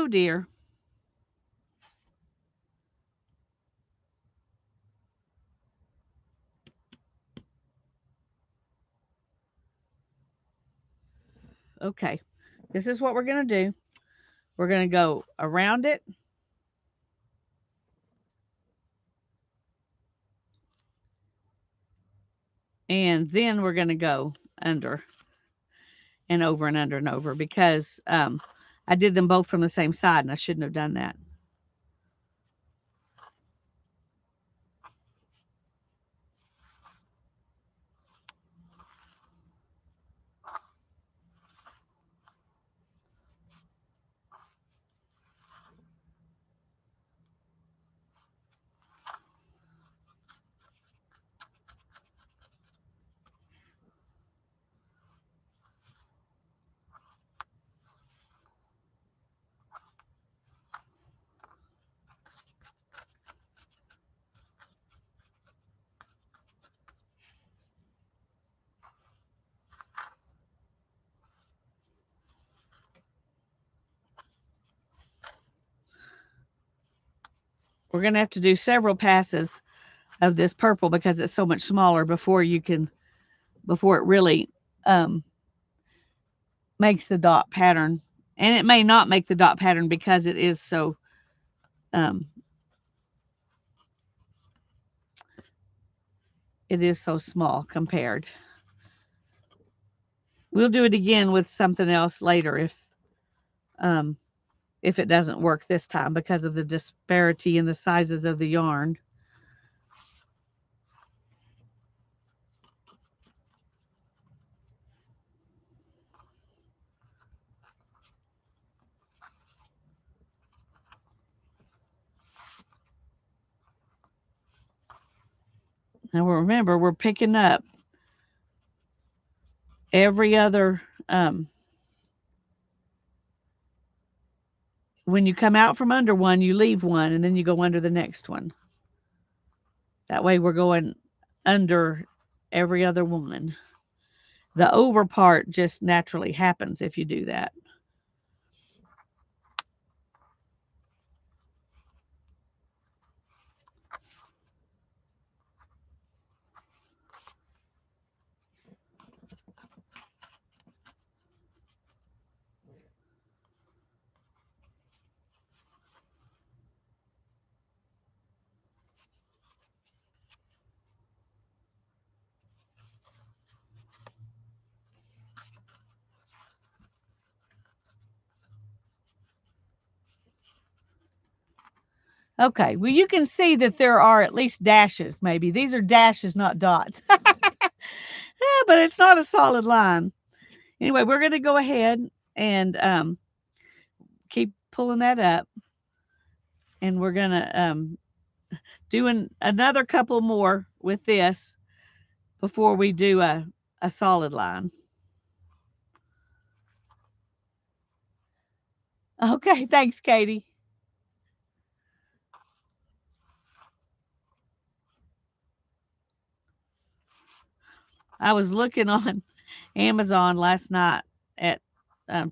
dear. Okay. This is what we're going to do. We're going to go around it. And then we're going to go under and over and under and over because I did them both from the same side and I shouldn't have done that. We're going to have to do several passes of this purple because it's so much smaller before it really um, makes the dot pattern. And it may not make the dot pattern because it is so um, small compared. We'll do it again with something else later if it doesn't work this time because of the disparity in the sizes of the yarn. Now remember, we're picking up every other, when you come out from under one, you leave one, and then you go under the next one. That way we're going under every other one. The over part just naturally happens if you do that. Okay, well, you can see that there are at least dashes, maybe. These are dashes, not dots. Yeah, but it's not a solid line. Anyway, we're going to go ahead and keep pulling that up. And we're going to do another couple more with this before we do a solid line. Okay, thanks, Katie. I was looking on Amazon last night at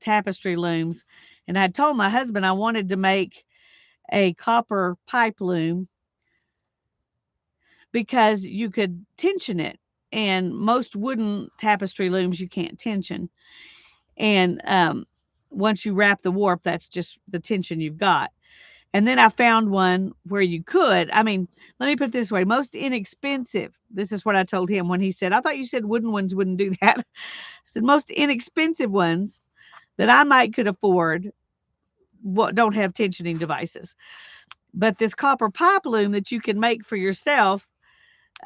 Tapestry looms, and I told my husband I wanted to make a copper pipe loom because you could tension it, and most wooden tapestry looms you can't tension. And once you wrap the warp, that's just the tension you've got. And then I found one where you could. I mean, let me put it this way: most inexpensive. This is what I told him when he said, "I thought you said wooden ones wouldn't do that." I said most inexpensive ones that I might could afford don't have tensioning devices. But this copper pipe loom that you can make for yourself,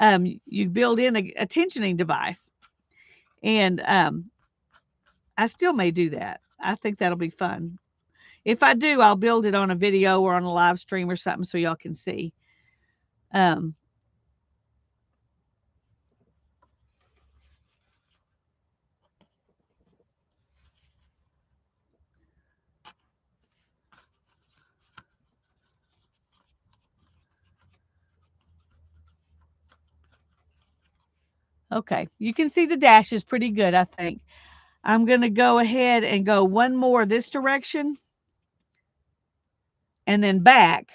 you build in a tensioning device. And I still may do that. I think that'll be fun. If I do, I'll build it on a video or on a live stream or something so y'all can see. Okay, you can see the dash is pretty good, I think. I'm going to go ahead and go one more this direction and then back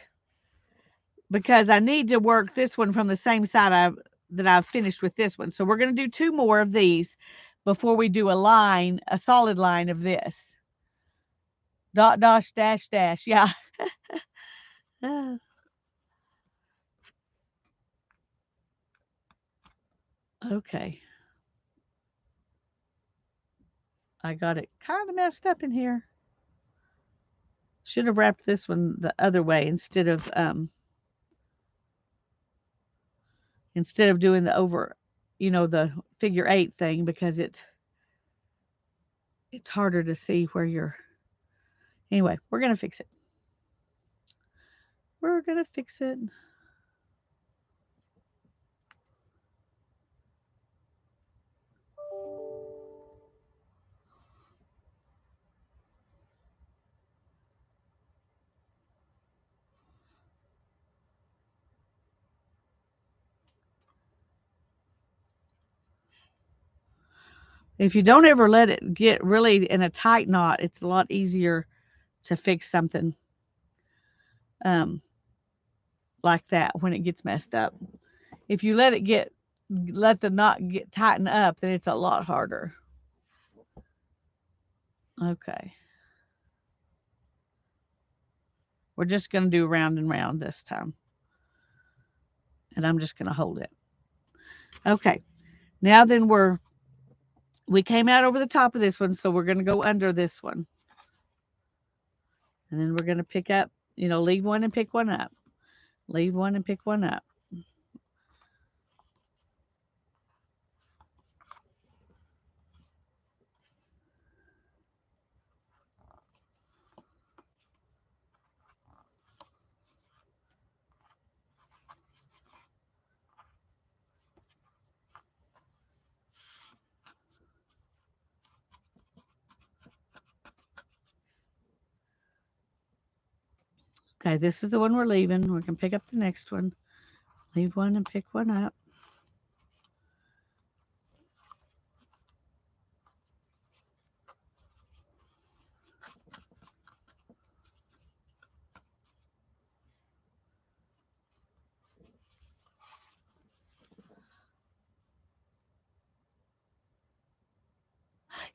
because I need to work this one from the same side that I've finished with this one. So we're going to do two more of these before we do a solid line of this. Dot, dash, dash, dash. Yeah. Okay. I got it kind of messed up in here. Should have wrapped this one the other way instead of doing the over, the figure 8 thing because it's harder to see where you're. Anyway, we're going to fix it. We're going to fix it. If you don't ever let it get really in a tight knot, it's a lot easier to fix something like that when it gets messed up. If you let the knot get tighten up, then it's a lot harder. Okay. We're just going to do round and round this time. And I'm just going to hold it. Okay. Now then we came out over the top of this one, so we're going to go under this one. And then we're going to pick up, leave one and pick one up. Leave one and pick one up. Okay, this is the one we're leaving. We're going to pick up the next one. Leave one and pick one up.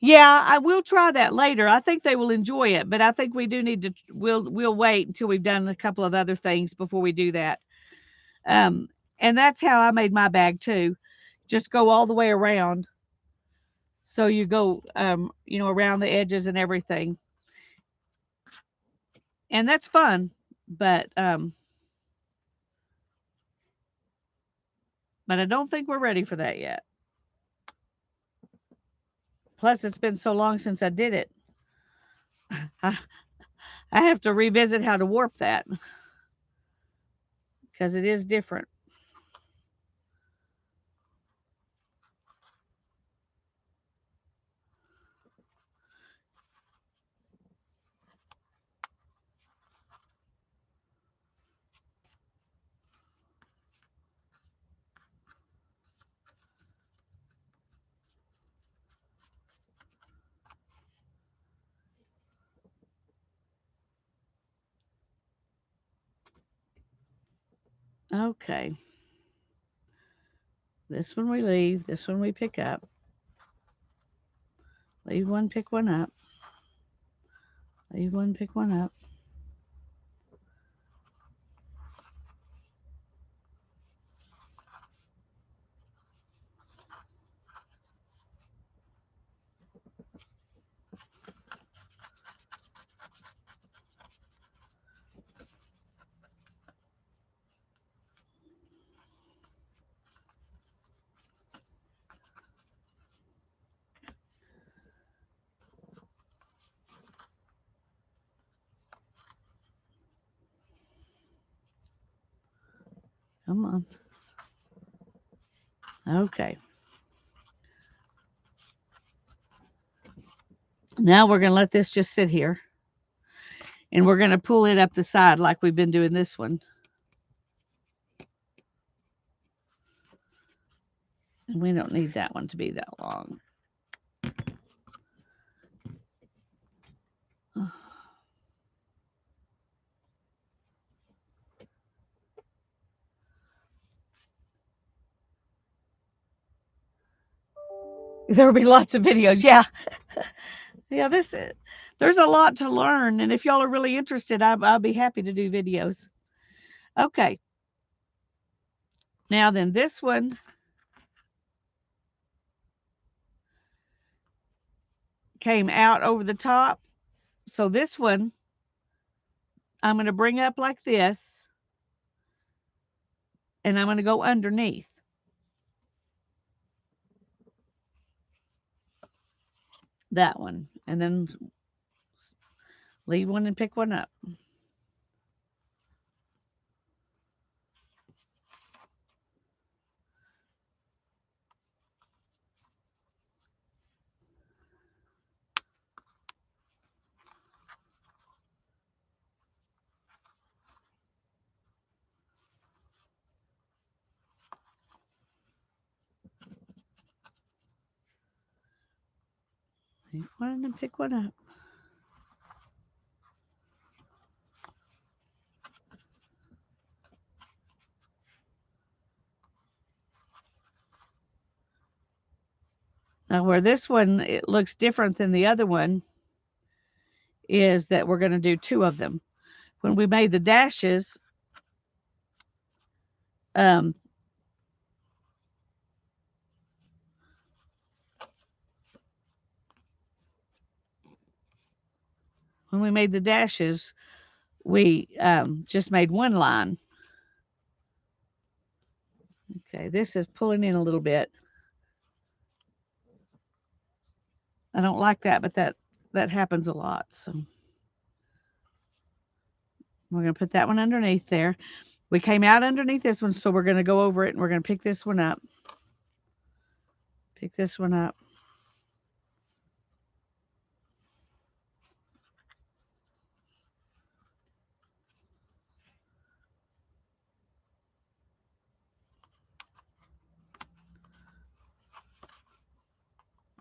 Yeah, I will try that later. I think they will enjoy it, but I think we do need to. We'll wait until we've done a couple of other things before we do that. Um, and that's how I made my bag too. Just go all the way around. So you go, around the edges and everything, and that's fun. But I don't think we're ready for that yet. Plus, it's been so long since I did it. I, I have to revisit how to warp that because it is different. Okay. This one we leave. This one we pick up. Leave one, pick one up. Leave one, pick one up. Come on. Okay. Now we're going to let this just sit here. And we're going to pull it up the side like we've been doing this one. And we don't need that one to be that long. There'll be lots of videos. Yeah. Yeah, there's a lot to learn. And if y'all are really interested, I'll be happy to do videos. Okay. Now then, this one came out over the top. So this one, I'm going to bring up like this. And I'm going to go underneath. That one. And then leave one and pick one up. Leave one and pick one up. Now where this one, it looks different than the other one, is that we're going to do 2 of them. When we made the dashes, um, we just made 1 line. Okay, this is pulling in a little bit. I don't like that, but that happens a lot. So we're going to put that one underneath there. We came out underneath this one, so we're going to go over it and we're going to pick this one up. Pick this one up.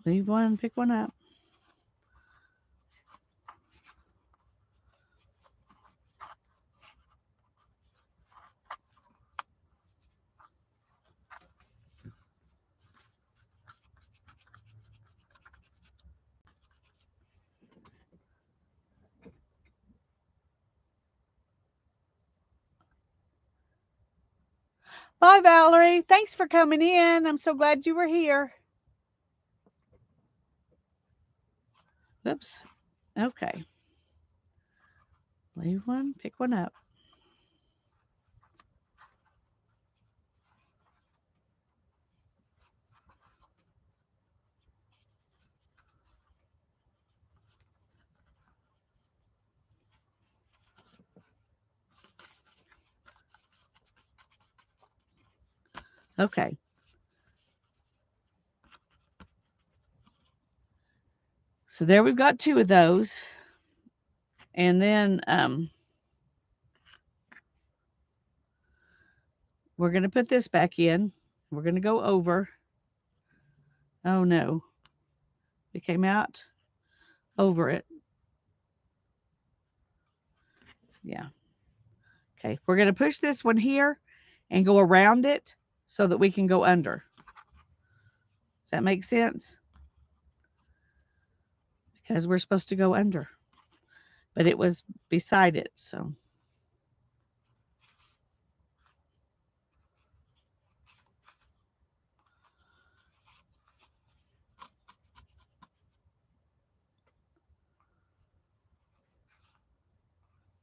Leave one, pick one up. Bye, Valerie. Thanks for coming in. I'm so glad you were here. Oops. Okay. Leave one, pick one up. Okay. So there we've got 2 of those. And then we're going to put this back in. We're going to go over. Oh no. We came out over it. Yeah. Okay. We're going to push this one here and go around it so that we can go under. Does that make sense? Because we're supposed to go under. But it was beside it, so.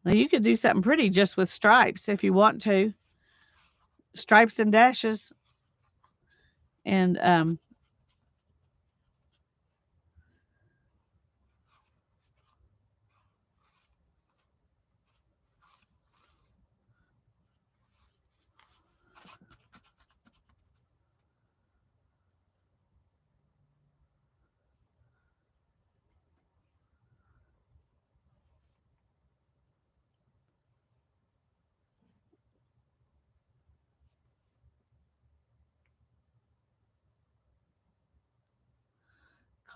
Now you could do something pretty just with stripes if you want to. Stripes and dashes. And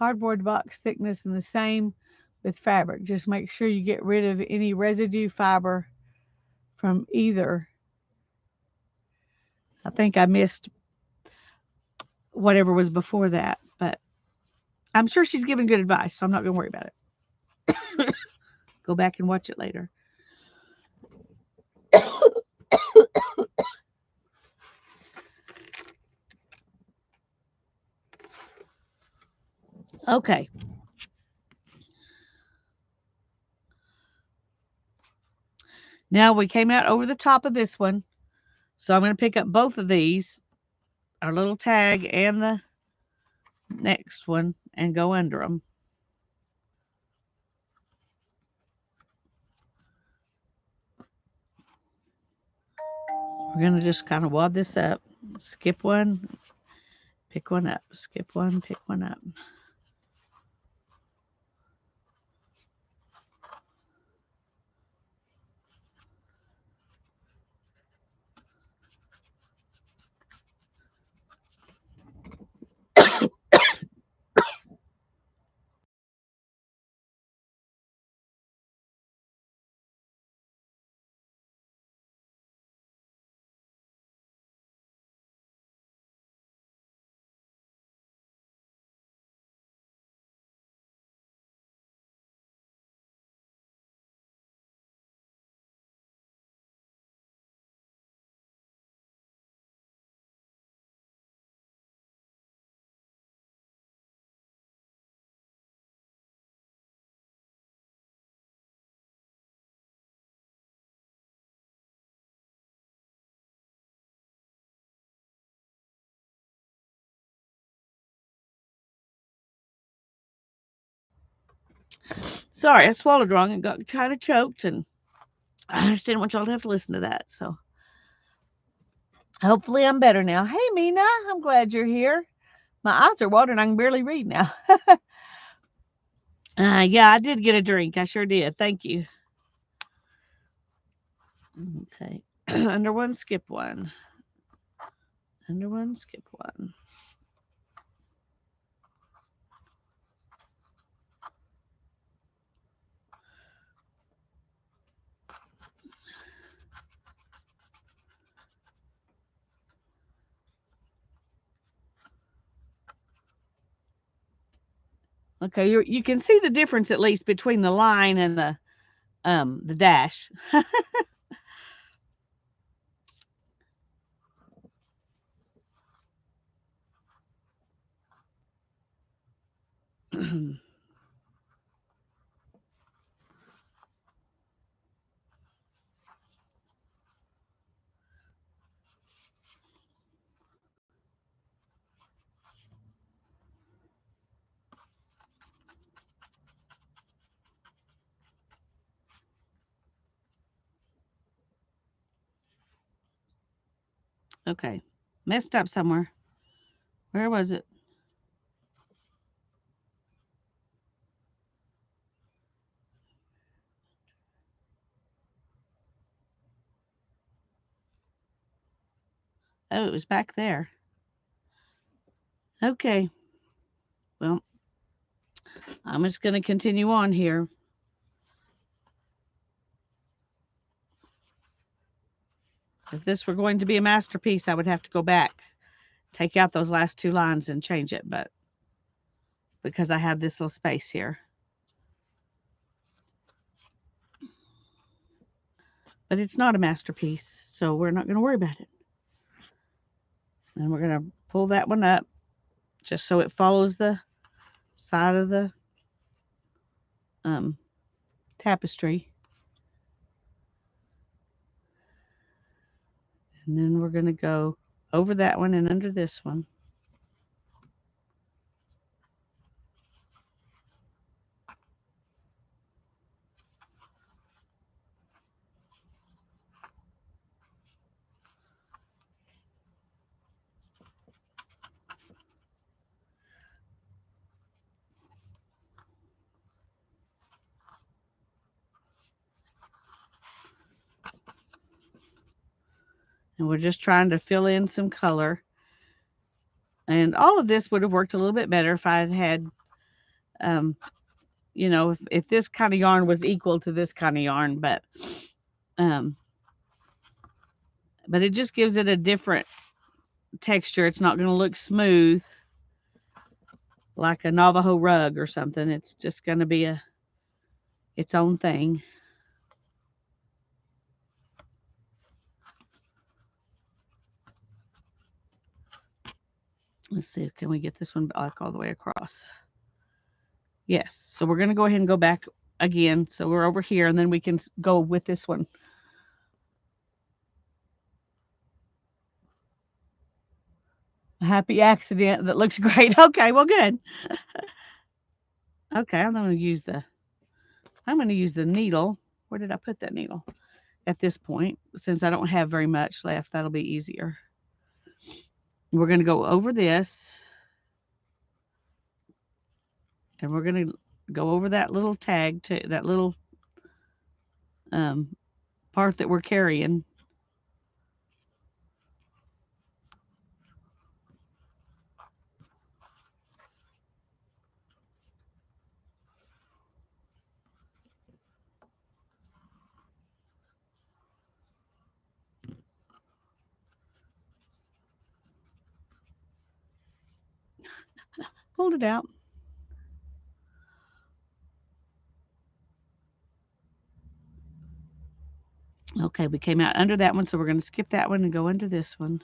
cardboard box thickness and the same with fabric. Just make sure you get rid of any residue fiber from either. I think I missed whatever was before that, but I'm sure she's giving good advice, so I'm not going to worry about it. Go back and watch it later. Okay. Now we came out over the top of this one. So I'm going to pick up both of these, our little tag and the next one, and go under them. We're going to just kind of wad this up. Skip one, pick one up. Skip one, pick one up. Sorry, I swallowed wrong and got kind of choked, and I just didn't want y'all to have to listen to that. So hopefully I'm better now. Hey, Mina, I'm glad you're here. My eyes are watering. I can barely read now. Yeah, I did get a drink. I sure did. Thank you. Okay. Under one, skip one. Under one, skip one. Okay, you can see the difference at least between the line and the dash. Okay, messed up somewhere. Where was it? Oh, it was back there. Okay, well, I'm just going to continue on here. If this were going to be a masterpiece, I would have to go back, take out those last two lines and change it, but because I have this little space here. But it's not a masterpiece, so we're not going to worry about it. And we're going to pull that one up just so it follows the side of the um, tapestry. And then we're going to go over that one and under this one. And we're just trying to fill in some color. And all of this would have worked a little bit better if I had had, um, if this kind of yarn was equal to this kind of yarn, um, but it just gives it a different texture. It's not going to look smooth like a Navajo rug or something. It's just going to be its own thing. Let's see, can we get this one back all the way across? Yes. So we're going to go ahead and go back again. So we're over here, and then we can go with this one. A happy accident that looks great. Okay, well, good. Okay, I'm going to use the needle. Where did I put that needle? At this point, since I don't have very much left, that'll be easier. We're going to go over this, and we're going to go over that little tag, to that little part that we're carrying. Pulled it out. Okay, we came out under that one, so we're going to skip that one and go under this one.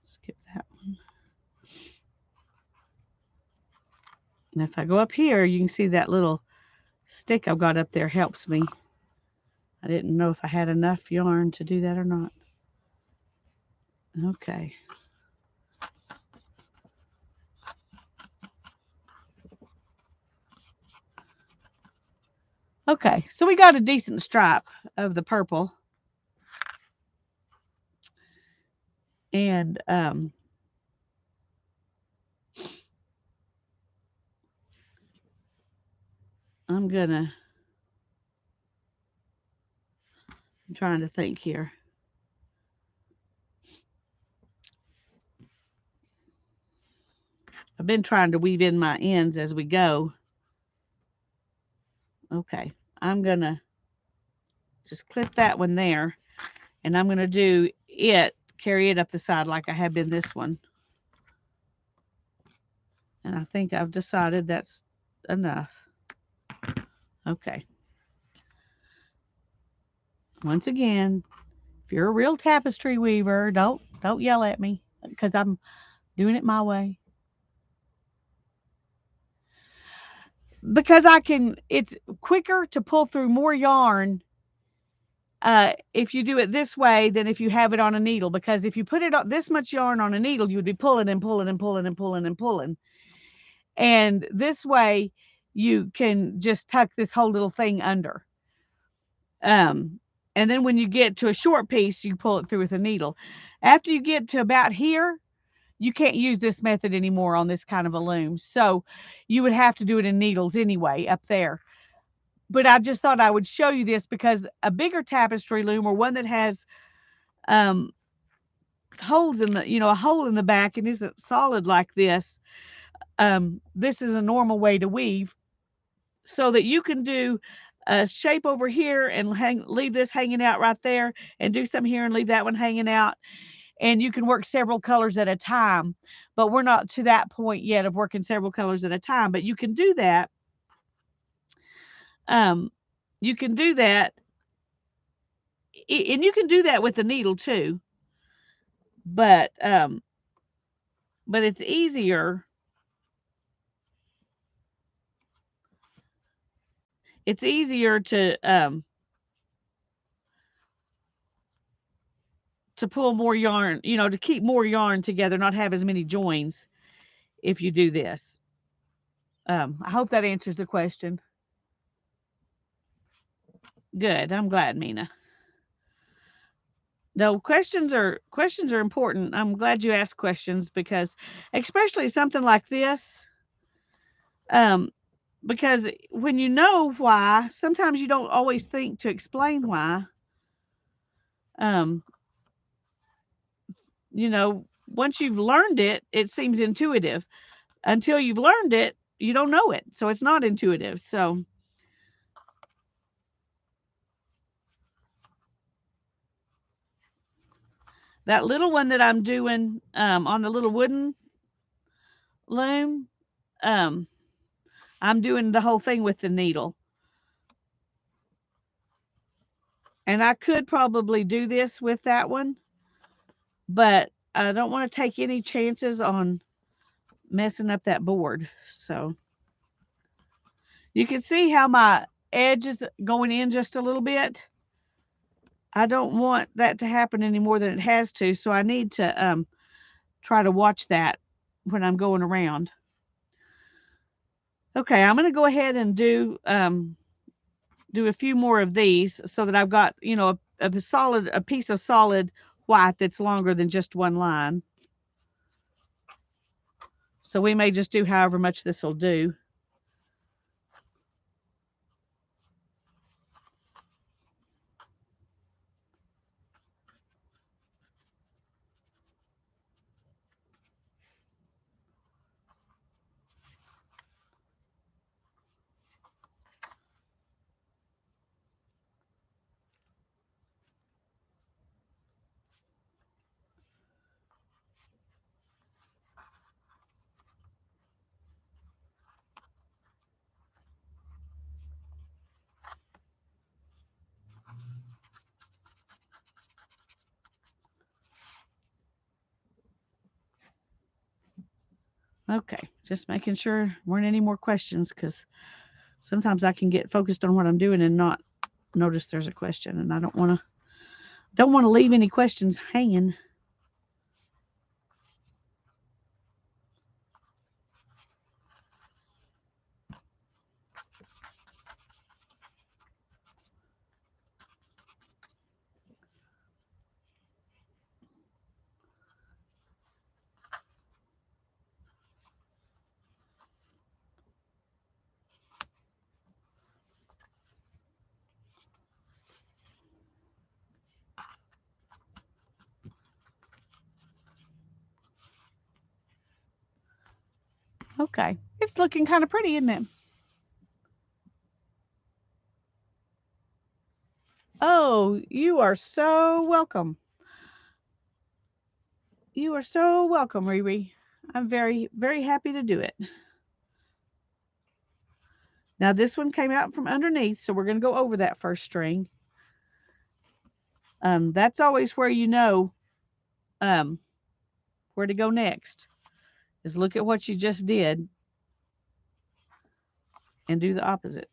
Skip that one. And if I go up here, you can see that little stick I've got up there helps me. I didn't know if I had enough yarn to do that or not. Okay. Okay, so we got a decent stripe of the purple. And I'm trying to think here. I've been trying to weave in my ends as we go. Okay, I'm gonna just clip that one there, and I'm gonna carry it up the side like I have been this one. And I think I've decided that's enough. Okay. Once again, if you're a real tapestry weaver, don't yell at me because I'm doing it my way. Because it's quicker to pull through more yarn if you do it this way than if you have it on a needle. Because if you put it on this much yarn on a needle, you would be pulling and pulling and pulling and pulling and pulling. And this way, you can just tuck this whole little thing under. And then when you get to a short piece, you pull it through with a needle. After you get to about here, you can't use this method anymore on this kind of a loom. So you would have to do it in needles anyway up there. But I just thought I would show you this because a bigger tapestry loom or one that has holes in a hole in the back and isn't solid like this, this is a normal way to weave so that you can do a shape over here and leave this hanging out right there and do some here and leave that one hanging out. And you can work several colors at a time, but we're not to that point yet of working several colors at a time, but you can do that. You can do that, and you can do that with the needle too, but it's easier. It's easier to pull more yarn, to keep more yarn together, not have as many joins if you do this. I hope that answers the question. Good. I'm glad, Mina. No, questions are important. I'm glad you asked questions because especially something like this, um, because when you know why, sometimes you don't always think to explain why. Um, once you've learned it, it seems intuitive. Until you've learned it, you don't know it. So it's not intuitive. So that little one that I'm doing on the little wooden loom, um, I'm doing the whole thing with the needle. And I could probably do this with that one, but I don't want to take any chances on messing up that board. So you can see how my edge is going in just a little bit. I don't want that to happen any more than it has to, so I need to try to watch that when I'm going around. Okay, I'm going to go ahead and do a few more of these so that I've got, a piece of solid white that's longer than just one line. So we may just do however much this will do. Okay, just making sure there weren't any more questions because sometimes I can get focused on what I'm doing and not notice there's a question, and I don't want to leave any questions hanging. Okay. It's looking kind of pretty, isn't it? Oh, you are so welcome. You are so welcome, Riri. I'm very, very happy to do it. Now, this one came out from underneath, so we're going to go over that first string. That's always where you know um, where to go next, is look at what you just did and do the opposite.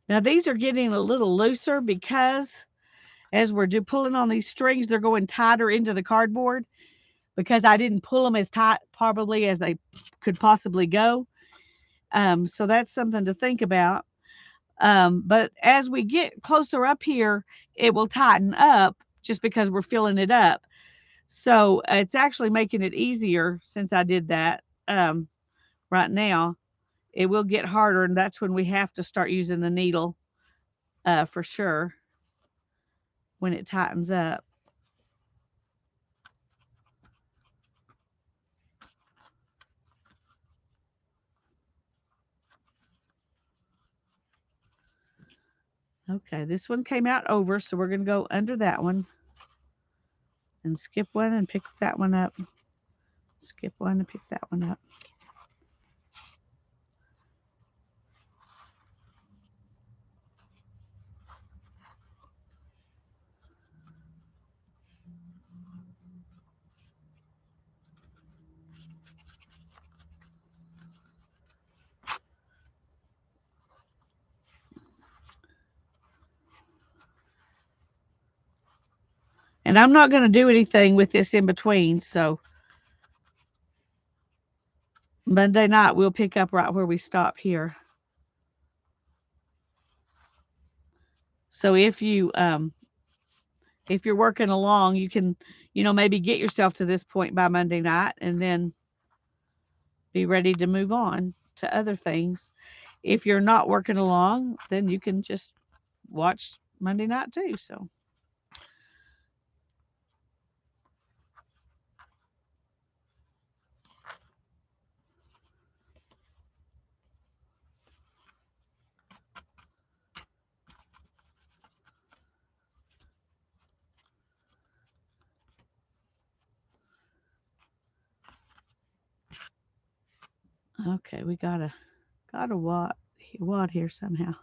Now, these are getting a little looser because as we're pulling on these strings, they're going tighter into the cardboard because I didn't pull them as tight probably as they could possibly go. So that's something to think about. But as we get closer up here, it will tighten up just because we're filling it up. So it's actually making it easier since I did that. Right now, it will get harder, and that's when we have to start using the needle for sure when it tightens up. Okay, this one came out over, so we're going to go under that one and skip one and pick that one up. Skip one and pick that one up. And I'm not going to do anything with this in between, so Monday night we'll pick up right where we stop here. So if you're working along, you can, maybe get yourself to this point by Monday night and then be ready to move on to other things. If you're not working along, then you can just watch Monday night too. So okay, we got a wad here somehow.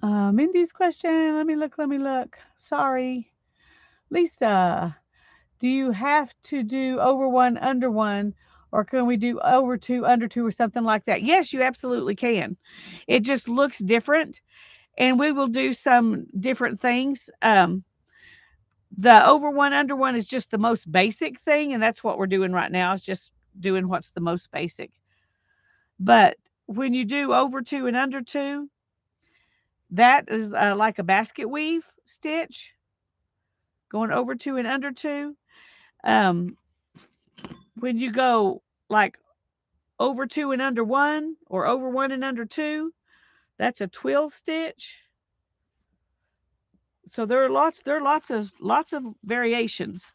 Mindy's question. Let me look. Sorry. Lisa, do you have to do over one, under one, or can we do over two, under two, or something like that? Yes, you absolutely can. It just looks different, and we will do some different things. The over one, under one is just the most basic thing, and that's what we're doing right now, is just doing what's the most basic. But when you do over two and under two, that is like a basket weave stitch, going over two and under two. Um, when you go like over two and under one, or over one and under two, that's a twill stitch. So there are lots of variations.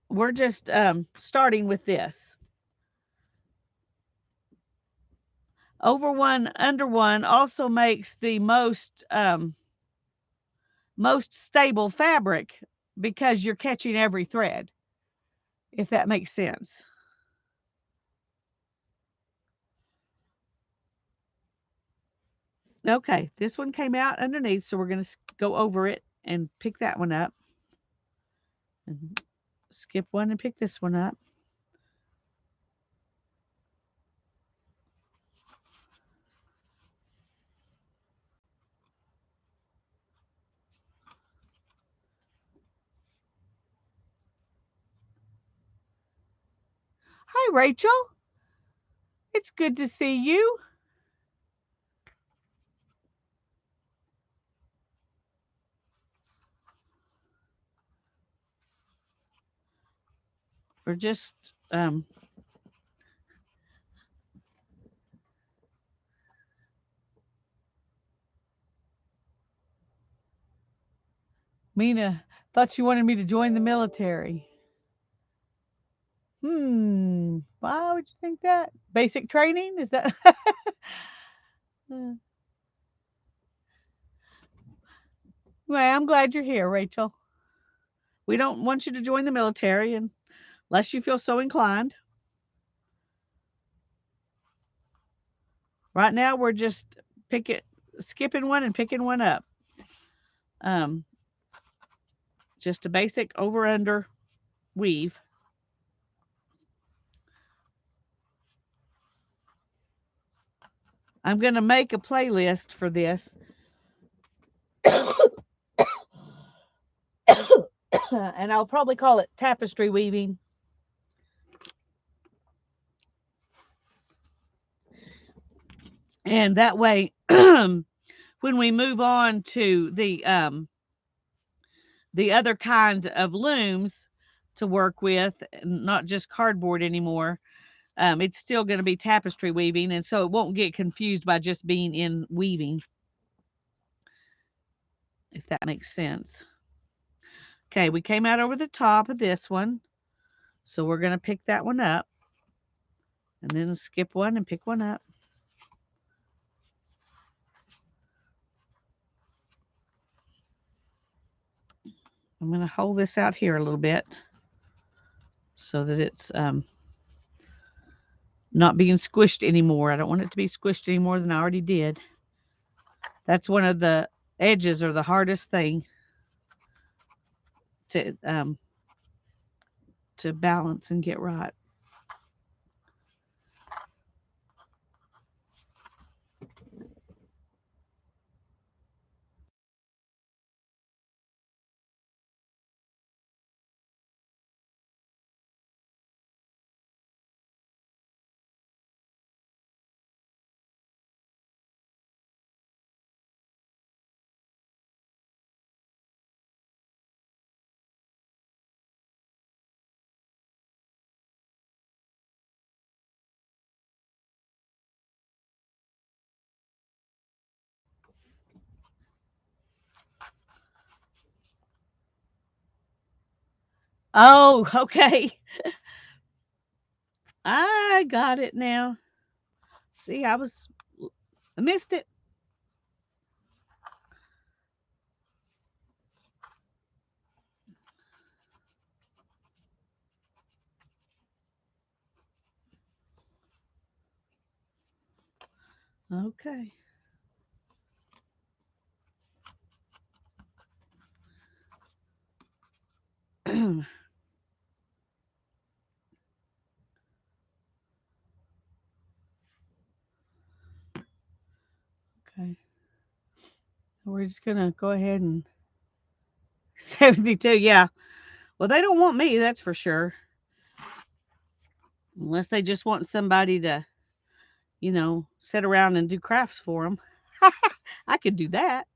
We're just starting with this. over one, under one also makes the most stable fabric because you're catching every thread, if that makes sense. Okay, this one came out underneath, so we're going to go over it and pick that one up. And skip one and pick this one up. Hi, Rachel. It's good to see you. We're just Mina thought you wanted me to join the military. Why would you think that? Basic training? Is that? Well, I'm glad you're here, Rachel. We don't want you to join the military unless you feel so inclined. Right now, we're just skipping one and picking one up. Um, just a basic over under weave. I'm going to make a playlist for this. And I'll probably call it tapestry weaving. And that way, when we move on to the other kind of looms to work with, not just cardboard anymore, it's still going to be tapestry weaving, and so it won't get confused by just being in weaving, if that makes sense. Okay, we came out over the top of this one, so we're going to pick that one up, and then skip one and pick one up. I'm going to hold this out here a little bit so that it's not being squished anymore. I don't want it to be squished any more than I already did. That's one of the edges are the hardest thing to balance and get right. Oh, okay. I got it now. See, I missed it. Okay. Okay. We're just gonna go ahead and 72. Yeah. Well, they don't want me, that's for sure. Unless they just want somebody to, sit around and do crafts for them. I could do that.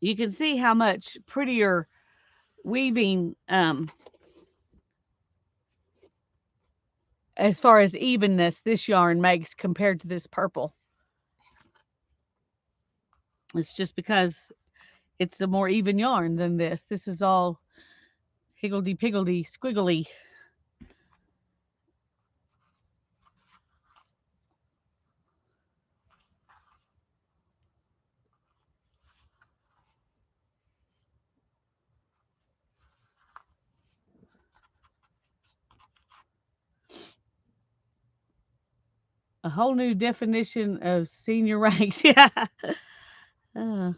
You can see how much prettier weaving, as far as evenness, this yarn makes compared to this purple. It's just because it's a more even yarn than this. This is all higgledy-piggledy, squiggly. A whole new definition of senior ranks. Yeah. Uh,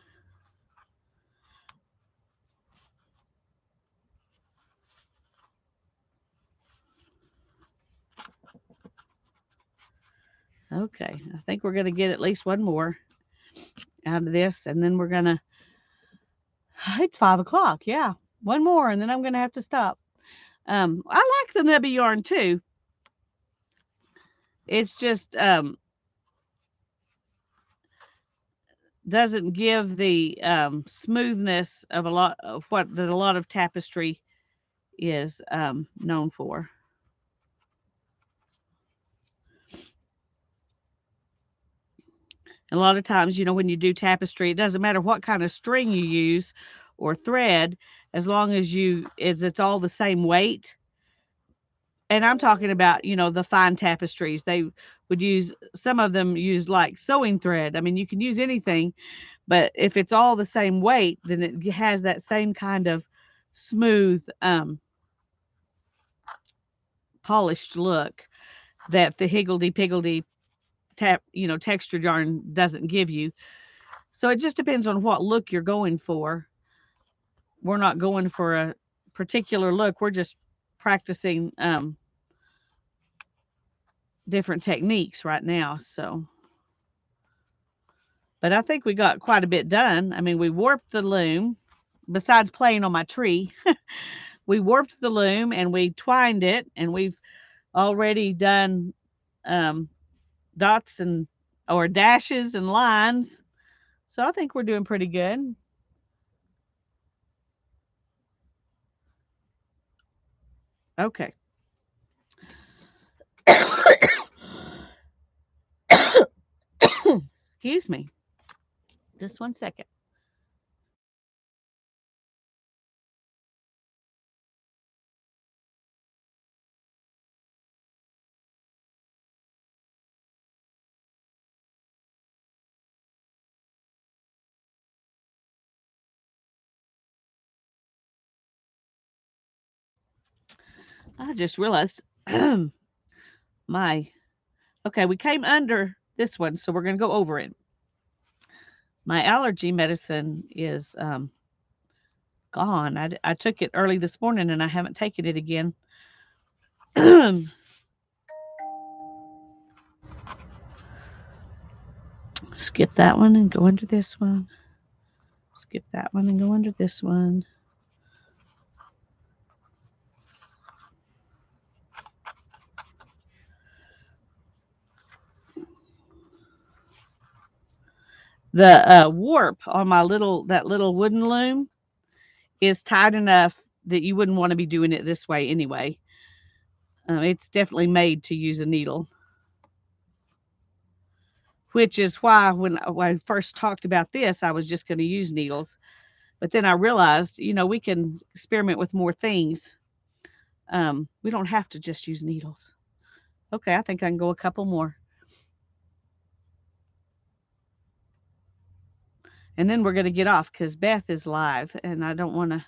okay. I think we're going to get at least one more out of this, and then we're going to. It's 5 o'clock. Yeah. One more, and then I'm going to have to stop. I like the nubby yarn too. It's just doesn't give the smoothness of a lot of what that a lot of tapestry is known for. A lot of times, when you do tapestry, it doesn't matter what kind of string you use or thread, as long as it's all the same weight. And I'm talking about, the fine tapestries. They would use some of them use like sewing thread. I mean, you can use anything, but if it's all the same weight, then it has that same kind of smooth, polished look that the higgledy piggledy textured yarn doesn't give you. So it just depends on what look you're going for. We're not going for a particular look. We're just practicing different techniques right now. So, but I think we got quite a bit done. I mean, we warped the loom. Besides playing on my tree, we warped the loom and we twined it, and we've already done um, dots and or dashes and lines. So I think we're doing pretty good. Okay. Excuse me. Just 1 second. I just realized my okay, we came under this one, so we're going to go over it. My allergy medicine is gone. I took it early this morning and I haven't taken it again. Skip that one and go under this one. Skip that one and go under this one. The warp on that little wooden loom is tight enough that you wouldn't want to be doing it this way anyway. It's definitely made to use a needle, which is why when I first talked about this, I was just going to use needles. But then I realized, we can experiment with more things. We don't have to just use needles. Okay, I think I can go a couple more. And then we're going to get off because Beth is live and I don't want to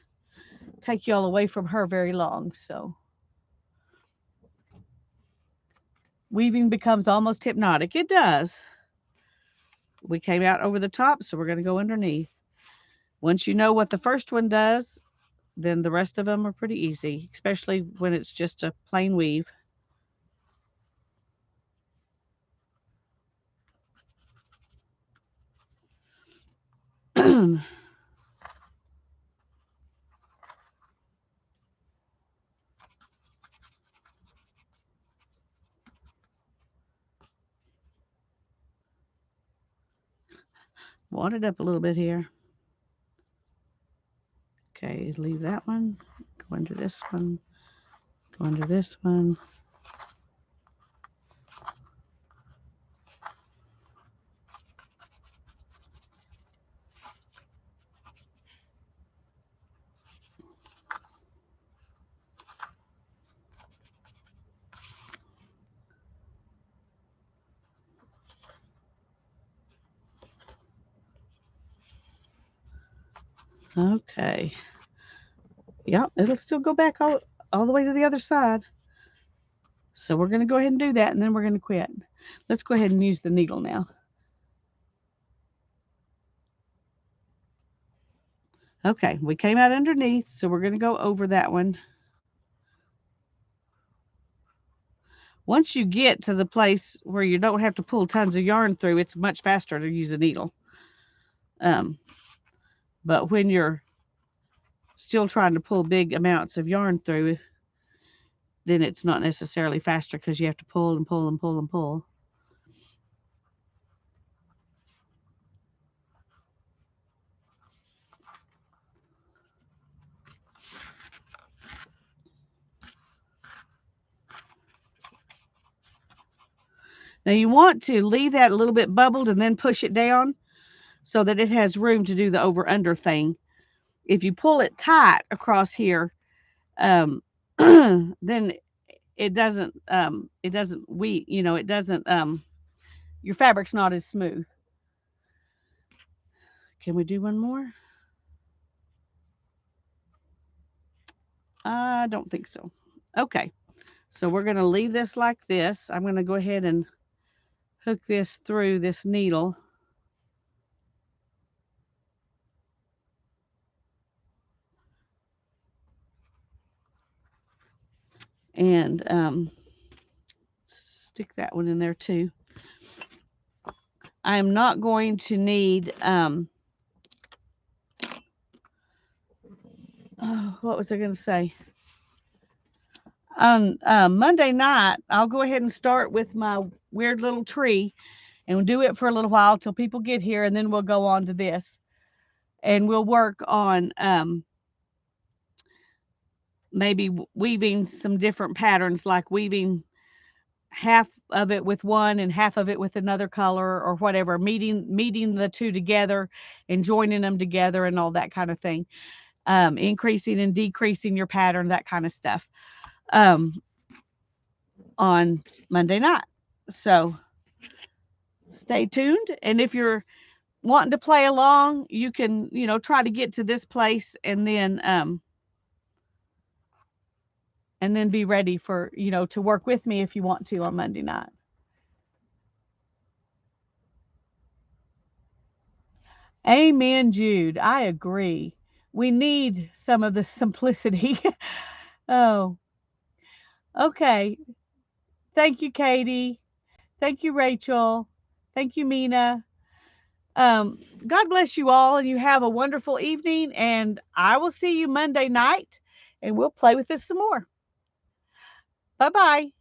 take y'all away from her very long. So weaving becomes almost hypnotic. It does. We came out over the top, so we're going to go underneath. Once you know what the first one does, then the rest of them are pretty easy, especially when it's just a plain weave. Wad it up a little bit here. leave that one. Go under this one. Go under this one. Okay. Yep, it'll still go back all the way to the other side. So we're going to go ahead and do that, and then we're going to quit. Let's go ahead and use the needle now. Okay, we came out underneath, so we're going to go over that one. Once you get to the place where you don't have to pull tons of yarn through, it's much faster to use a needle. But when you're still trying to pull big amounts of yarn through, then it's not necessarily faster because you have to pull and pull and pull and pull. Now you want to leave that a little bit bubbled and then push it down so that it has room to do the over-under thing. If you pull it tight across here, then it doesn't, your fabric's not as smooth. Can we do one more? I don't think so. Okay, so we're going to leave this like this. I'm going to go ahead and hook this through this needle. And stick that one in there too. I'm not going to need, what was I going to say? On Monday night, I'll go ahead and start with my weird little tree and we'll do it for a little while till people get here, and then we'll go on to this. And we'll work on maybe weaving some different patterns, like weaving half of it with one and half of it with another color or whatever, meeting the two together and joining them together and all that kind of thing. Increasing and decreasing your pattern, that kind of stuff, on Monday night. So stay tuned. And if you're wanting to play along, you can, try to get to this place and then be ready for, to work with me if you want to on Monday night. Amen, Jude. I agree. We need some of the simplicity. Oh, okay. Thank you, Katie. Thank you, Rachel. Thank you, Mina. God bless you all, and you have a wonderful evening. And I will see you Monday night, and we'll play with this some more. Bye bye.